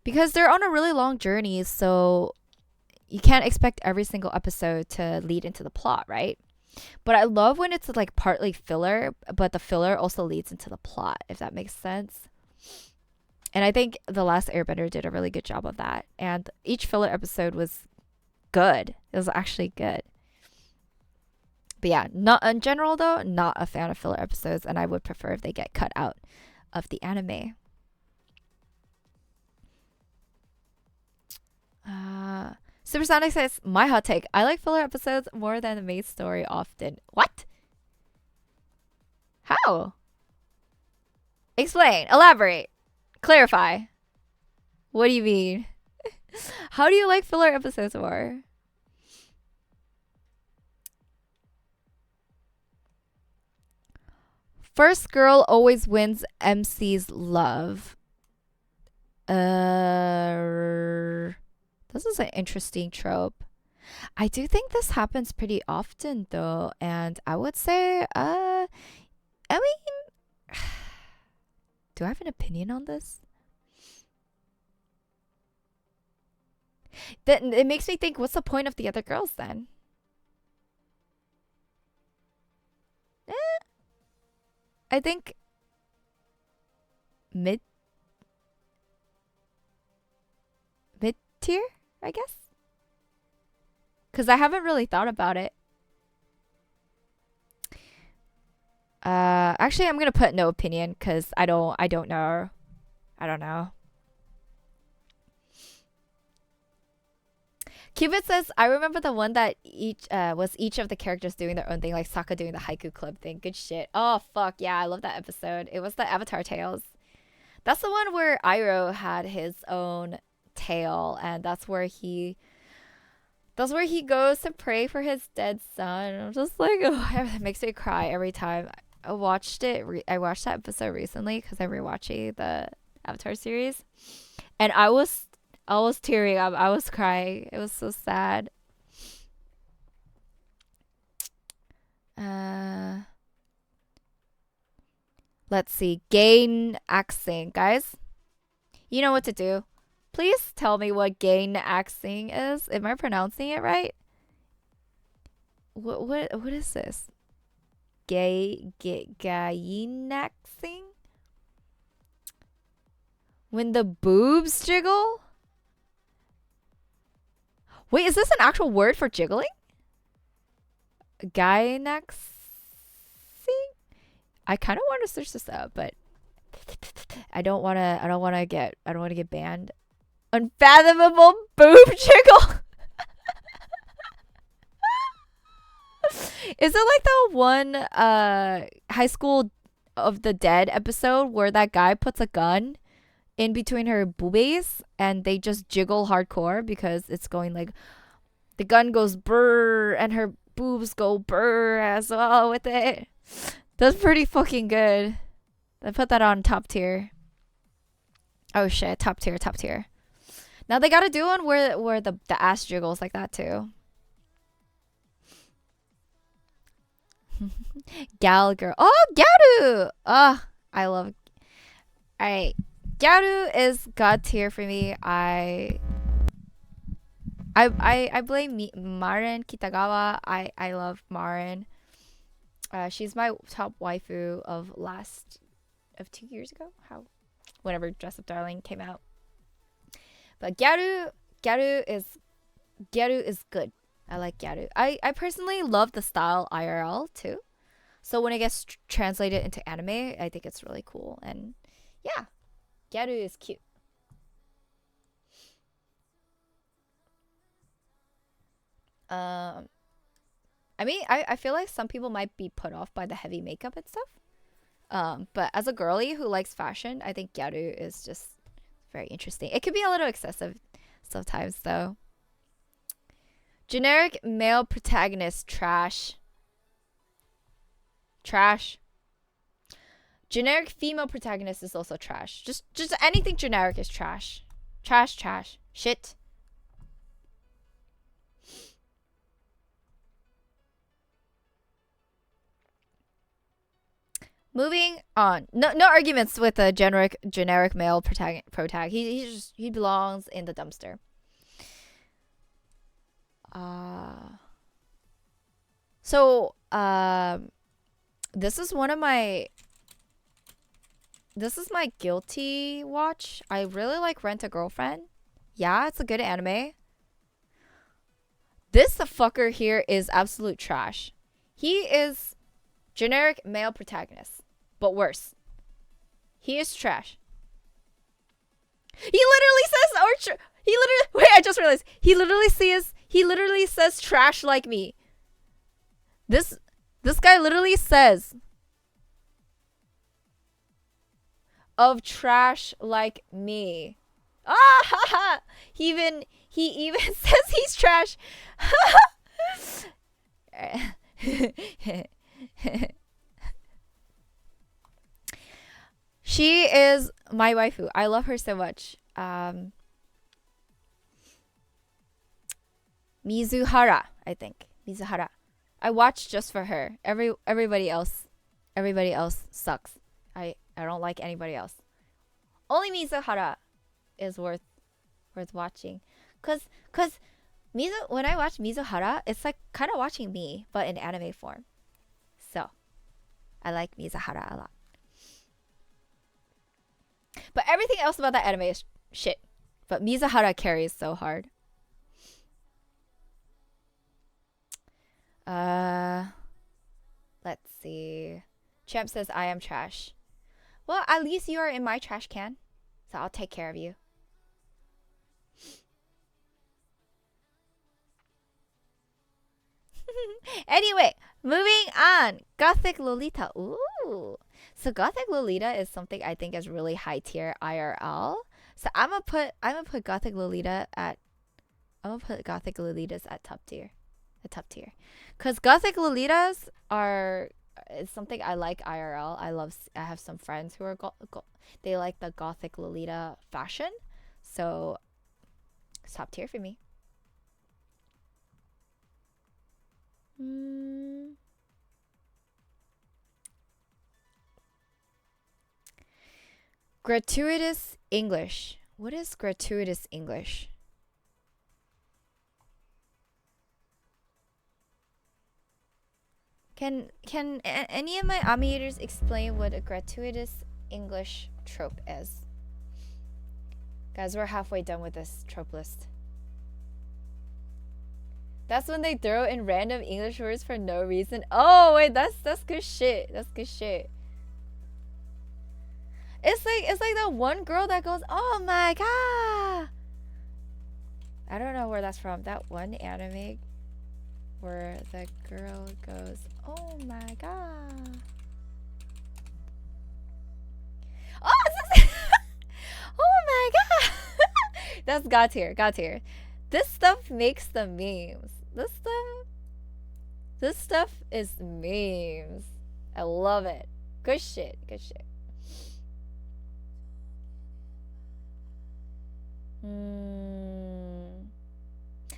Because they're on a really long journey, so you can't expect every single episode to lead into the plot, right? But I love when it's like partly filler, but the filler also leads into the plot, if that makes sense. And I think The Last Airbender did a really good job of that. And each filler episode was good. It was actually good. But yeah, not in general though, not a fan of filler episodes, and I would prefer if they get cut out of the anime. Supersonic says, my hot take, I like filler episodes more than the main story often. What? How? Explain, elaborate, clarify. What do you mean? How do you like filler episodes more? First girl always wins MC's love. This is an interesting trope. I do think this happens pretty often though, and I would say, I mean, do I have an opinion on this? Then it makes me think, what's the point of the other girls then? I think mid tier, I guess. Cause I haven't really thought about it. Actually I'm gonna put no opinion because I don't know. I don't know. Cupid says, I remember the one that each of the characters doing their own thing, like Sokka doing the haiku club thing. Good shit. Oh fuck yeah, I love that episode. It was the Avatar Tales. That's the one where Iroh had his own tale, and that's where he goes to pray for his dead son. I'm just like, oh, it makes me cry every time. I watched it. I watched that episode recently because I'm rewatching the Avatar series, and I was tearing up. I was crying. It was so sad. Uh, let's see. Gain axing, guys. You know what to do. Please tell me what gain axing is. Am I pronouncing it right? What is this? Gainaxing? When the boobs jiggle? Wait, is this an actual word for jiggling? Gainaxing? I kind of want to search this up, but I don't want to get banned. Unfathomable boob jiggle. Is it like the one High School of the Dead episode where that guy puts a gun in between her boobies and they just jiggle hardcore because it's going like the gun goes brr and her boobs go brr as well with it. That's pretty fucking good. I put that on top tier. Oh shit, top tier, top tier. Now they gotta do one where the ass jiggles like that too. Gal girl. Oh, Gyaru! Oh, I love. Alright. Gyaru is god tier for me. I blame Marin Kitagawa. I love Marin. She's my top waifu of 2 years ago. Whenever Dress Up Darling came out. But Gyaru is good. I like Gyaru. I personally love the style IRL too. So when it gets translated into anime, I think it's really cool. And yeah, Gyaru is cute. I mean, I feel like some people might be put off by the heavy makeup and stuff. But as a girly who likes fashion, I think Gyaru is just very interesting. It could be a little excessive sometimes, though. Generic male protagonist, trash. Trash. Generic female protagonist is also trash. Just anything generic is trash. Trash, trash. Shit. Moving on. No arguments with a generic male protag. He belongs in the dumpster. So this is my guilty watch. I really like Rent a Girlfriend. Yeah, it's a good anime. This fucker here is absolute trash. He is generic male protagonist, but worse. He is trash. He literally says wait, I just realized. He literally says trash like me. This guy literally says of trash like me. Ah ha ha. He even says he's trash. She is my waifu. I love her so much. Mizuhara, I think. Mizuhara. I watched just for her. Everybody else sucks. I don't like anybody else. Only Mizuhara is worth watching. Cause when I watch Mizuhara, it's like kind of watching me, but in anime form. So, I like Mizuhara a lot. But everything else about that anime is shit. But Mizuhara carries so hard. Let's see. Champ says I am trash. Well, at least you are in my trash can. So I'll take care of you. Anyway, moving on. Gothic Lolita. Ooh. So Gothic Lolita is something I think is really high tier IRL. So I'm gonna put Gothic Lolitas at top tier. Cause Gothic Lolitas are it's something I like IRL. I have some friends who are they like the gothic Lolita fashion, so it's top tier for me. Gratuitous English. What is gratuitous English? Can any of my Amiators explain what a gratuitous English trope is? Guys, we're halfway done with this trope list. That's when they throw in random English words for no reason. Oh wait, that's good shit. That's good shit. It's like that one girl that goes, "Oh my god." I don't know where that's from. That one anime where the girl goes, "Oh my god." Oh, oh my god. That's God tier. God tier. This stuff makes the memes. This stuff is memes. I love it. Good shit. Good shit.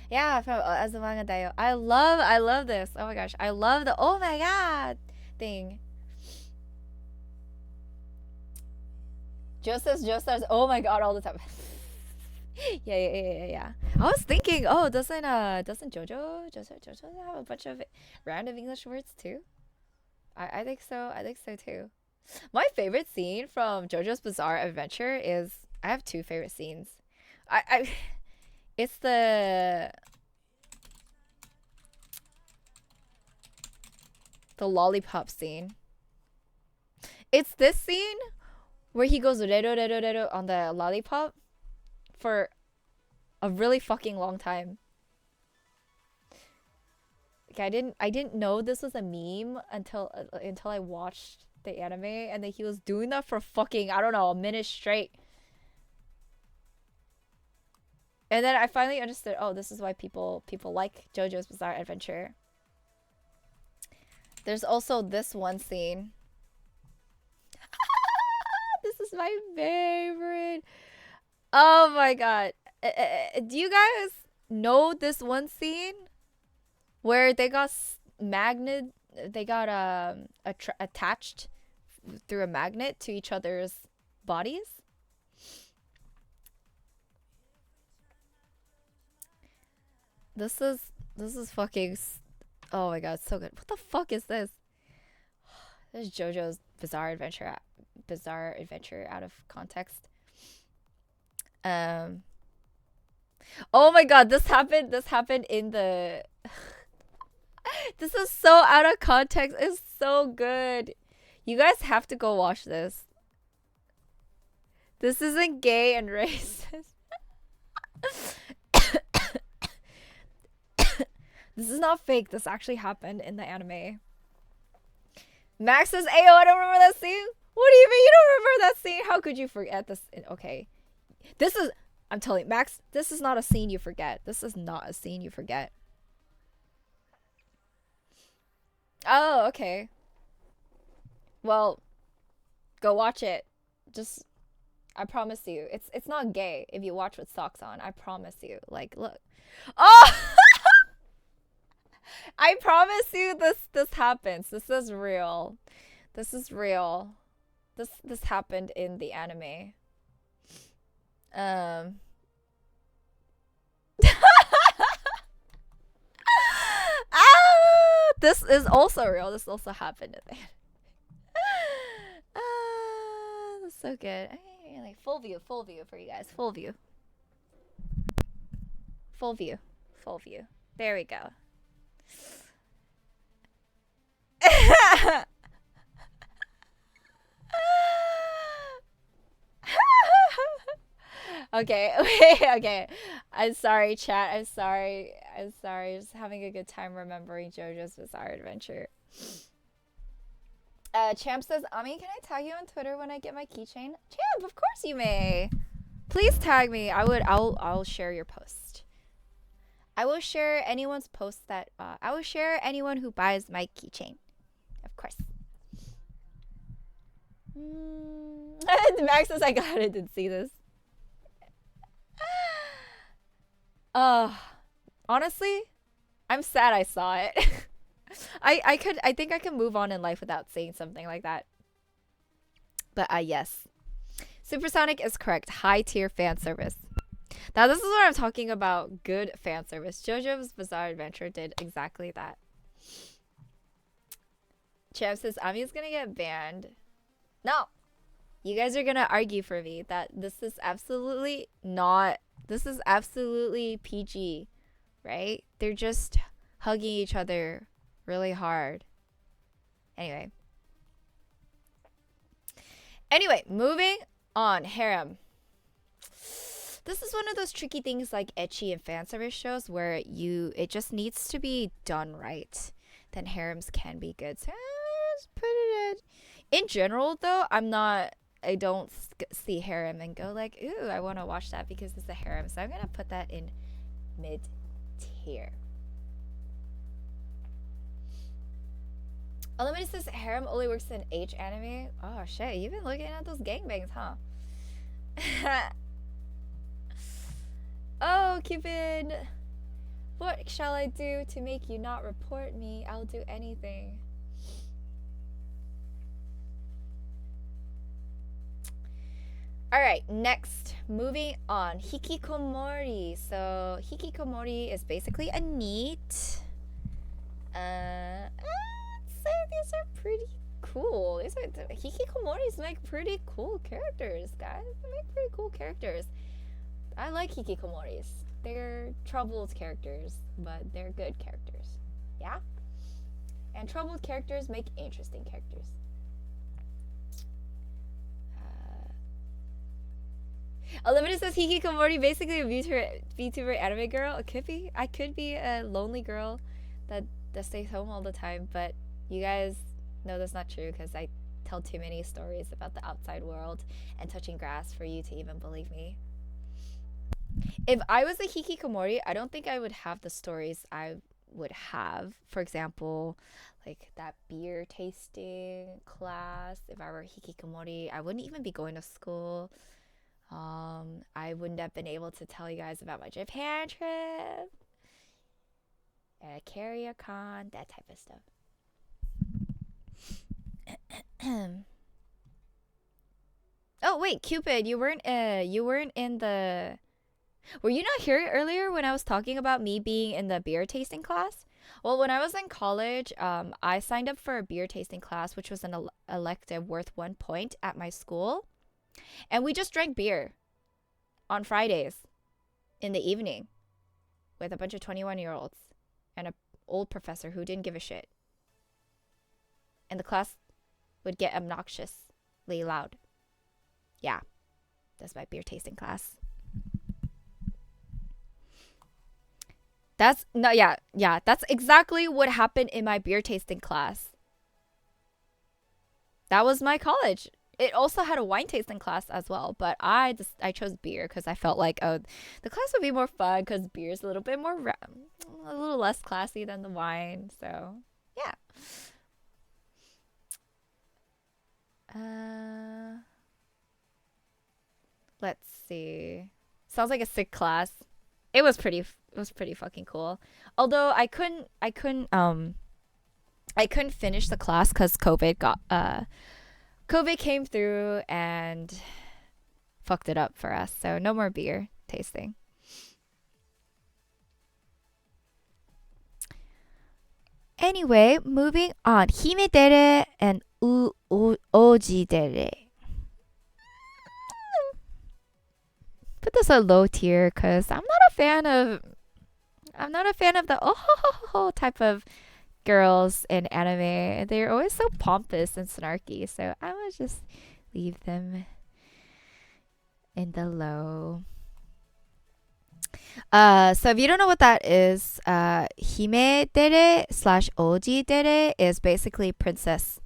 Yeah, from Azumanga Daioh. I love this. Oh my gosh. I love the oh my god thing. Joe says oh my god all the time. Yeah. I was thinking, oh, doesn't JoJo have a bunch of random English words too? I think so. I think so too. My favorite scene from JoJo's Bizarre Adventure is I have two favorite scenes. It's the lollipop scene. It's this scene where he goes redo on the lollipop for a really fucking long time. Like I didn't know this was a meme until I watched the anime, and then he was doing that for fucking, I don't know, a minute straight. And then I finally understood, oh, this is why people like JoJo's Bizarre Adventure. There's also this one scene. This is my favorite. Oh my god. Do you guys know this one scene where they got attached through a magnet to each other's bodies? This is fucking, oh my god, so good. What the fuck is this? This is JoJo's Bizarre Adventure out of context. Oh my god, this happened in the this is so out of context. It's so good. You guys have to go watch this. This isn't gay and racist. This is not fake. This actually happened in the anime. Max says, "Ayo, I don't remember that scene." What do you mean you don't remember that scene? How could you forget this? Okay. This is, I'm telling you, Max, this is not a scene you forget. This is not a scene you forget. Oh, okay. Well, go watch it. Just, I promise you. It's not gay if you watch with socks on. I promise you. Like, look. Oh! I promise you this happens. This is real. This is real. This happened in the anime. This is also real. This also happened in the anime. That's so good. Like full view for you guys. Full view. There we go. Okay, okay. I'm sorry, chat. I'm sorry. Just having a good time remembering JoJo's Bizarre Adventure. Champ says, Ami, can I tag you on Twitter when I get my keychain? Champ, of course you may. Please tag me. I'll share your post. I will share anyone's post that I will share anyone who buys my keychain. Of course. Max says I got it. Didn't see this. Honestly, I'm sad I saw it. I think I can move on in life without saying something like that. But yes. Supersonic is correct. High tier fan service. Now this is what I'm talking about. Good fan service. JoJo's Bizarre Adventure did exactly that. Champ says Ami's gonna get banned. No. You guys are gonna argue for me that this is absolutely not. This is absolutely PG, right? They're just hugging each other really hard. Anyway, moving on. Harem. This is one of those tricky things like ecchi and fan service shows where it just needs to be done right. Then harems can be good. So just put it in general though, I don't see harem and go like, ooh, I want to watch that because it's a harem. So I'm going to put that in mid tier. Unlimited says harem only works in H anime. Oh shit, you've been looking at those gangbangs, huh? Oh, Cupid. What shall I do to make you not report me? I'll do anything. Alright, next. Moving on. Hikikomori. So, hikikomori is basically a NEET. I'd say these are pretty cool. Hikikomoris make pretty cool characters, guys. They make pretty cool characters. I like hikikomoris. They're troubled characters, but they're good characters. Yeah? And troubled characters make interesting characters. Unlimited says hikikomori basically a VTuber anime girl. It could be. I could be a lonely girl that stays home all the time, but you guys know that's not true because I tell too many stories about the outside world and touching grass for you to even believe me. If I was a hikikomori, I don't think I would have the stories I would have. For example, like that beer tasting class. If I were hikikomori, I wouldn't even be going to school. I wouldn't have been able to tell you guys about my Japan trip, carrier con, that type of stuff. Oh wait, Cupid, you weren't in the. Were you not here earlier when I was talking about me being in the beer tasting class? Well, when I was in college, I signed up for a beer tasting class, which was an elective worth 1 point at my school. And we just drank beer on Fridays in the evening with a bunch of 21-year-olds and an old professor who didn't give a shit. And the class would get obnoxiously loud. Yeah, that's my beer tasting class. That's exactly what happened in my beer tasting class. That was my college. It also had a wine tasting class as well, but I chose beer because I felt like, oh, the class would be more fun because beer is a little bit more, a little less classy than the wine. So, yeah. Let's see. Sounds like a sick class. It was pretty fucking cool. Although I couldn't finish the class because COVID came through and fucked it up for us. So no more beer tasting. Anyway, moving on. Himedere and Ojidere. Put this at low tier because I'm not a fan of the oh type of girls in anime. They're always so pompous and snarky, so I would just leave them in the low. So if you don't know what that is, himedere / ojidere is basically princess.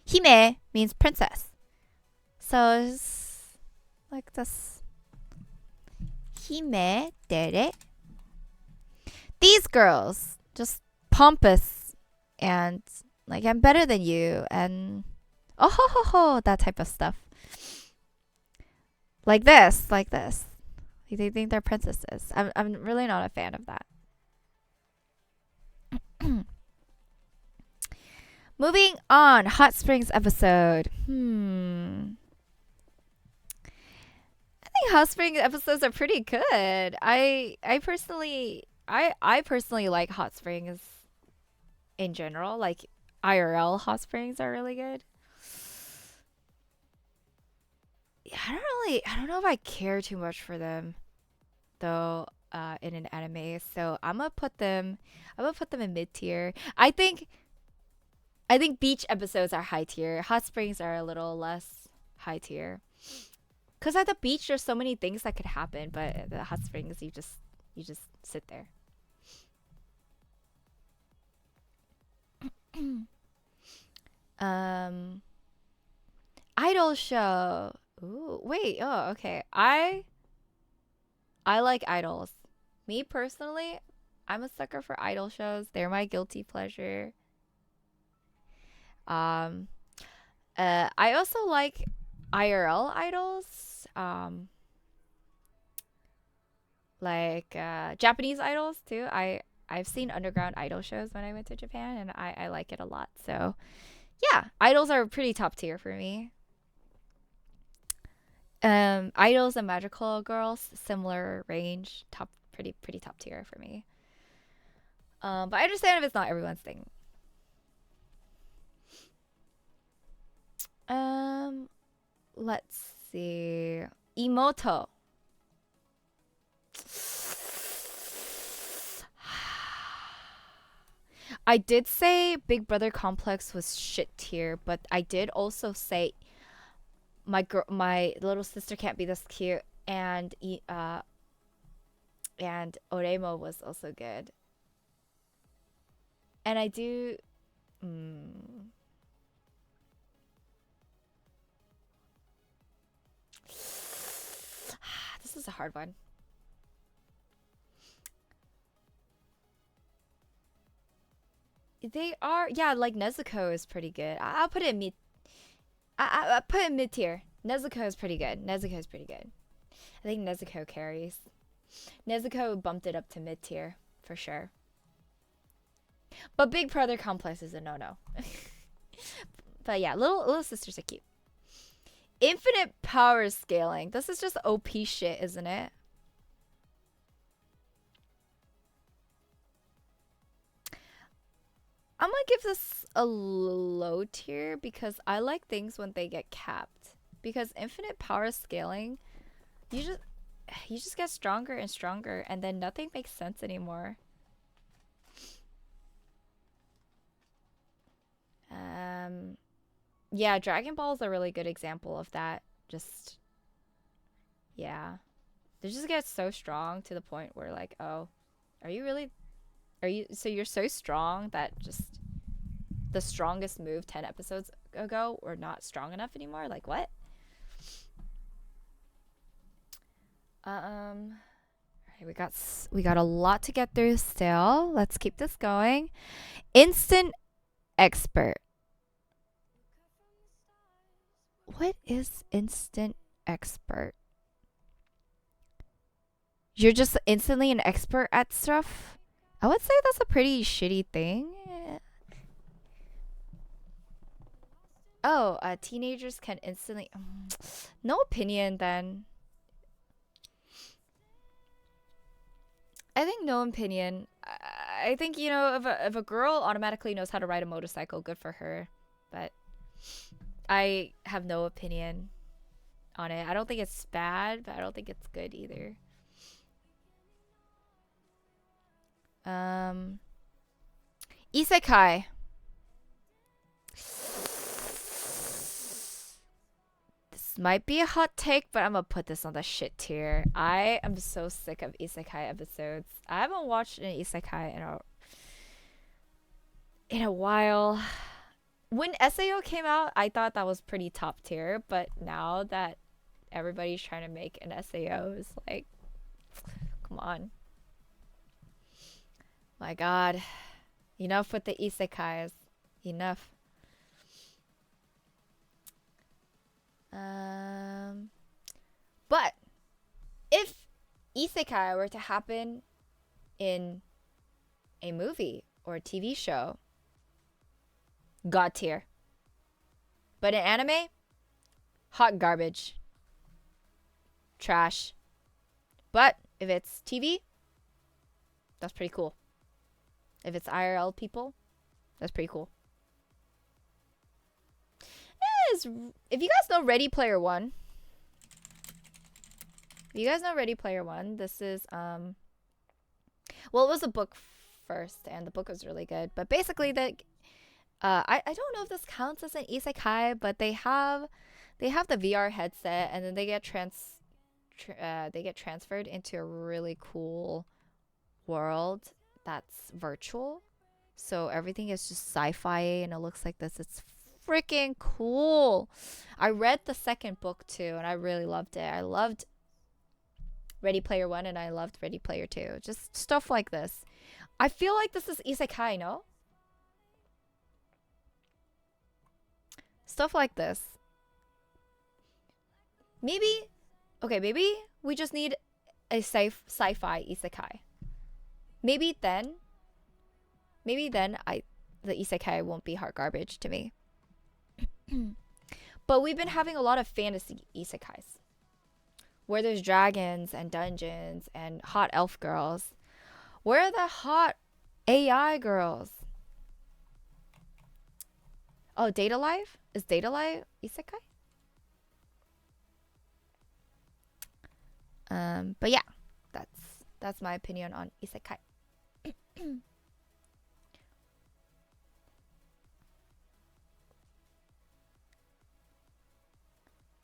Hime means princess, so it's like this. Himedere. These girls, just pompous and like I'm better than you and Oh ho ho ho, that type of stuff. Like this, like this. They think they're princesses. I'm really not a fan of that. Moving on, Hot Springs episode. I think Hot Springs episodes are pretty good. I personally like Hot Springs in general. Like IRL Hot Springs are really good. Yeah, I don't know if I care too much for them though in an anime. So I'm gonna put them in mid tier. I think beach episodes are high tier. Hot springs are a little less high tier. Cause at the beach there's so many things that could happen, but at the hot springs you just sit there. um Idol show. Ooh, wait. Oh, okay. I like idols. Me personally, I'm a sucker for idol shows. They're my guilty pleasure. Um I also like IRL idols. Like Japanese idols too. I've seen underground idol shows when I went to Japan and I like it a lot. So yeah, idols are pretty top tier for me. Idols and magical girls, similar range, top pretty top tier for me. But I understand if it's not everyone's thing. Um, let's see. Emoto. I did say Big Brother Complex was shit tier, but I did also say my little sister can't be this cute, and Oremo was also good. And I do. Mm, this is a hard one. They are, yeah, like Nezuko is pretty good. I'll put it in mid. I put it in mid tier. Nezuko is pretty good. Nezuko is pretty good. I think Nezuko carries. Nezuko bumped it up to mid tier for sure. But Big Brother Complex is a no no. But yeah, little sisters are cute. Infinite power scaling. This is just OP shit, isn't it? I'm gonna give this a low tier because I like things when they get capped. Because infinite power scaling, you just you just get stronger and stronger, and then nothing makes sense anymore. Um, yeah, Dragon Ball is a really good example of that. Just yeah, they just get so strong to the point where like, oh, are you really? Are you so you're so strong that just the strongest move 10 episodes ago were not strong enough anymore? Like what? Um, we got a lot to get through still. Let's keep this going. Instant expert. What is instant expert? You're just instantly an expert at stuff? I would say that's a pretty shitty thing. Oh, teenagers can instantly. No opinion then. I think no opinion. I think, you know, if a girl automatically knows how to ride a motorcycle, good for her. But I have no opinion on it. I don't think it's bad, but I don't think it's good either. Um, Isekai. This might be a hot take, but I'm gonna put this on the shit tier. I am so sick of isekai episodes. I haven't watched an isekai in a while. When SAO came out, I thought that was pretty top tier, but now that everybody's trying to make an SAO, it's like, come on. My god. Enough with the isekais. Enough. Um, but if isekai were to happen in a movie or a TV show, god tier. But in anime, hot garbage, trash. But if it's TV, that's pretty cool. If it's IRL people, that's pretty cool. If you guys know Ready Player One, this is well, it was a book first, and the book was really good. But basically, I don't know if this counts as an isekai, but they have the VR headset, and then they get transferred into a really cool world that's virtual. So everything is just sci-fi, and it looks like this. It's freaking cool. I read the second book too, and I really loved it. I loved Ready Player One, and I loved Ready Player Two. Just stuff like this. I feel like this is isekai, no? Stuff like this. Maybe we just need a sci-fi isekai. Maybe then the isekai won't be hard garbage to me. But we've been having a lot of fantasy isekais where there's dragons and dungeons and hot elf girls. Where are the hot AI girls? Oh, Data Live? Is Data Live isekai? But yeah, that's my opinion on isekai.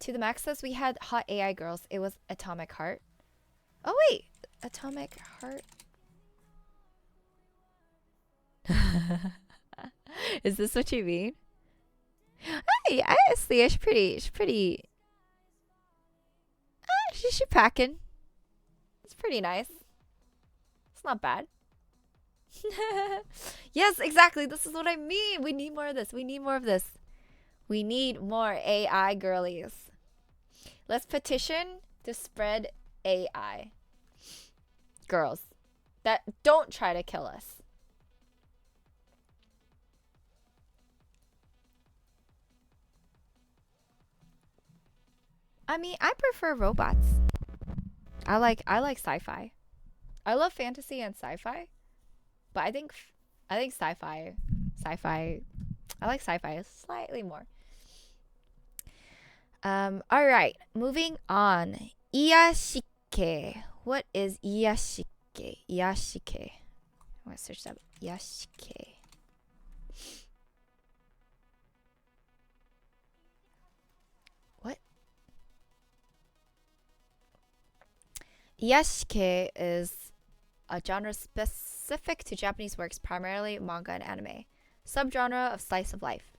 To the Max says we had hot AI girls. It was Atomic Heart. Oh wait, Atomic Heart. Is this what you mean? Hey, honestly, she's pretty. She's packing. It's pretty nice. It's not bad. Yes, exactly. This is what I mean. We need more of this. We need more of this. We need more AI girlies. Let's petition to spread AI girls that don't try to kill us. I mean, I prefer robots. I like sci-fi. I love fantasy and sci-fi, but I think sci-fi. I like sci-fi slightly more. All right, moving on. Iyashike. What is iyashike? Iyashike. I'm gonna search that. Iyashike. What? Iyashike is a genre specific to Japanese works, primarily manga and anime. Subgenre of slice of life.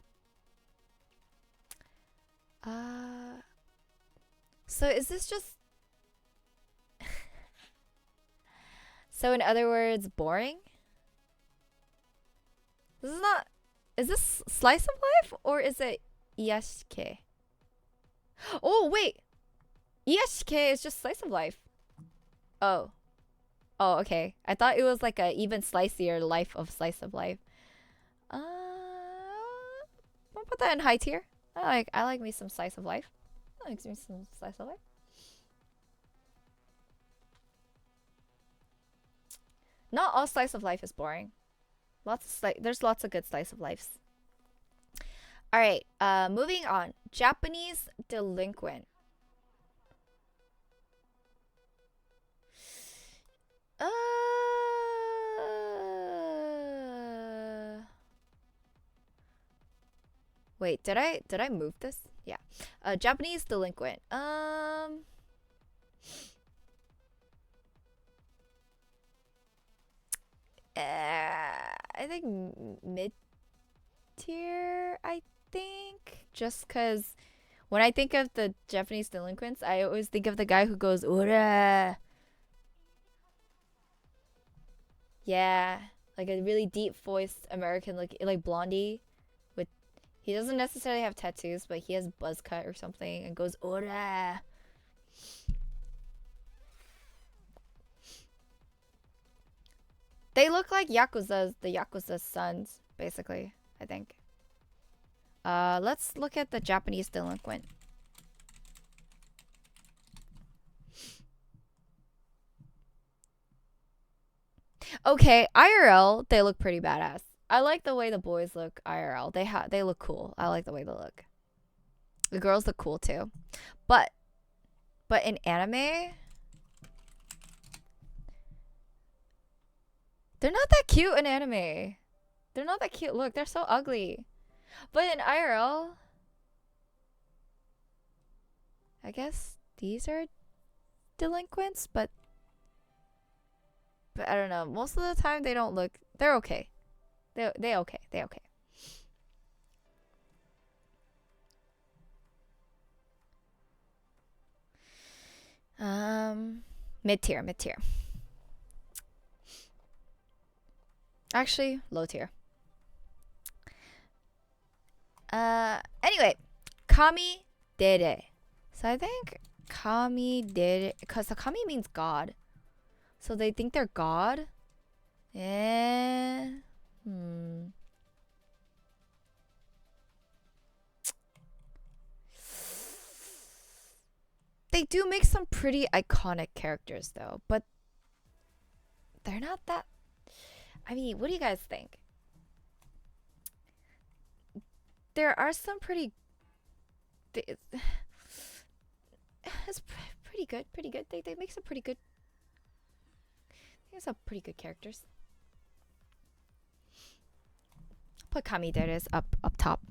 So is this just so in other words, boring? This is not. Is this slice of life or is it iyashike? Oh wait, iyashike is just slice of life. Oh, okay. I thought it was like a even slicier life of slice of life. I'll put that in high tier. I like me some slice of life. I like me some slice of life. Not all slice of life is boring. There's lots of good slice of lives. All right, moving on. Japanese delinquent. Wait, did I move this? Yeah. Japanese delinquent. I think mid tier, I think. Just because when I think of the Japanese delinquents, I always think of the guy who goes, Ura. Yeah. Like a really deep voiced American, like Blondie. He doesn't necessarily have tattoos, but he has buzz cut or something and goes ora. They look like the Yakuza's sons, basically, I think. Let's look at the Japanese delinquent. Okay, IRL, they look pretty badass. I like the way the boys look IRL. They look cool. I like the way they look. The girls look cool too. But in anime, they're not that cute in anime. They're not that cute. Look, they're so ugly. But in IRL, I guess these are delinquents, but I don't know. Most of the time they don't look. They're okay. They okay. They okay. Mid tier. Actually, low tier. Anyway, Kami dere. So I think Kami dere, because the Kami means God. So they think they're God? They do make some pretty iconic characters though, but they're not that. I mean, what do you guys think? There are some pretty. It's pretty good. They make some pretty good. There's some pretty good characters. Put Kami there it is up top.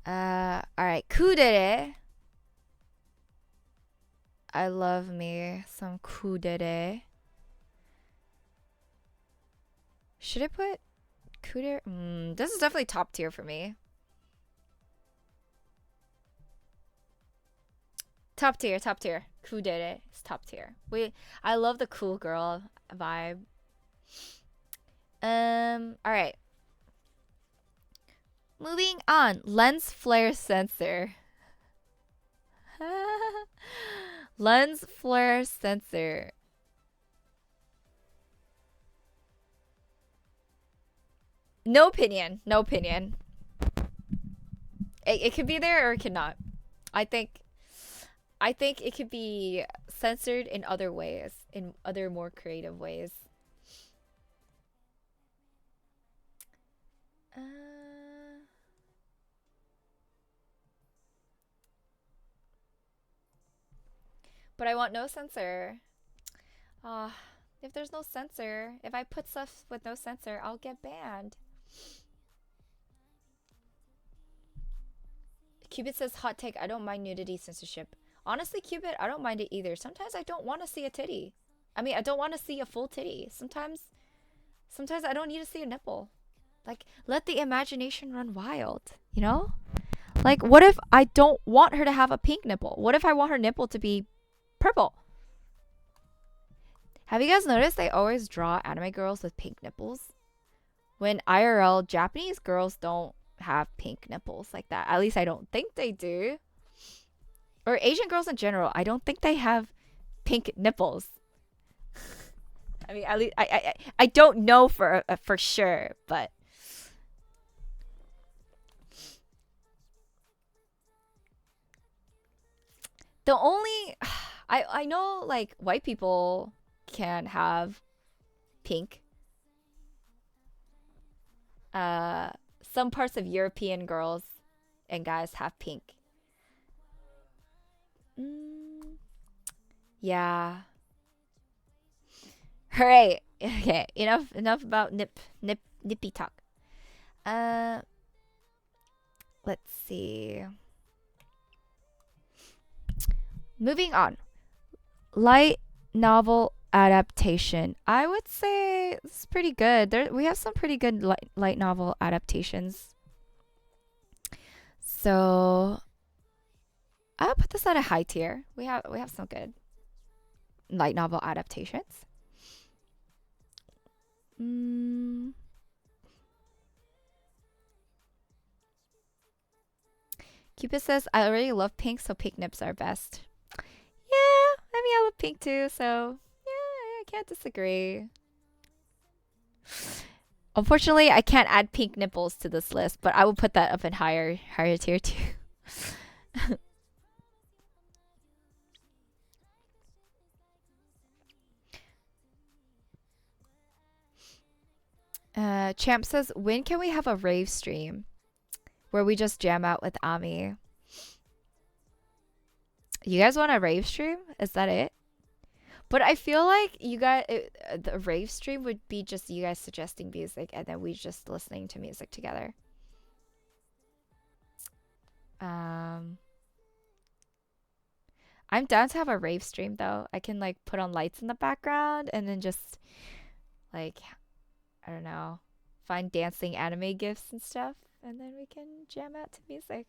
Alright, Kudere. I love me some Kudere. Should I put Kudere? This is definitely top tier for me. Top tier. Kudere is top tier. I love the cool girl vibe. Alright. Moving on. Lens flare sensor. Lens flare sensor. No opinion. It could be there or it could not. I think it could be censored in other ways, in other more creative ways. But I want no censor. If there's no censor, if I put stuff with no censor, I'll get banned. Cupid says, hot take, I don't mind nudity censorship. Honestly, Cupid, I don't mind it either. Sometimes I don't want to see a titty. I mean, I don't want to see a full titty. Sometimes I don't need to see a nipple. Like, let the imagination run wild, you know? Like, what if I don't want her to have a pink nipple? What if I want her nipple to be purple? Have you guys noticed they always draw anime girls with pink nipples? When IRL, Japanese girls don't have pink nipples like that. At least I don't think they do. Or Asian girls in general, I don't think they have pink nipples. I mean, at least I don't know for sure, but the only I know like white people can have pink. Some parts of European girls and guys have pink. Yeah. Hooray. Okay, enough about nippy talk. Let's see. Moving on. Light novel adaptation. I would say it's pretty good. We have some pretty good light novel adaptations. So I'll put this at a high tier. We have some good light novel adaptations. Cupid says, I already love pink, so pink nips are best. Yeah, I mean, I love pink too, so yeah, I can't disagree. Unfortunately, I can't add pink nipples to this list, but I will put that up in higher tier too. Champ says, when can we have a rave stream where we just jam out with Ami? You guys want a rave stream? Is that it? But I feel like you guys, the rave stream would be just you guys suggesting music and then we just listening to music together. I'm down to have a rave stream though. I can like put on lights in the background and then just like, I don't know, find dancing anime gifs and stuff, and then we can jam out to music.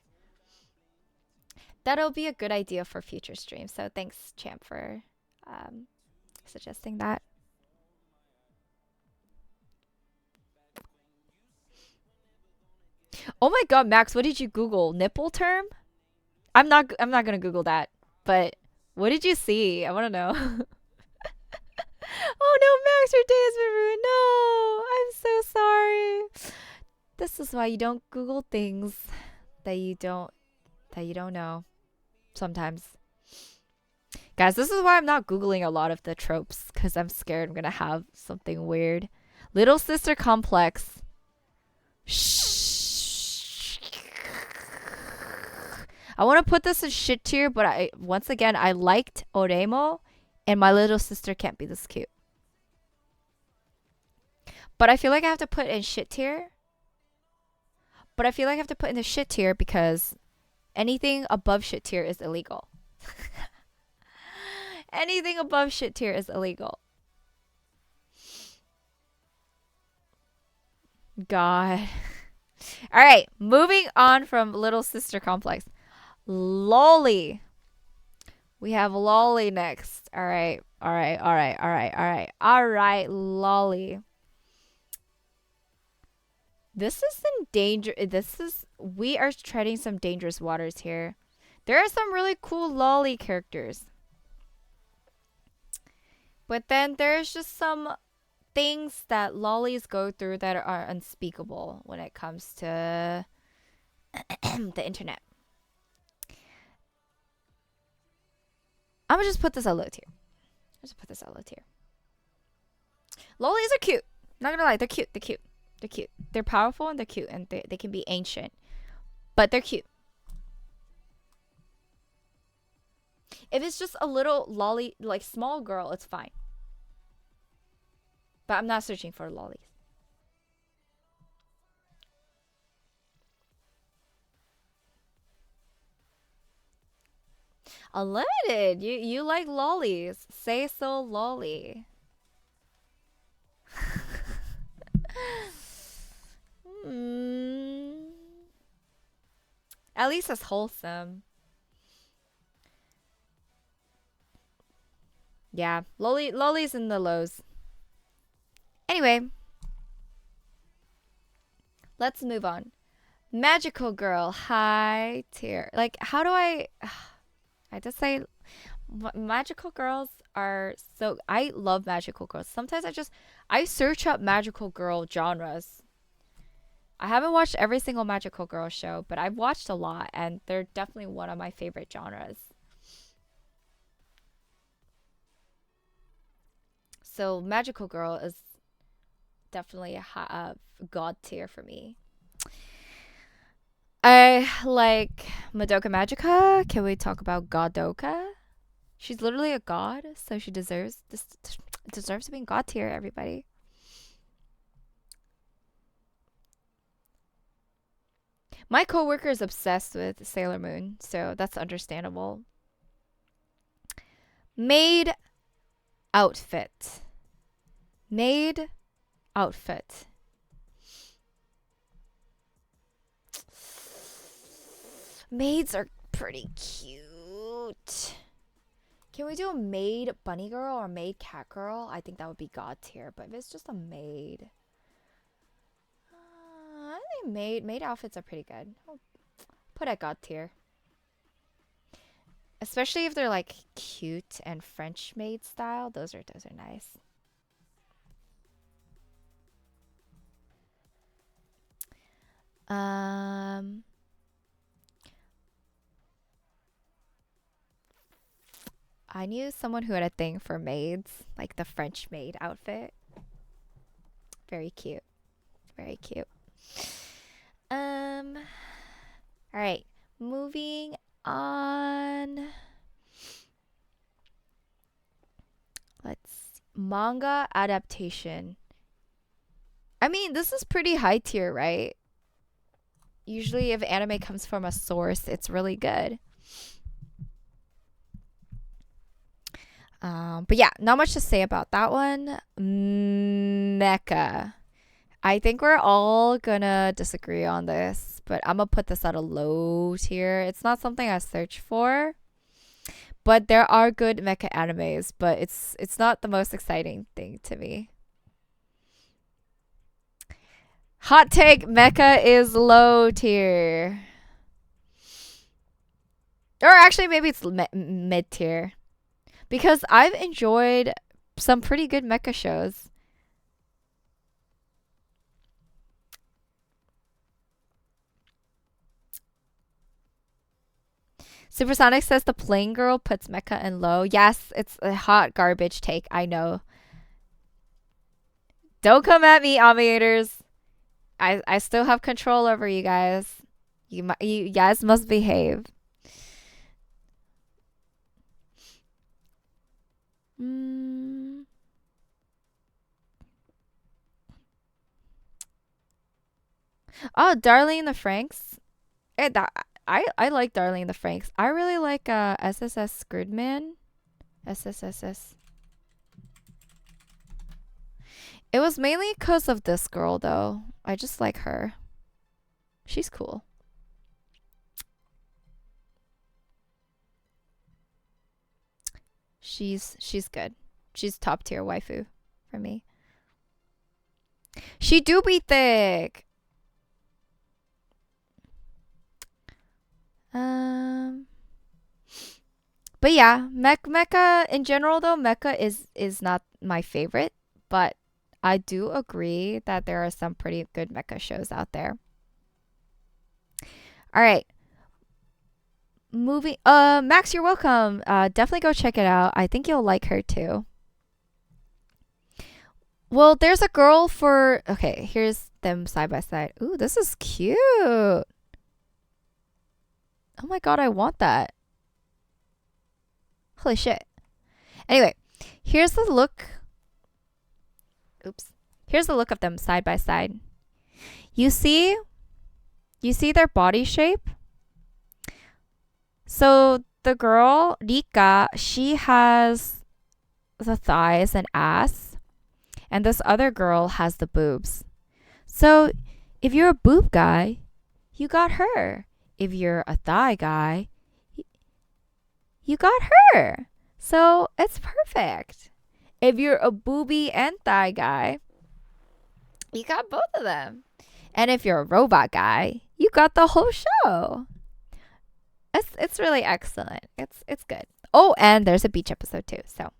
That'll be a good idea for future streams. So thanks, Champ, for suggesting that. Oh my God, Max, what did you Google? Nipple term? I'm not gonna Google that. But what did you see? I want to know. Oh no, Max, your day has been ruined. No, I'm so sorry. This is why you don't Google things that you don't know sometimes. Guys, this is why I'm not Googling a lot of the tropes, because I'm scared I'm going to have something weird. Little sister complex. Shh. I want to put this in shit tier, but once again, I liked Oremo, and my little sister can't be this cute. But I feel like I have to put in shit tier. But I feel like I have to put in the shit tier because anything above shit tier is illegal. Anything above shit tier is illegal. God. All right, moving on from little sister complex. Lolly. We have Lolly next. All right, Lolly. This is in danger. We are treading some dangerous waters here. There are some really cool Lolly characters. But then there's just some things that lollies go through that are unspeakable when it comes to the internet. I'm gonna just put this at low tier. Lollies are cute. Not gonna lie, they're cute. They're powerful and they're cute, and they can be ancient. But they're cute. If it's just a little lolly, like small girl, it's fine. But I'm not searching for lollies. Unlimited, you like lollies. Say so, lolly. At least it's wholesome. Yeah, lollies in the lows. Anyway, let's move on. Magical girl, high tier. Like, how do I just say magical girls are so. I love magical girls. Sometimes I search up magical girl genres. I haven't watched every single magical girl show, but I've watched a lot, and they're definitely one of my favorite genres. So magical girl is definitely a god tier for me. I like Madoka Magica. Can we talk about Godoka? She's literally a god, so she deserves to be in god tier, everybody. My coworker is obsessed with Sailor Moon, so that's understandable. Maid outfit. Maids are pretty cute. Can we do a maid bunny girl or maid cat girl? I think that would be god tier, but if it's just a maid, I think maid outfits are pretty good. I'll put at god tier. Especially if they're like cute and French made style. Those are nice. Um I knew someone who had a thing for maids, like the French maid outfit. Very cute. Very cute. Um all right. Moving on. Let's manga adaptation. I mean, this is pretty high tier, right? Usually if anime comes from a source, it's really good. But yeah, not much to say about that one. Mecha. I think we're all gonna disagree on this, but I'm gonna put this at a low tier. It's not something I search for, but there are good mecha animes, but it's not the most exciting thing to me. Hot take, mecha is low tier. Or actually maybe it's mid tier because I've enjoyed some pretty good mecha shows. Supersonic says the plain girl puts mecha in low. Yes, it's a hot garbage take. I know. Don't come at me, Aviators. I still have control over you guys. You guys must behave. Mm. Oh, Darling in the Franks. I like Darling in the Franks. I really like SSS Gridman. SSSS. It was mainly because of this girl though. I just like her. She's cool. She's good. She's top tier waifu for me. She do be thick. Um but yeah, mecha in general though, mecha is not my favorite, but I do agree that there are some pretty good mecha shows out there. All right. Movie Max, you're welcome. Definitely go check it out. I think you'll like her too. Well, there's a girl for okay, here's them side by side. Ooh, this is cute. Oh my god, I want that. Holy shit. Anyway, here's the look. Oops. Here's the look of them side by side. You see? You see their body shape? So the girl, Rika, she has the thighs and ass, and this other girl has the boobs. So if you're a boob guy, you got her. If you're a thigh guy, you got her. So it's perfect. If you're a booby and thigh guy, you got both of them. And if you're a robot guy, you got the whole show. It's really excellent. It's good. Oh, and there's a beach episode too. So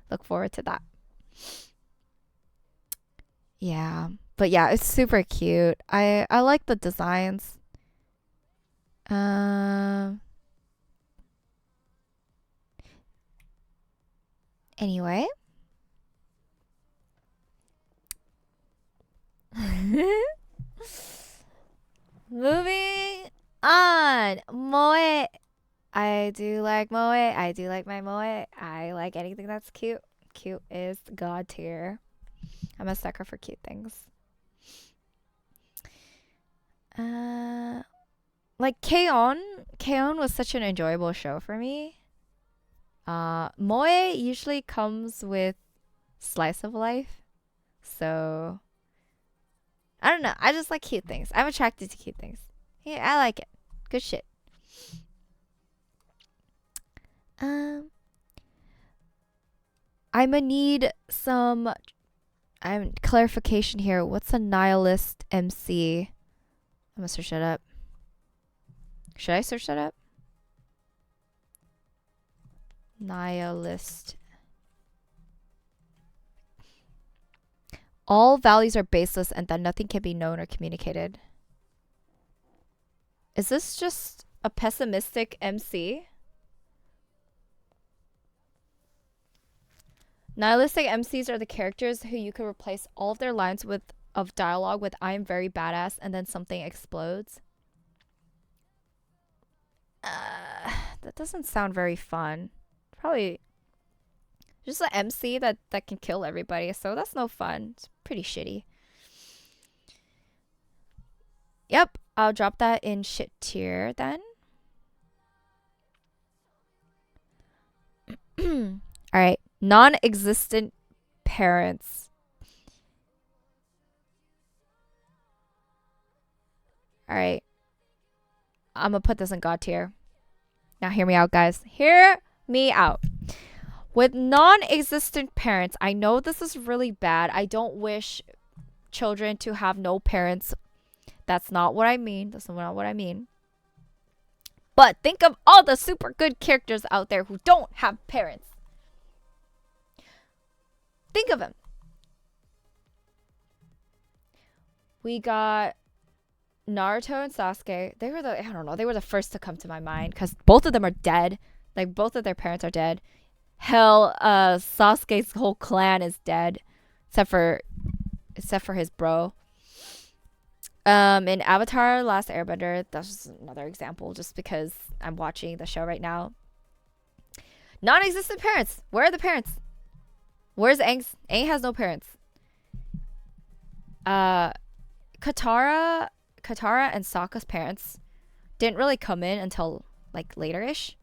look forward to that. Yeah. But yeah, it's super cute. I like the designs. Um anyway. Moving on. Moe. I do like moe. I do like my moe. I like anything that's cute. Cute is god tier. I'm a sucker for cute things. Uh, like K-On! K-On! Was such an enjoyable show for me. Moe usually comes with slice of life. So I don't know. I just like cute things. I'm attracted to cute things. Yeah, I like it. Good shit. Um, I'ma need some clarification here. What's a nihilist MC? I'm gonna search that up. Should I search that up? Nihilist. All values are baseless and that nothing can be known or communicated. Is this just a pessimistic MC? Nihilistic MCs are the characters who you could replace all of their lines of dialogue with "I am very badass" and then something explodes. That doesn't sound very fun. Probably just an MC that can kill everybody, so that's no fun. It's pretty shitty. Yep, I'll drop that in shit tier then. Alright, non-existent parents. Alright, I'm gonna put this in God tier. Now hear me out, guys. Hear me out. With non-existent parents, I know this is really bad. I don't wish children to have no parents. That's not what I mean. That's not what I mean. But think of all the super good characters out there who don't have parents. Think of them. We got Naruto and Sasuke. They were the first to come to my mind because both of them are dead. Like, both of their parents are dead. Hell, Sasuke's whole clan is dead, except for his bro. In Avatar: Last Airbender, that's just another example, just because I'm watching the show right now. Non-existent parents. Where are the parents? Where's Aang's? Aang has no parents. Katara and Sokka's parents didn't really come in until like later-ish.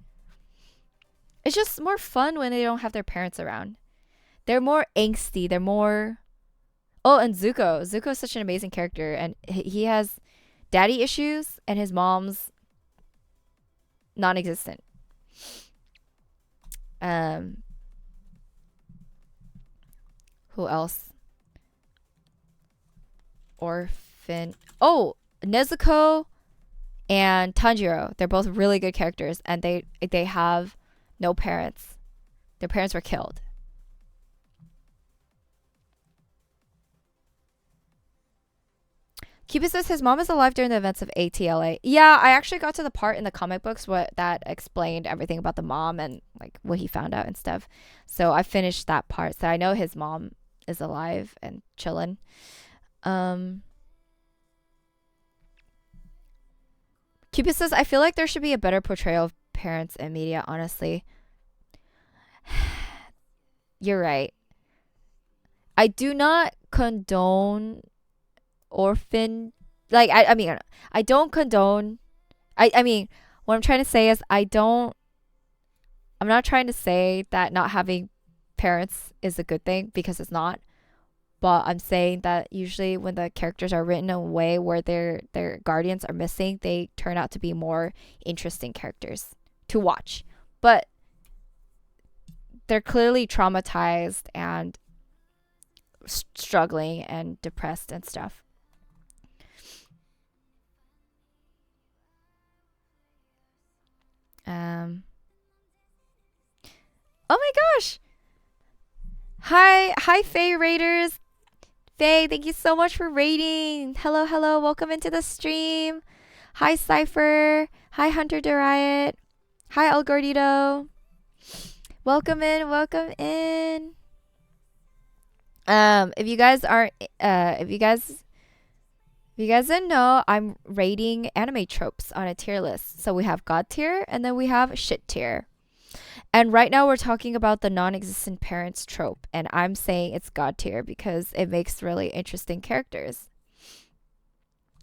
It's just more fun when they don't have their parents around. They're more angsty. They're more... Oh, and Zuko. Zuko is such an amazing character. And he has daddy issues and his mom's non-existent. Who else? Orphan. Oh, Nezuko and Tanjiro. They're both really good characters. And they have no parents. Their parents were killed. Cupid says his mom is alive during the events of ATLA. Yeah, I actually got to the part in the comic books that explained everything about the mom and like what he found out and stuff. So I finished that part. So I know his mom is alive and chilling. Cupid says, I feel like there should be a better portrayal of parents in media, honestly. You're right. I do not condone orphan, like, I mean, I don't condone, I mean, what I'm trying to say is I'm not trying to say that not having parents is a good thing, because it's not. But I'm saying that usually when the characters are written in a way where their guardians are missing, they turn out to be more interesting characters to watch. But they're clearly traumatized and struggling and depressed and stuff. Oh my gosh! Hi, Faye Raiders. Faye, thank you so much for raiding. Hello, welcome into the stream. Hi, Cypher. Hi, Hunter Deriot. Hi, El Gordito. Welcome in. If you guys didn't know, I'm rating anime tropes on a tier list. So we have God tier and then we have shit tier. And right now we're talking about the non-existent parents trope, and I'm saying it's God tier because it makes really interesting characters.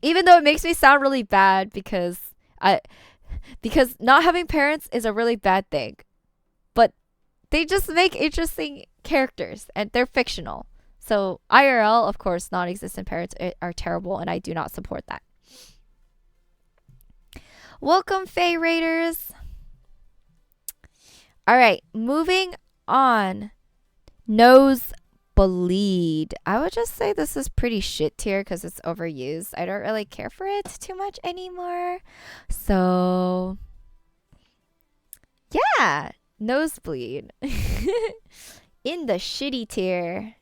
Even though it makes me sound really bad because not having parents is a really bad thing. But they just make interesting characters and they're fictional. So IRL, of course, non-existent parents are terrible, and I do not support that. Welcome, Faye Raiders. All right, moving on. Nosebleed. I would just say this is pretty shit tier because it's overused. I don't really care for it too much anymore. So, yeah. Nosebleed. In the shitty tier.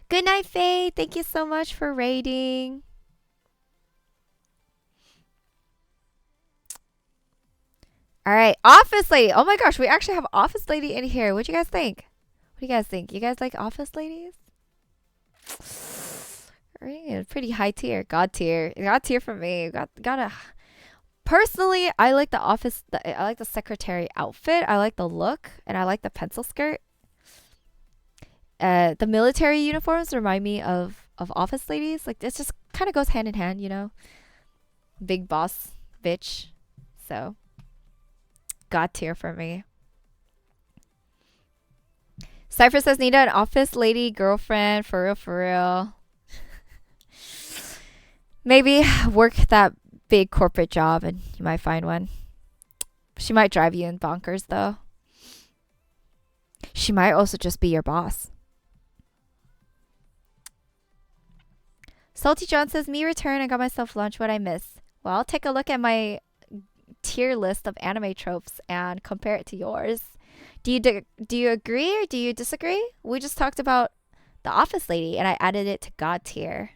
Good night, Faye. Thank you so much for raiding. All right, Office Lady. Oh my gosh, we actually have Office Lady in here. What do you guys think? What do you guys think? You guys like Office Ladies? Pretty high tier. God tier. God tier for me. Gotta. Personally, I like the office. I like the secretary outfit. I like the look, and I like the pencil skirt. The military uniforms remind me of Office Ladies. Like it just kind of goes hand in hand, you know. Big boss bitch. So. God tier for me. Cypher says, need an office lady girlfriend. For real, for real. Maybe work that big corporate job and you might find one. She might drive you in bonkers, though. She might also just be your boss. Salty John says, me return. I got myself lunch. What I miss? Well, take a look at my tier list of anime tropes and compare it to yours. Do you agree or do you disagree? We just talked about the office lady and I added it to God tier.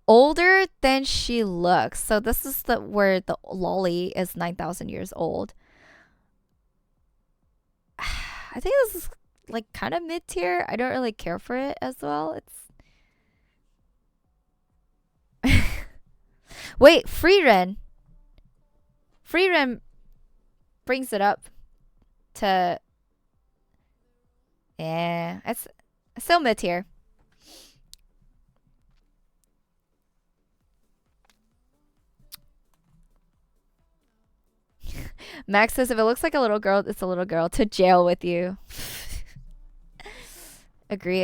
Older than she looks. So this is where the lolly is 9,000 years old. I think this is like kind of mid tier. I don't really care for it as well. It's wait, Freeren brings it up to it's still mid tier. Max says if it looks like a little girl, it's a little girl. To jail with you. Agree.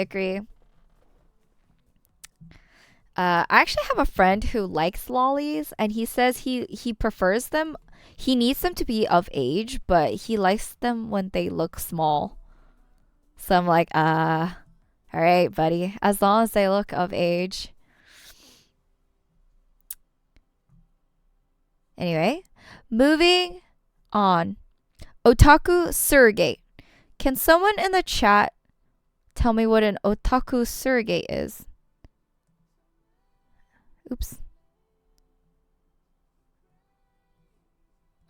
I actually have a friend who likes lollies, and he says he prefers them. He needs them to be of age, but he likes them when they look small. So I'm like, all right, buddy. As long as they look of age. Anyway, moving on. Otaku surrogate. Can someone in the chat tell me what an otaku surrogate is? Oops.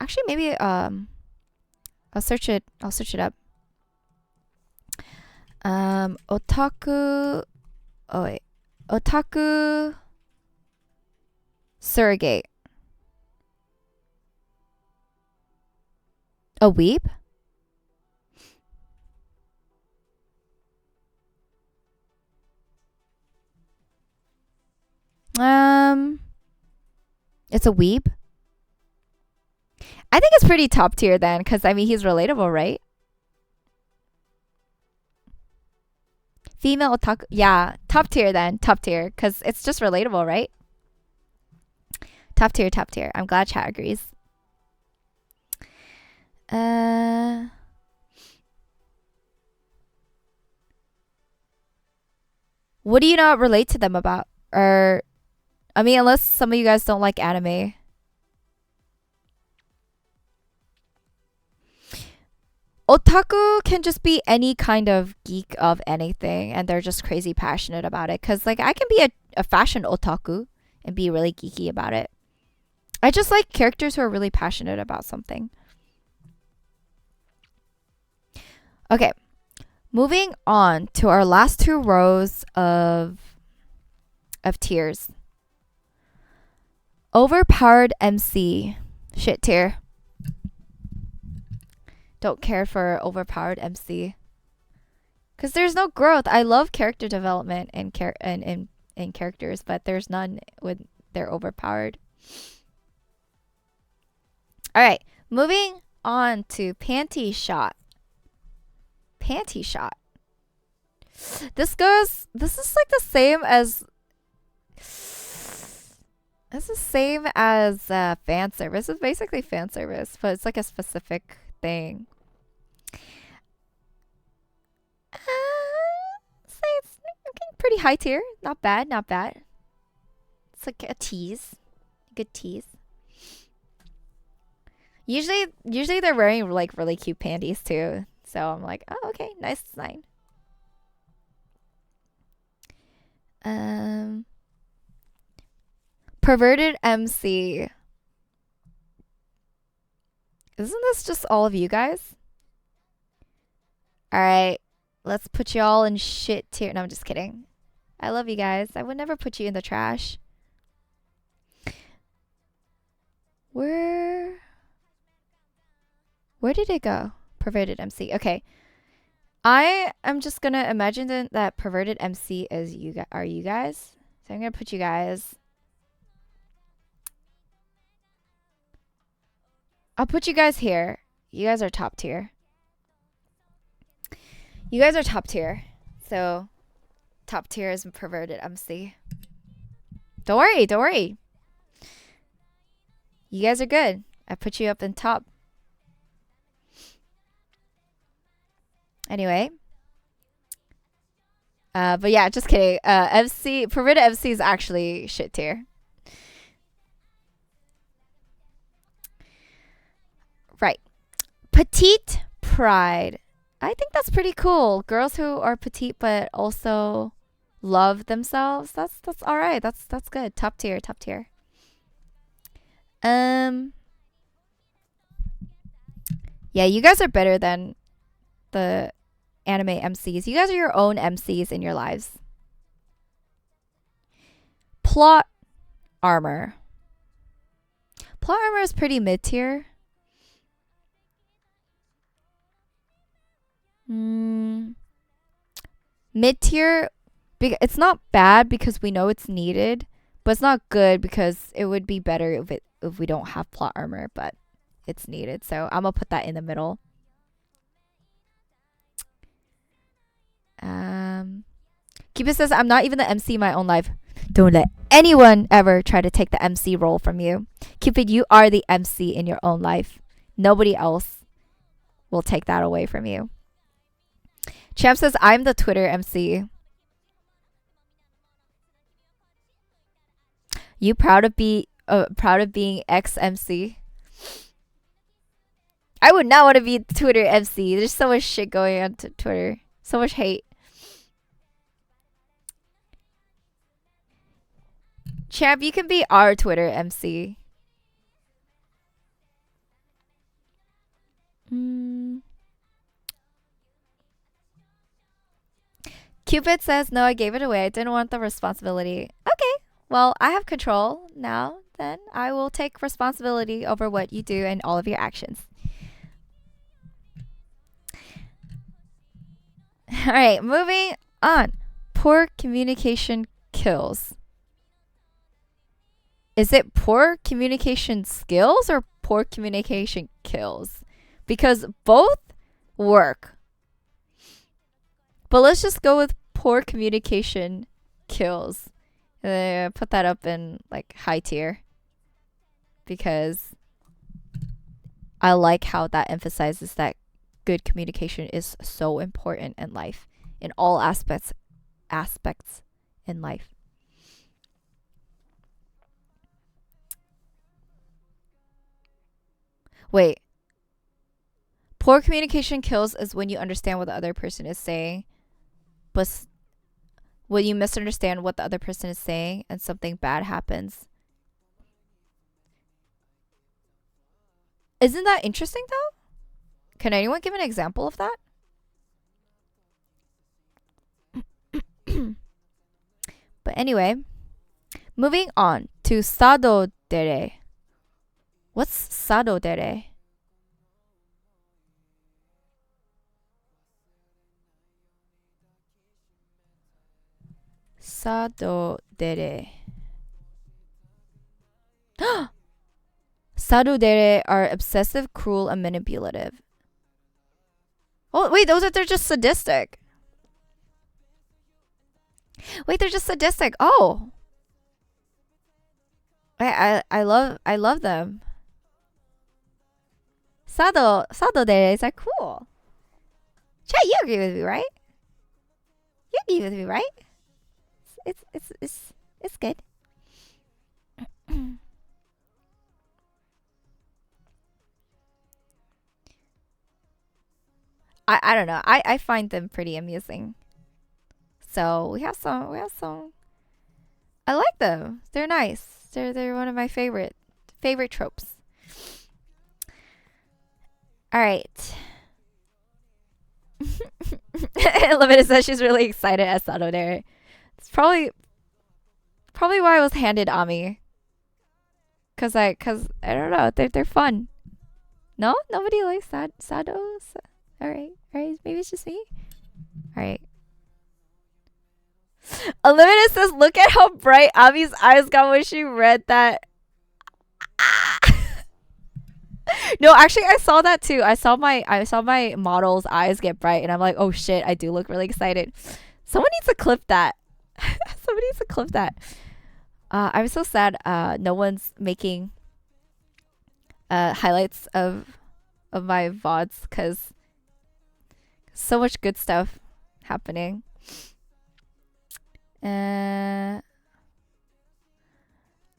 Actually, maybe I'll search it up. Otaku. Oh wait. Otaku surrogate. A weep? It's a weep. I think it's pretty top tier then, because I mean he's relatable, right? Female otaku, yeah, top tier then, top tier, because it's just relatable, right? Top tier. I'm glad chat agrees. What do you not relate to them about? Or, I mean, unless some of you guys don't like anime. Otaku can just be any kind of geek of anything, and they're just crazy passionate about it. Because, like, I can be a fashion otaku and be really geeky about it. I just like characters who are really passionate about something. Okay. Moving on to our last two rows of tiers. Overpowered MC. Shit tier. Don't care for overpowered MC. Because there's no growth. I love character development in characters, but there's none when they're overpowered. Alright, moving on to Panty Shot. Panty Shot. This is like the same as fan service. It's basically fan service, but it's like a specific thing. Say it's pretty high tier. Not bad. It's like a tease. Good tease. Usually they're wearing like really cute panties too. So I'm like, oh, okay, nice design. Perverted MC. Isn't this just all of you guys? All right, let's put you all in shit tier. No, I'm just kidding. I love you guys. I would never put you in the trash. Where did it go? Perverted MC. Okay. I am just gonna imagine that perverted MC is are you guys. So I'm gonna put you guys. I'll put you guys here. You guys are top tier. You guys are top tier. So top tier is perverted MC. Don't worry, don't worry. You guys are good. I put you up in top. Anyway. But yeah, just kidding. Perverted MC is actually shit tier. Right. Petite pride. I think that's pretty cool. Girls who are petite but also love themselves. That's all right. That's good. Top tier, top tier. Yeah, you guys are better than the anime MCs. You guys are your own MCs in your lives. Plot armor. Plot armor is pretty mid tier. Mid tier. It's not bad because we know it's needed, but it's not good because it would be better if we don't have plot armor, but it's needed. So I'm gonna put that in the middle. Cupid says, I'm not even the MC in my own life. Don't let anyone ever try to take the MC role from you. Cupid, you are the MC in your own life. Nobody else will take that away from you. Champ says, I'm the Twitter MC. You proud of being ex MC? I would not want to be Twitter MC. There's so much shit going on to Twitter. So much hate. Champ, you can be our Twitter MC. Cupid says, no, I gave it away. I didn't want the responsibility. Okay, well, I have control now. Then I will take responsibility over what you do and all of your actions. All right, moving on. Poor communication kills. Is it poor communication skills or poor communication kills? Because both work. But let's just go with poor communication kills. Put that up in like high tier. Because I like how that emphasizes that good communication is so important in life. In all aspects in life. Wait. Poor communication kills is when you understand what the other person is saying, but when you misunderstand what the other person is saying and something bad happens. Isn't that interesting though? Can anyone give an example of that? But anyway, moving on to Sado Dere. What's Sado Dere? Sado Dere. Sado Dere are obsessive, cruel, and manipulative. Oh, wait, they're just sadistic. Wait, they're just sadistic. Oh. I love them. Sado Deres are cool. Chat, you agree with me, right? You agree with me, right? It's good. I don't know. I find them pretty amusing. So we have some. I like them. They're nice. They're one of my favorite tropes. All right. Lavina says she's really excited at Sato there. It's probably why I was handed Ami. Cause I don't know. They're fun. No, nobody likes Sados. All right. Maybe it's just me. All right. Olivia says, "Look at how bright Ami's eyes got when she read that." No, actually, I saw that too. I saw my model's eyes get bright, and I'm like, "Oh shit, I do look really excited." Someone needs to clip that. Somebody needs to clip that. I'm so sad. No one's making highlights of my VODs because so much good stuff happening.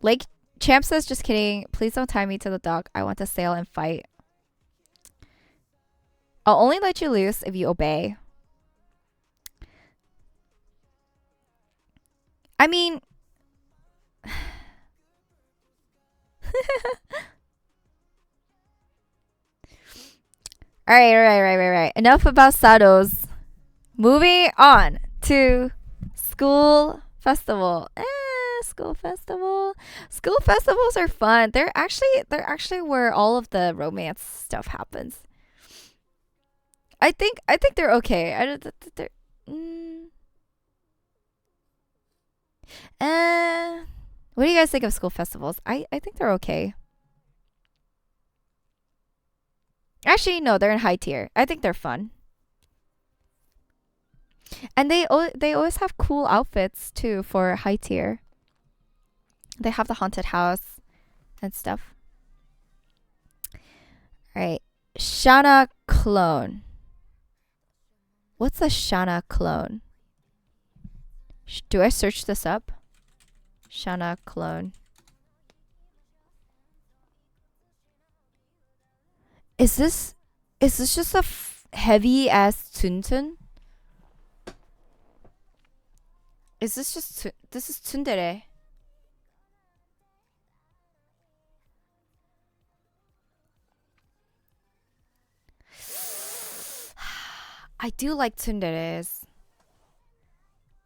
Lake Champ says, "Just kidding. Please don't tie me to the dock. I want to sail and fight. I'll only let you loose if you obey." I mean, all right. Enough about Sados. Moving on to school festival. School festival. School festivals are fun. They're actually where all of the romance stuff happens. I think they're okay. I don't. They're. What do you guys think of school festivals? I think they're okay. Actually, no, they're in high tier. I think they're fun. And they always have cool outfits too for high tier. They have the haunted house and stuff. All right. Shana clone. What's a Shana clone? Do I search this up? Shana clone. Is this just a heavy ass tuntun? Is this just this is tsundere? I do like tsunderes.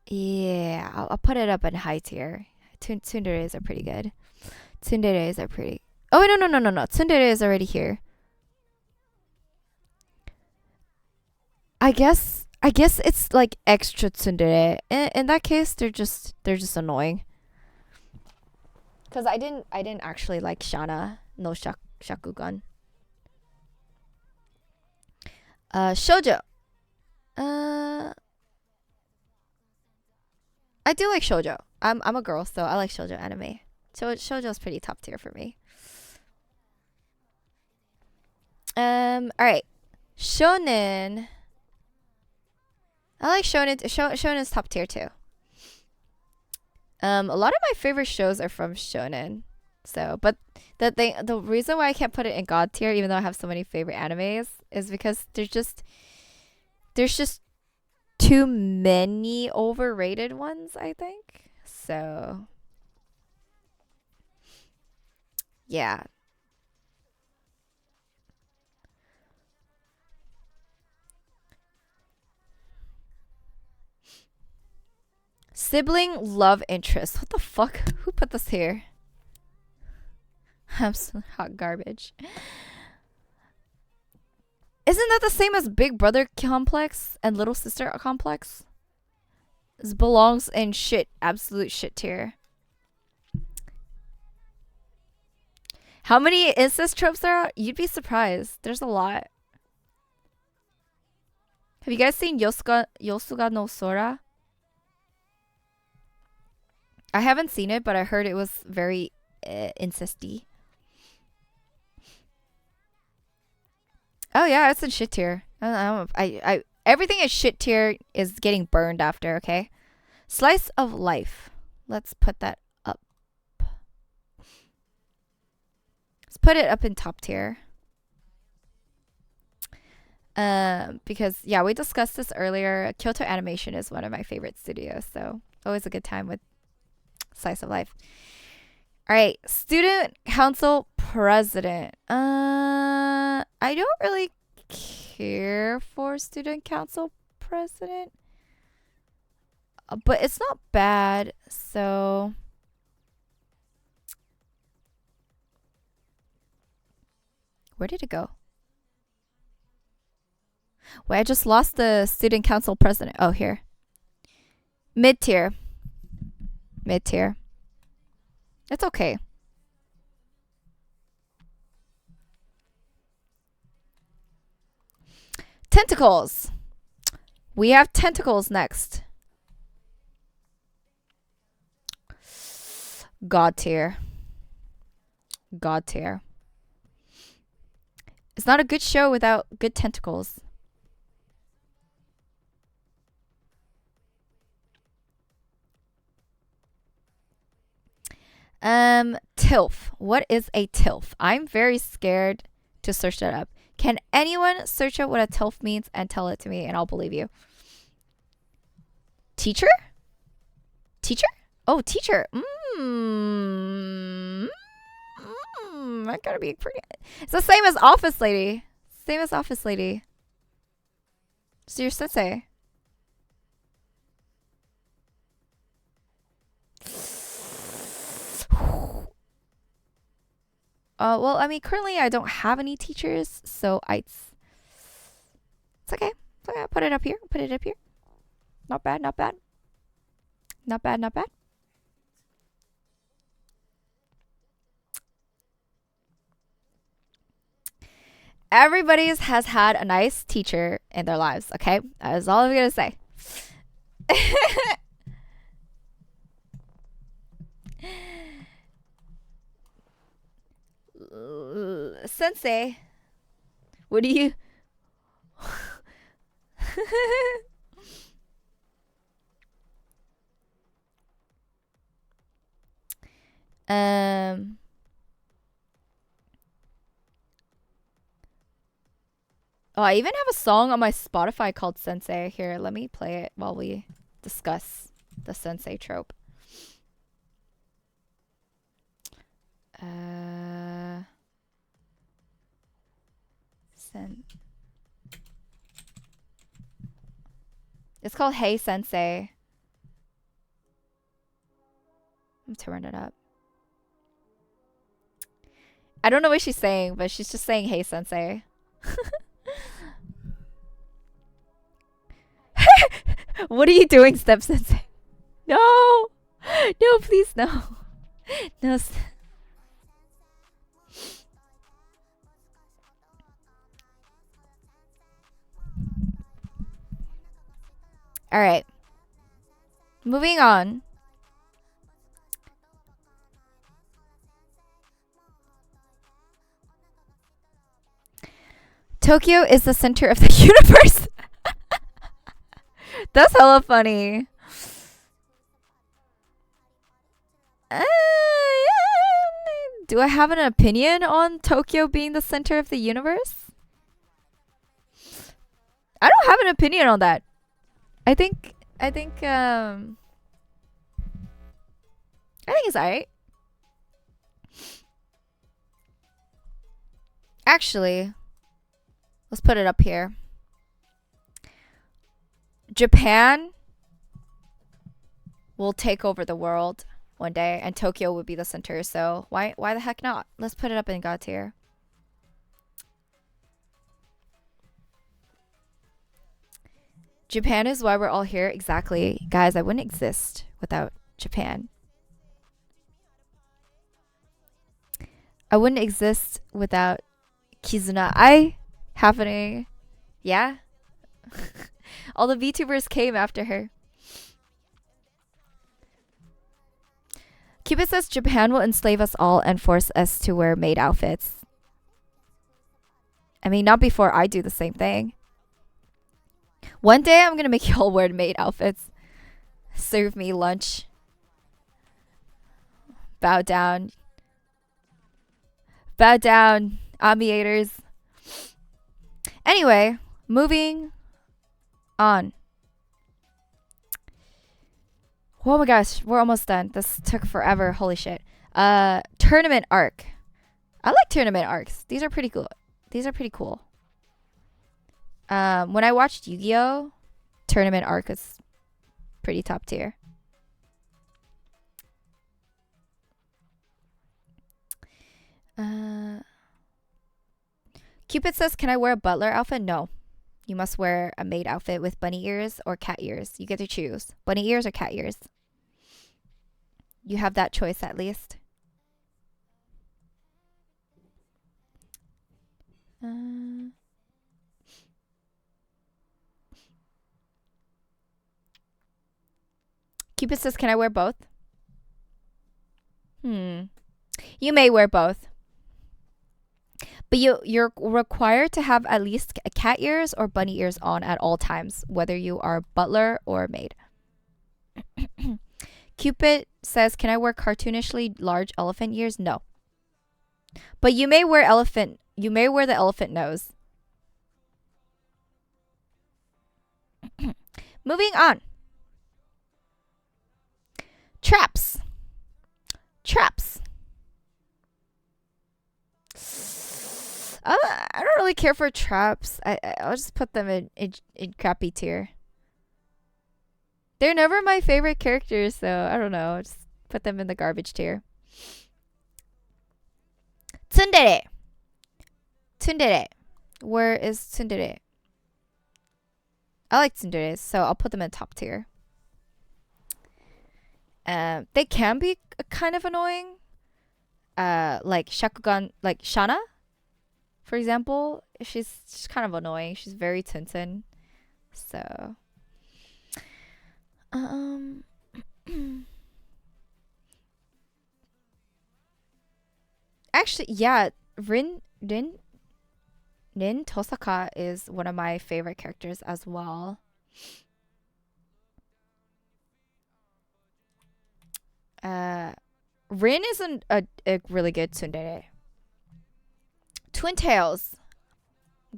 Yeah, I'll put it up in high tier. Tsunderes are pretty good. Tsunderes are pretty. Oh wait, no. Tsundere is already here. I guess it's like extra tsundere. In that case, they're just annoying. Cause I didn't actually like Shana no Shakugan. Shoujo. I do like shoujo. I'm a girl, so I like shoujo anime. Shoujo's pretty top tier for me. All right, shonen. I like shonen. Shonen's top tier too. A lot of my favorite shows are from shonen. So, but the reason why I can't put it in god tier, even though I have so many favorite animes, is because there's just too many overrated ones, I think. So, yeah. Sibling love interest. What the fuck? Who put this here? Absolute hot garbage. Isn't that the same as Big Brother complex and Little Sister complex? This belongs in absolute shit tier. How many incest tropes there are? You'd be surprised. There's a lot. Have you guys seen Yosuga no Sora? I haven't seen it, but I heard it was very incesty. Oh yeah, it's in shit tier. Everything in shit tier is getting burned after. Okay, slice of life. Let's put that up. Let's put it up in top tier. Because yeah, we discussed this earlier. Kyoto Animation is one of my favorite studios, so always a good time with Slice of Life. All right, student council president. I don't really care for student council president, but it's not bad. So where did it go? Wait, I just lost the student council president. Oh, here. Mid tier. Mid tier. It's okay. Tentacles. We have tentacles next. God tier. God tier. It's not a good show without good tentacles. TILF. What is a TILF? I'm very scared to search that up. Can anyone search up what a TILF means and tell it to me and I'll believe you? Teacher? Teacher? Oh, teacher. I gotta be pretty. It's the same as office lady. Same as office lady. So your sensei. Well, I mean, currently I don't have any teachers, so it's okay. It's okay. Put it up here. Put it up here. Not bad. Not bad. Not bad. Not bad. Everybody has had a nice teacher in their lives. Okay, that is all I'm gonna say. Sensei, what do you? um. Oh, I even have a song on my Spotify called Sensei. Here, let me play it while we discuss the Sensei trope. It's called Hey Sensei. I'm turning it up. I don't know what she's saying, but she's just saying Hey Sensei. What are you doing, Step Sensei? No! No, please, no. No. Alright. Moving on. Tokyo is the center of the universe. That's hella funny. Do I have an opinion on Tokyo being the center of the universe? I don't have an opinion on that. I think it's alright. Actually, let's put it up here. Japan will take over the world one day, and Tokyo would be the center. So why the heck not? Let's put it up in God tier. Japan is why we're all here. Exactly, guys. I wouldn't exist without Japan. I wouldn't exist without Kizuna Ai happening. Yeah. All the VTubers came after her. Cupid says Japan will enslave us all and force us to wear maid outfits. I mean, not before I do the same thing. One day I'm gonna make you all wear maid outfits. Serve me lunch. Bow down. Bow down, Amiators. Anyway, Moving on. Oh my gosh, we're almost done. This took forever. Holy shit. Tournament arc. I like tournament arcs. These are pretty cool. These are pretty cool. When I watched Yu-Gi-Oh, tournament arc is pretty top tier. Cupid says, "Can I wear a butler outfit?" No. You must wear a maid outfit with bunny ears or cat ears. You get to choose. Bunny ears or cat ears. You have that choice at least. Cupid says, "Can I wear both?" You may wear both. But you're required to have at least cat ears or bunny ears on at all times, whether you are butler or maid. Cupid says, "Can I wear cartoonishly large elephant ears?" No. But you may wear the elephant nose. Moving on. Traps. Traps. I don't really care for traps. I'll just put them in crappy tier. They're never my favorite characters, so I don't know. Just put them in the garbage tier. Tsundere. Tsundere. Where is tsundere? I like tsundere, so I'll put them in top tier. They can be kind of annoying. Like Shakugan, like Shana, for example. She's kind of annoying. She's very Tintin. So, actually, yeah, Rin Tosaka is one of my favorite characters as well. Rin is a really good tsundere. Twin Tails.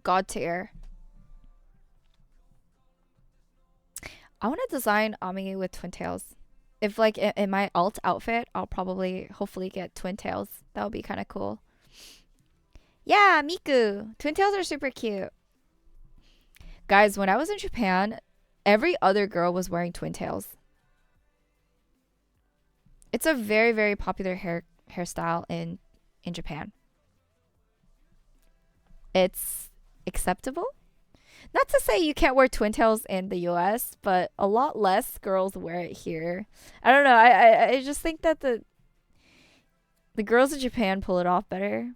God tier. I want to design Ami with twin tails. If like in my alt outfit, I'll probably hopefully get twin tails. That would be kind of cool. Yeah, Miku. Twin tails are super cute. Guys, when I was in Japan, every other girl was wearing twin tails. It's a very, very popular hairstyle in Japan. It's acceptable. Not to say you can't wear twin tails in the US, but a lot less girls wear it here. I don't know. I just think that the girls in Japan pull it off better.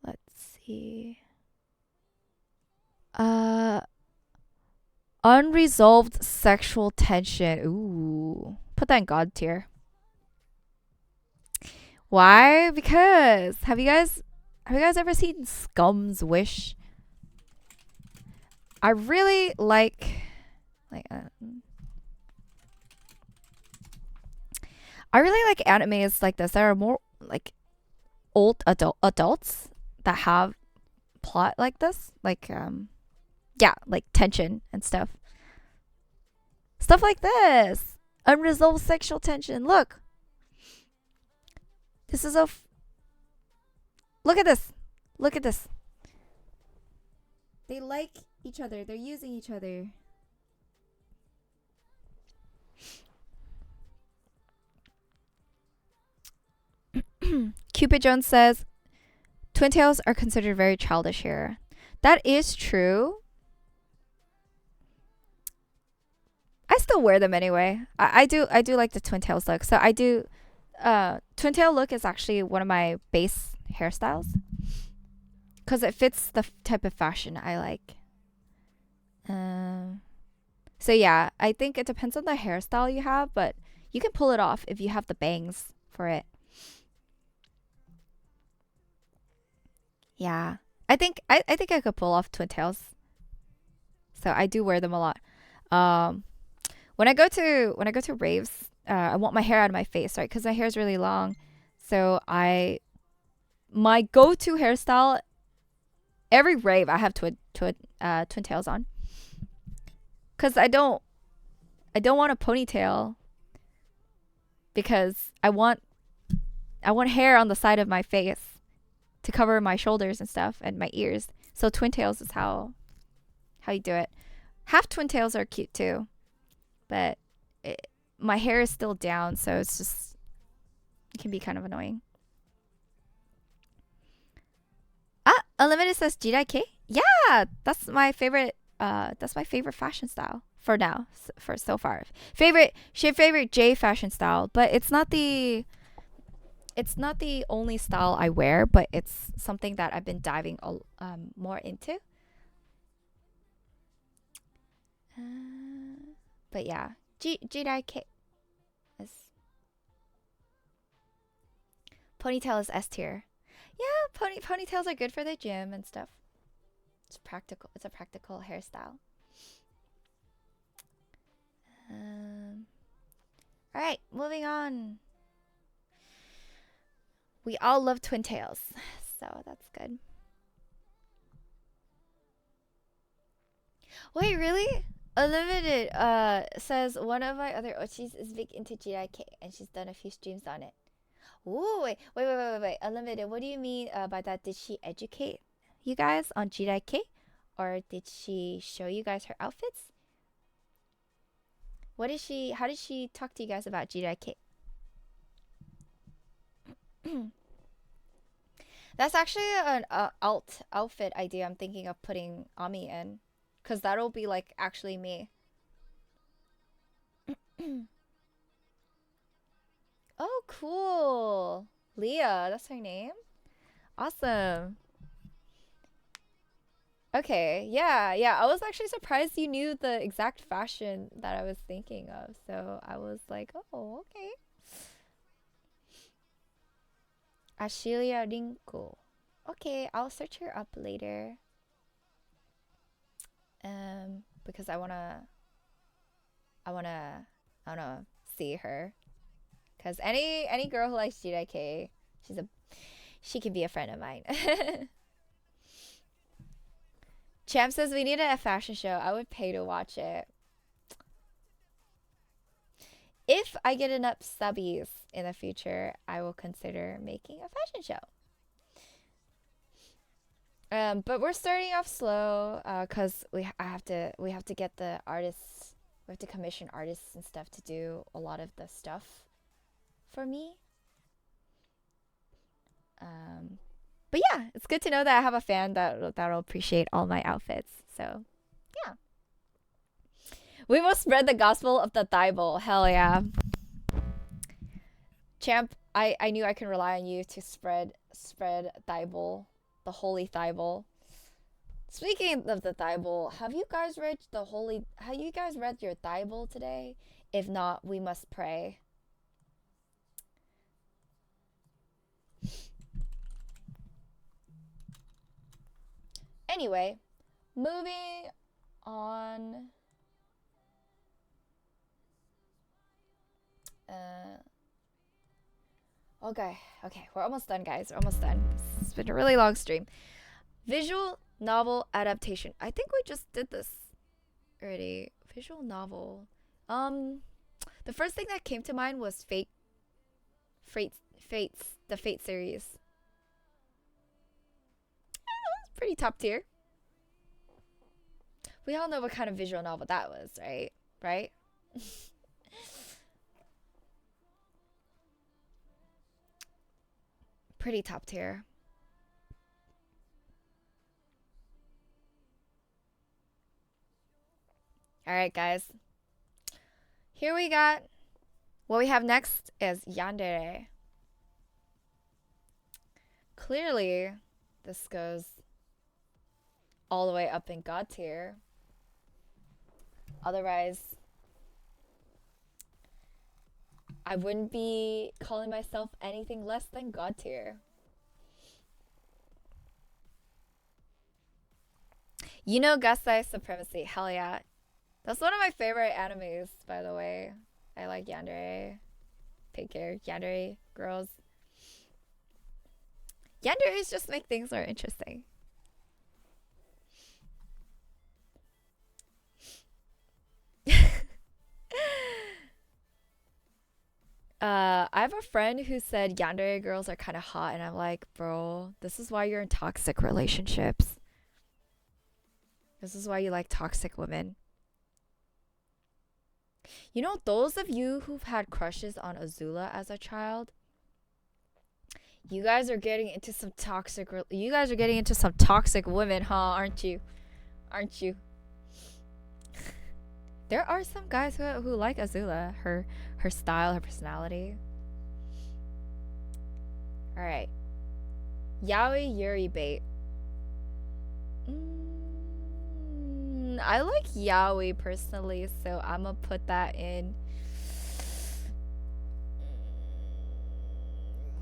Let's see. Unresolved sexual tension. Ooh. Put that in God tier. Why? Because have you guys ever seen Scum's Wish? I really like I really like animes like this that are more like old adults that have plot like this, like yeah, like tension and stuff. Stuff like this. Unresolved sexual tension. Look. This is look at this. Look at this. They like each other. They're using each other. Cupid Jones says, "Twin tails are considered very childish here." That is true. I still wear them anyway. I do like the twin tails look. So I do twin tail look is actually one of my base hairstyles because it fits the type of fashion I like. So yeah, I think it depends on the hairstyle you have, but you can pull it off if you have the bangs for it. Yeah, I think I could pull off twin tails. So I do wear them a lot. When I go to raves, I want my hair out of my face, right? Because my hair is really long. So my go-to hairstyle every rave I have twin tails on. Cause I don't want a ponytail because I want hair on the side of my face to cover my shoulders and stuff and my ears. So twin tails is how you do it. Half twin tails are cute too, but my hair is still down, so it can be kind of annoying. Ah, Unlimited says GIK. Yeah, that's my favorite. That's my favorite fashion style for now. For so far, favorite J fashion style, but it's not the only style I wear, but it's something that I've been diving more into. But yeah, GIK is ponytail is S tier. Yeah, ponytails are good for the gym and stuff. It's practical. It's a practical hairstyle. All right, moving on. We all love twin tails, so that's good. Wait, really? Unlimited says one of my other ochis is big into GIK and she's done a few streams on it. Ooh, wait. Unlimited, what do you mean by that? Did she educate you guys on GIK? Or did she show you guys her outfits? How did she talk to you guys about GIK? That's actually an outfit idea I'm thinking of putting Ami in. Because that'll be like actually me. Oh, cool. Leah, that's her name? Awesome. Okay, yeah. I was actually surprised you knew the exact fashion that I was thinking of. So I was like, oh, okay. Ashilia Rinko. Okay, I'll search her up later. Because I wanna see her. Cause any girl who likes GIK, she can be a friend of mine. Champ says we need a fashion show. I would pay to watch it. If I get enough subbies in the future, I will consider making a fashion show. But we're starting off slow, cause we have to get the artists, we have to commission artists and stuff to do a lot of the stuff for me. But yeah, it's good to know that I have a fan that'll appreciate all my outfits. So yeah, we must spread the gospel of the Bible. Hell yeah, Champ. I knew I can rely on you to spread Bible, the holy Bible. Speaking of the Bible, have you guys read your Bible today? If not, we must pray. Anyway, moving on. Okay, we're almost done, guys. We're almost done. It's been a really long stream. Visual novel adaptation. I think we just did this already. Visual novel. The first thing that came to mind was the Fate series. It's pretty top tier. We all know what kind of visual novel that was, right? Right? Pretty top tier. All right, guys. Here we got what we have next is Yandere. Clearly, this goes all the way up in God tier. Otherwise, I wouldn't be calling myself anything less than God tier. You know Gasai supremacy. Hell yeah. That's one of my favorite animes, by the way. I like yandere. Take care, yandere girls. Yanderes just make things more interesting. I have a friend who said yandere girls are kind of hot, and I'm like, bro, this is why you're in toxic relationships. This is why you like toxic women. You know, those of you who've had crushes on Azula as a child, you guys are getting into some toxic. You guys are getting into some toxic women, huh? Aren't you? Aren't you? There are some guys who like Azula, her style, her personality. All right, yaoi yuri bait. I like yaoi personally, so I'm gonna put that in.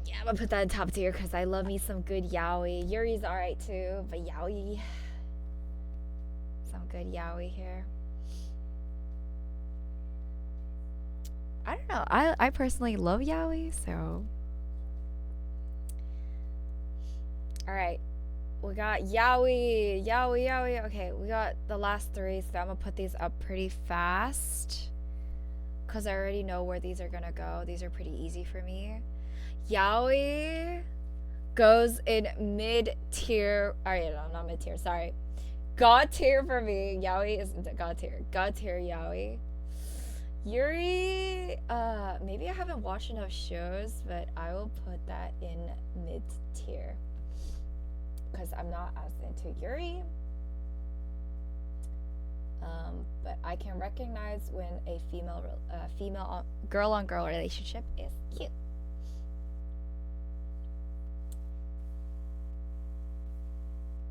Yeah, I'm gonna put that in top tier because I love me some good yaoi. Yuri's alright too, but yaoi, some good yaoi here. I don't know. I personally love yaoi, so. All right, we got yaoi. Okay, we got the last three, so I'm gonna put these up pretty fast because I already know where these are gonna go. These are pretty easy for me. Yaoi goes in mid tier. Alright, no, not mid tier. Sorry, god tier for me. Yaoi is god tier. God tier yaoi. Yuri, maybe I haven't watched enough shows, but I will put that in mid tier because I'm not as into Yuri. But I can recognize when a female girl on girl relationship is cute.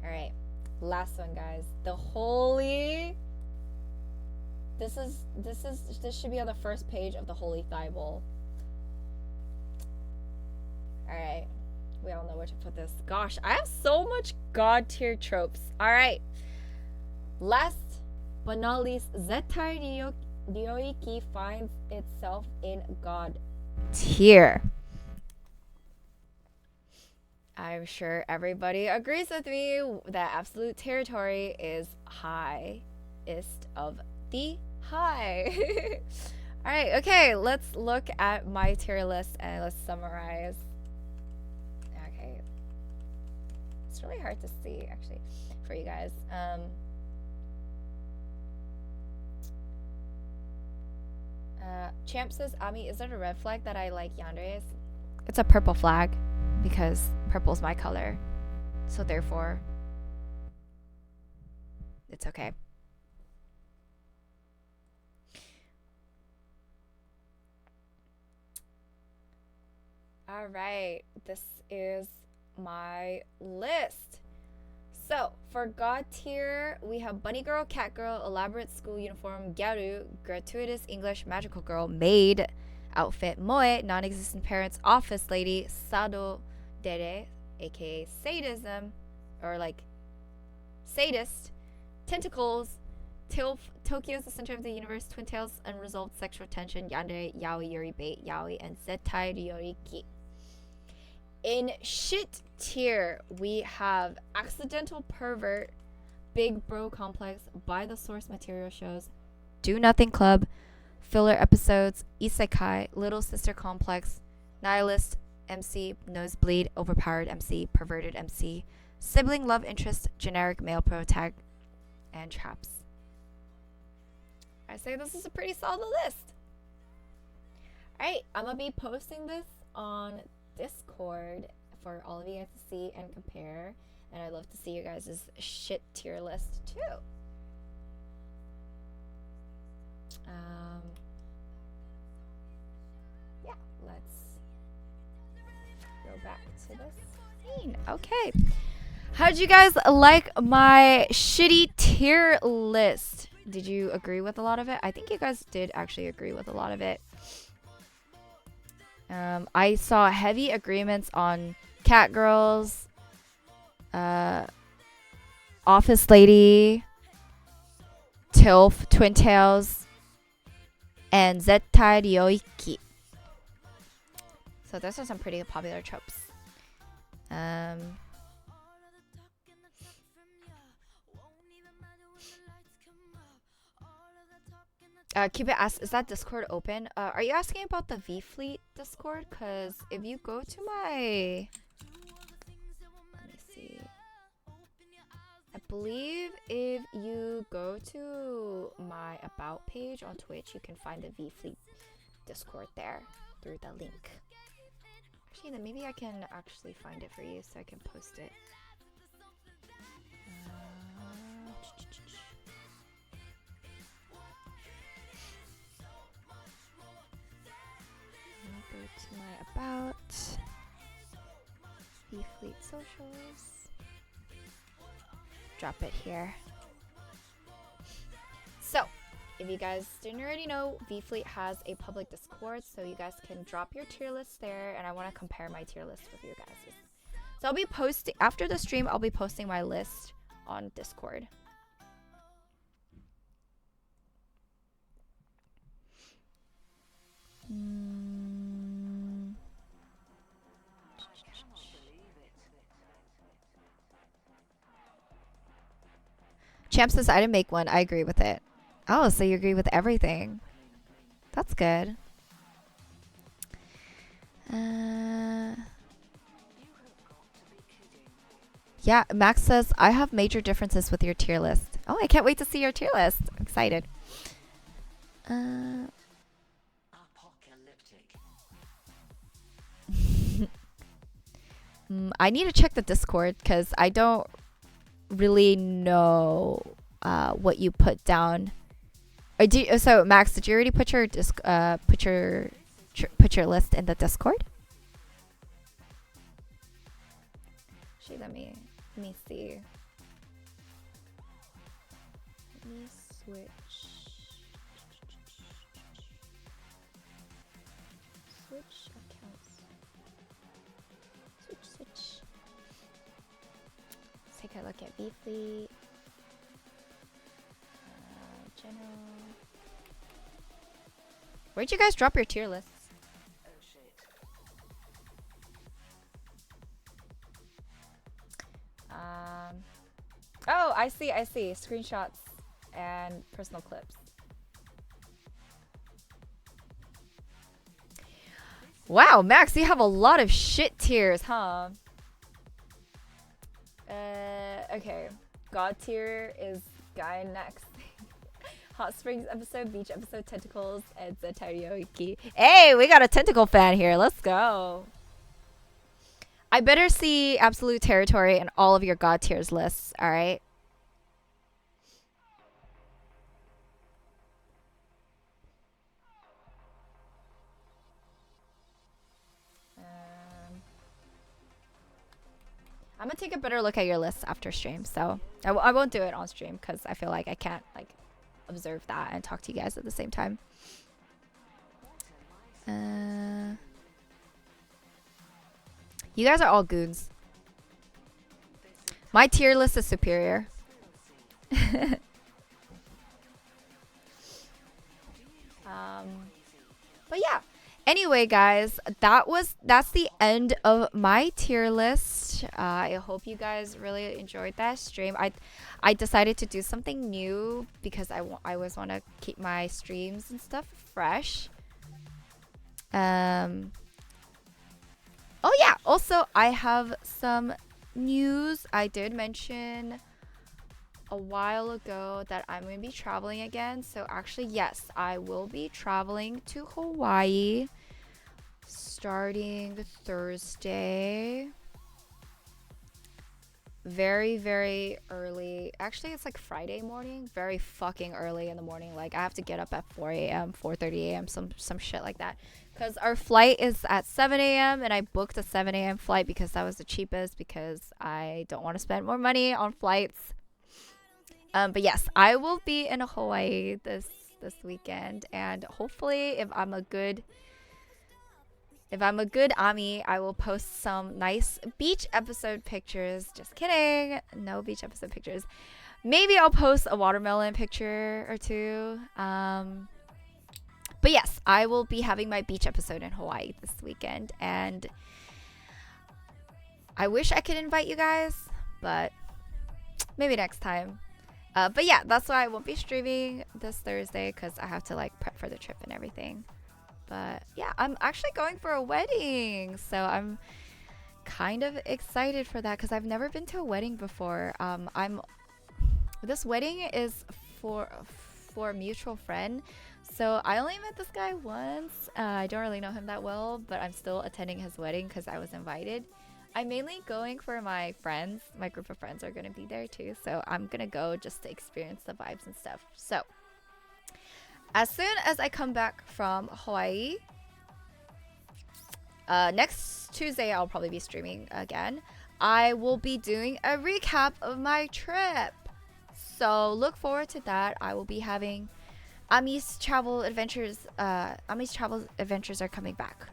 All right, last one, guys. The holy. This should be on the first page of the Holy Thigh Bowl. All right, we all know where to put this. Gosh, I have so much god tier tropes. All right, last but not least, Zettai Ryoiki finds itself in god tier. I'm sure everybody agrees with me that absolute territory is highest of the high. All right, okay, let's look at my tier list and let's summarize. Okay, it's really hard to see actually for you guys. Champ says, Ami, is it a red flag that I like yanderes? It's a purple flag because purple's my color, so therefore it's okay. All right, this is my list. So for god tier, we have bunny girl, cat girl, elaborate school uniform, gyaru, gratuitous English magical girl, maid outfit, moe, non-existent parents, office lady, sado dere, aka sadism, or like sadist, tentacles, Tokyo is the center of the universe, twin tails, unresolved sexual tension, yandere, yaoi, yuri bait, yaoi, and zettai ryoriki. In shit tier, we have accidental pervert, big bro complex, by the source material shows, do nothing club, filler episodes, isekai, little sister complex, nihilist MC, nosebleed, overpowered MC, perverted MC, sibling love interest, generic male protag, and traps. I say this is a pretty solid list. Alright, I'm gonna be posting this on Discord for all of you guys to see and compare, and I'd love to see you guys' shit tier list too. Yeah, let's go back to this scene. Okay, how did you guys like my shitty tier list? Did you agree with a lot of it? I think you guys did actually agree with a lot of it. I saw heavy agreements on cat girls, office lady, TILF, Twin Tails, and Zettai Ryoiki. So those are some pretty popular tropes. Cupid asks, is that Discord open? Are you asking about the V Fleet Discord? Because if you go to my... Let me see. I believe if you go to my About page on Twitch, you can find the V Fleet Discord there through the link. Actually, then maybe I can actually find it for you so I can post it. Go to my About V Fleet socials. Drop it here. So, if you guys didn't already know, V Fleet has a public Discord, so you guys can drop your tier list there, and I want to compare my tier list with your guys'. So I'll be posting after the stream. I'll be posting my list on Discord. Champ says I didn't make one. I agree with it. Oh, so you agree with everything. That's good. Yeah, Max says, I have major differences with your tier list. Oh, I can't wait to see your tier list. I'm excited. I need to check the Discord because I don't really know what you put down. So Max, did you already put your put your list in the Discord? Actually, let me see. Let me switch accounts. Switch. Let's take a look at V Fleet. General. Where'd you guys drop your tier lists? Oh, I see. Screenshots and personal clips. Wow, Max, you have a lot of shit tiers, huh? Okay. God tier is guy next. Hot Springs episode, beach episode, tentacles, and Zettai Ryoiki. Hey, we got a tentacle fan here. Let's go. I better see Absolute Territory and all of your God tiers lists, alright? I'm gonna take a better look at your lists after stream, so I won't do it on stream because I feel like I can't like observe that and talk to you guys at the same time. You guys are all goons. My tier list is superior. But yeah. Anyway, guys, that's the end of my tier list. I hope you guys really enjoyed that stream. I decided to do something new because I always want to keep my streams and stuff fresh. Oh yeah, also I have some news. I did mention a while ago that I'm going to be traveling again. So actually, yes, I will be traveling to Hawaii starting Thursday. Very, very early. Actually, it's like Friday morning. Very fucking early in the morning. Like, I have to get up at 4 a.m., 4:30 a.m., some shit like that. Because our flight is at 7 a.m. and I booked a 7 a.m. flight because that was the cheapest because I don't want to spend more money on flights. But yes, I will be in Hawaii this weekend, and hopefully, if I'm a good Ami, I will post some nice beach episode pictures. Just kidding, no beach episode pictures. Maybe I'll post a watermelon picture or two. But yes, I will be having my beach episode in Hawaii this weekend, and I wish I could invite you guys, but maybe next time. But yeah, that's why I won't be streaming this Thursday, because I have to like prep for the trip and everything. But yeah, I'm actually going for a wedding, so I'm kind of excited for that because I've never been to a wedding before. This wedding is for a mutual friend, so I only met this guy once. I don't really know him that well, but I'm still attending his wedding because I was invited. I'm mainly going for my friends. My group of friends are going to be there too, so I'm going to go just to experience the vibes and stuff. So as soon as I come back from Hawaii, next Tuesday I'll probably be streaming again. I will be doing a recap of my trip, so look forward to that. I will be having Ami's travel adventures. Ami's travel adventures are coming back,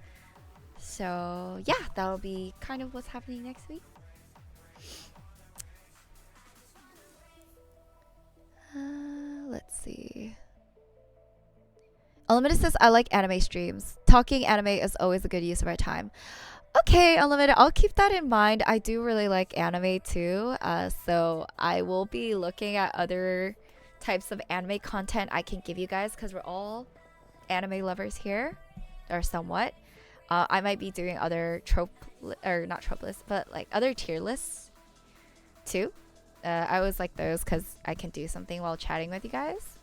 so yeah, that'll be kind of what's happening next week. Let's see. Unlimited says, I like anime streams. Talking anime is always a good use of our time. Okay, Unlimited, I'll keep that in mind. I do really like anime too. So I will be looking at other types of anime content I can give you guys, because we're all anime lovers here, or somewhat. I might be doing other not trope lists, but like other tier lists too. I always like those because I can do something while chatting with you guys.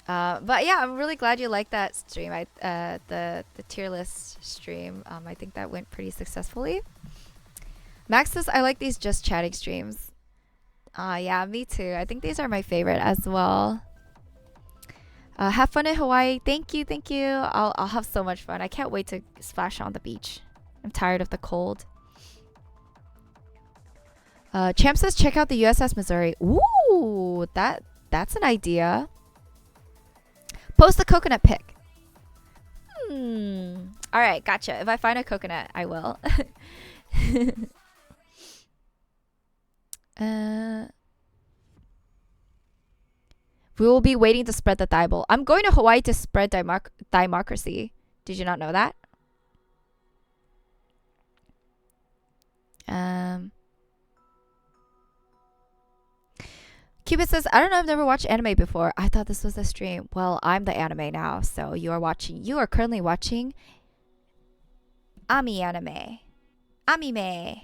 But yeah, I'm really glad you liked that stream. The tier list stream. I think that went pretty successfully. Max says, I like these just chatting streams. Yeah, me too. I think these are my favorite as well. Have fun in Hawaii. Thank you, thank you. I'll have so much fun. I can't wait to splash on the beach. I'm tired of the cold. Champ says, check out the USS Missouri. Ooh, that's an idea. Post a coconut pic. Alright, gotcha. If I find a coconut, I will. We will be waiting to spread the Bible. I'm going to Hawaii to spread democracy. Did you not know that? Cupid says, I don't know, I've never watched anime before. I thought this was a stream. Well, I'm the anime now, so you are currently watching Ami anime. Amime.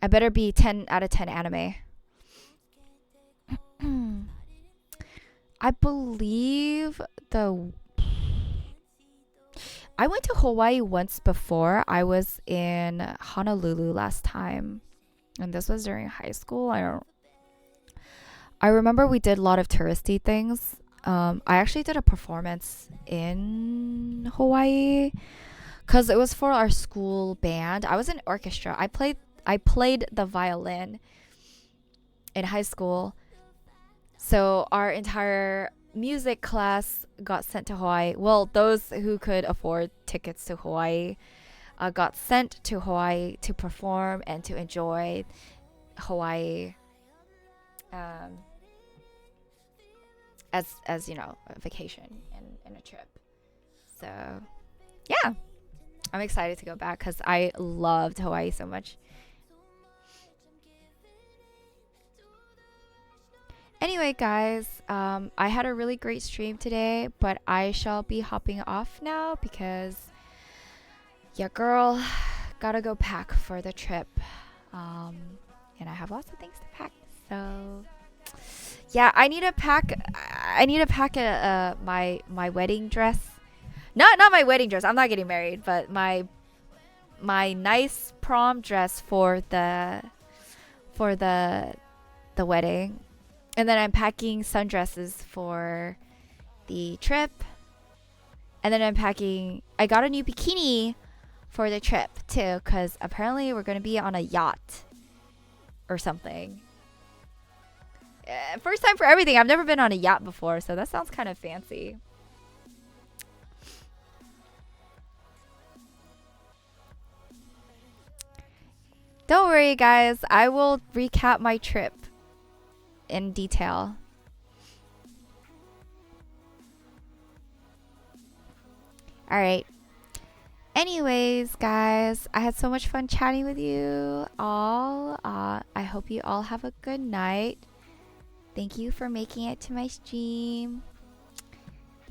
I better be 10 out of 10 anime. I believe I went to Hawaii once before. I was in Honolulu last time, and this was during high school. I remember we did a lot of touristy things. I actually did a performance in Hawaii because it was for our school band. I was in orchestra. I played the violin in high school. So our entire music class got sent to Hawaii. Well, those who could afford tickets to Hawaii got sent to Hawaii to perform and to enjoy Hawaii as you know, a vacation and a trip. So yeah, I'm excited to go back because I loved Hawaii so much. Anyway, guys, I had a really great stream today, but I shall be hopping off now because, yeah, girl, gotta go pack for the trip. And I have lots of things to pack. So, yeah, I need to pack my wedding dress. Not my wedding dress. I'm not getting married, but my nice prom dress for the wedding. And then I'm packing sundresses for the trip. And then I got a new bikini for the trip too, because apparently we're going to be on a yacht or something. First time for everything. I've never been on a yacht before, so that sounds kind of fancy. Don't worry, guys. I will recap my trip in detail. All right. Anyways, guys, I had so much fun chatting with you all. I hope you all have a good night. Thank you for making it to my stream.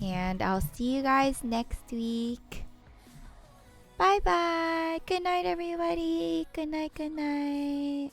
And I'll see you guys next week. Bye bye. Good night, everybody. Good night. Good night.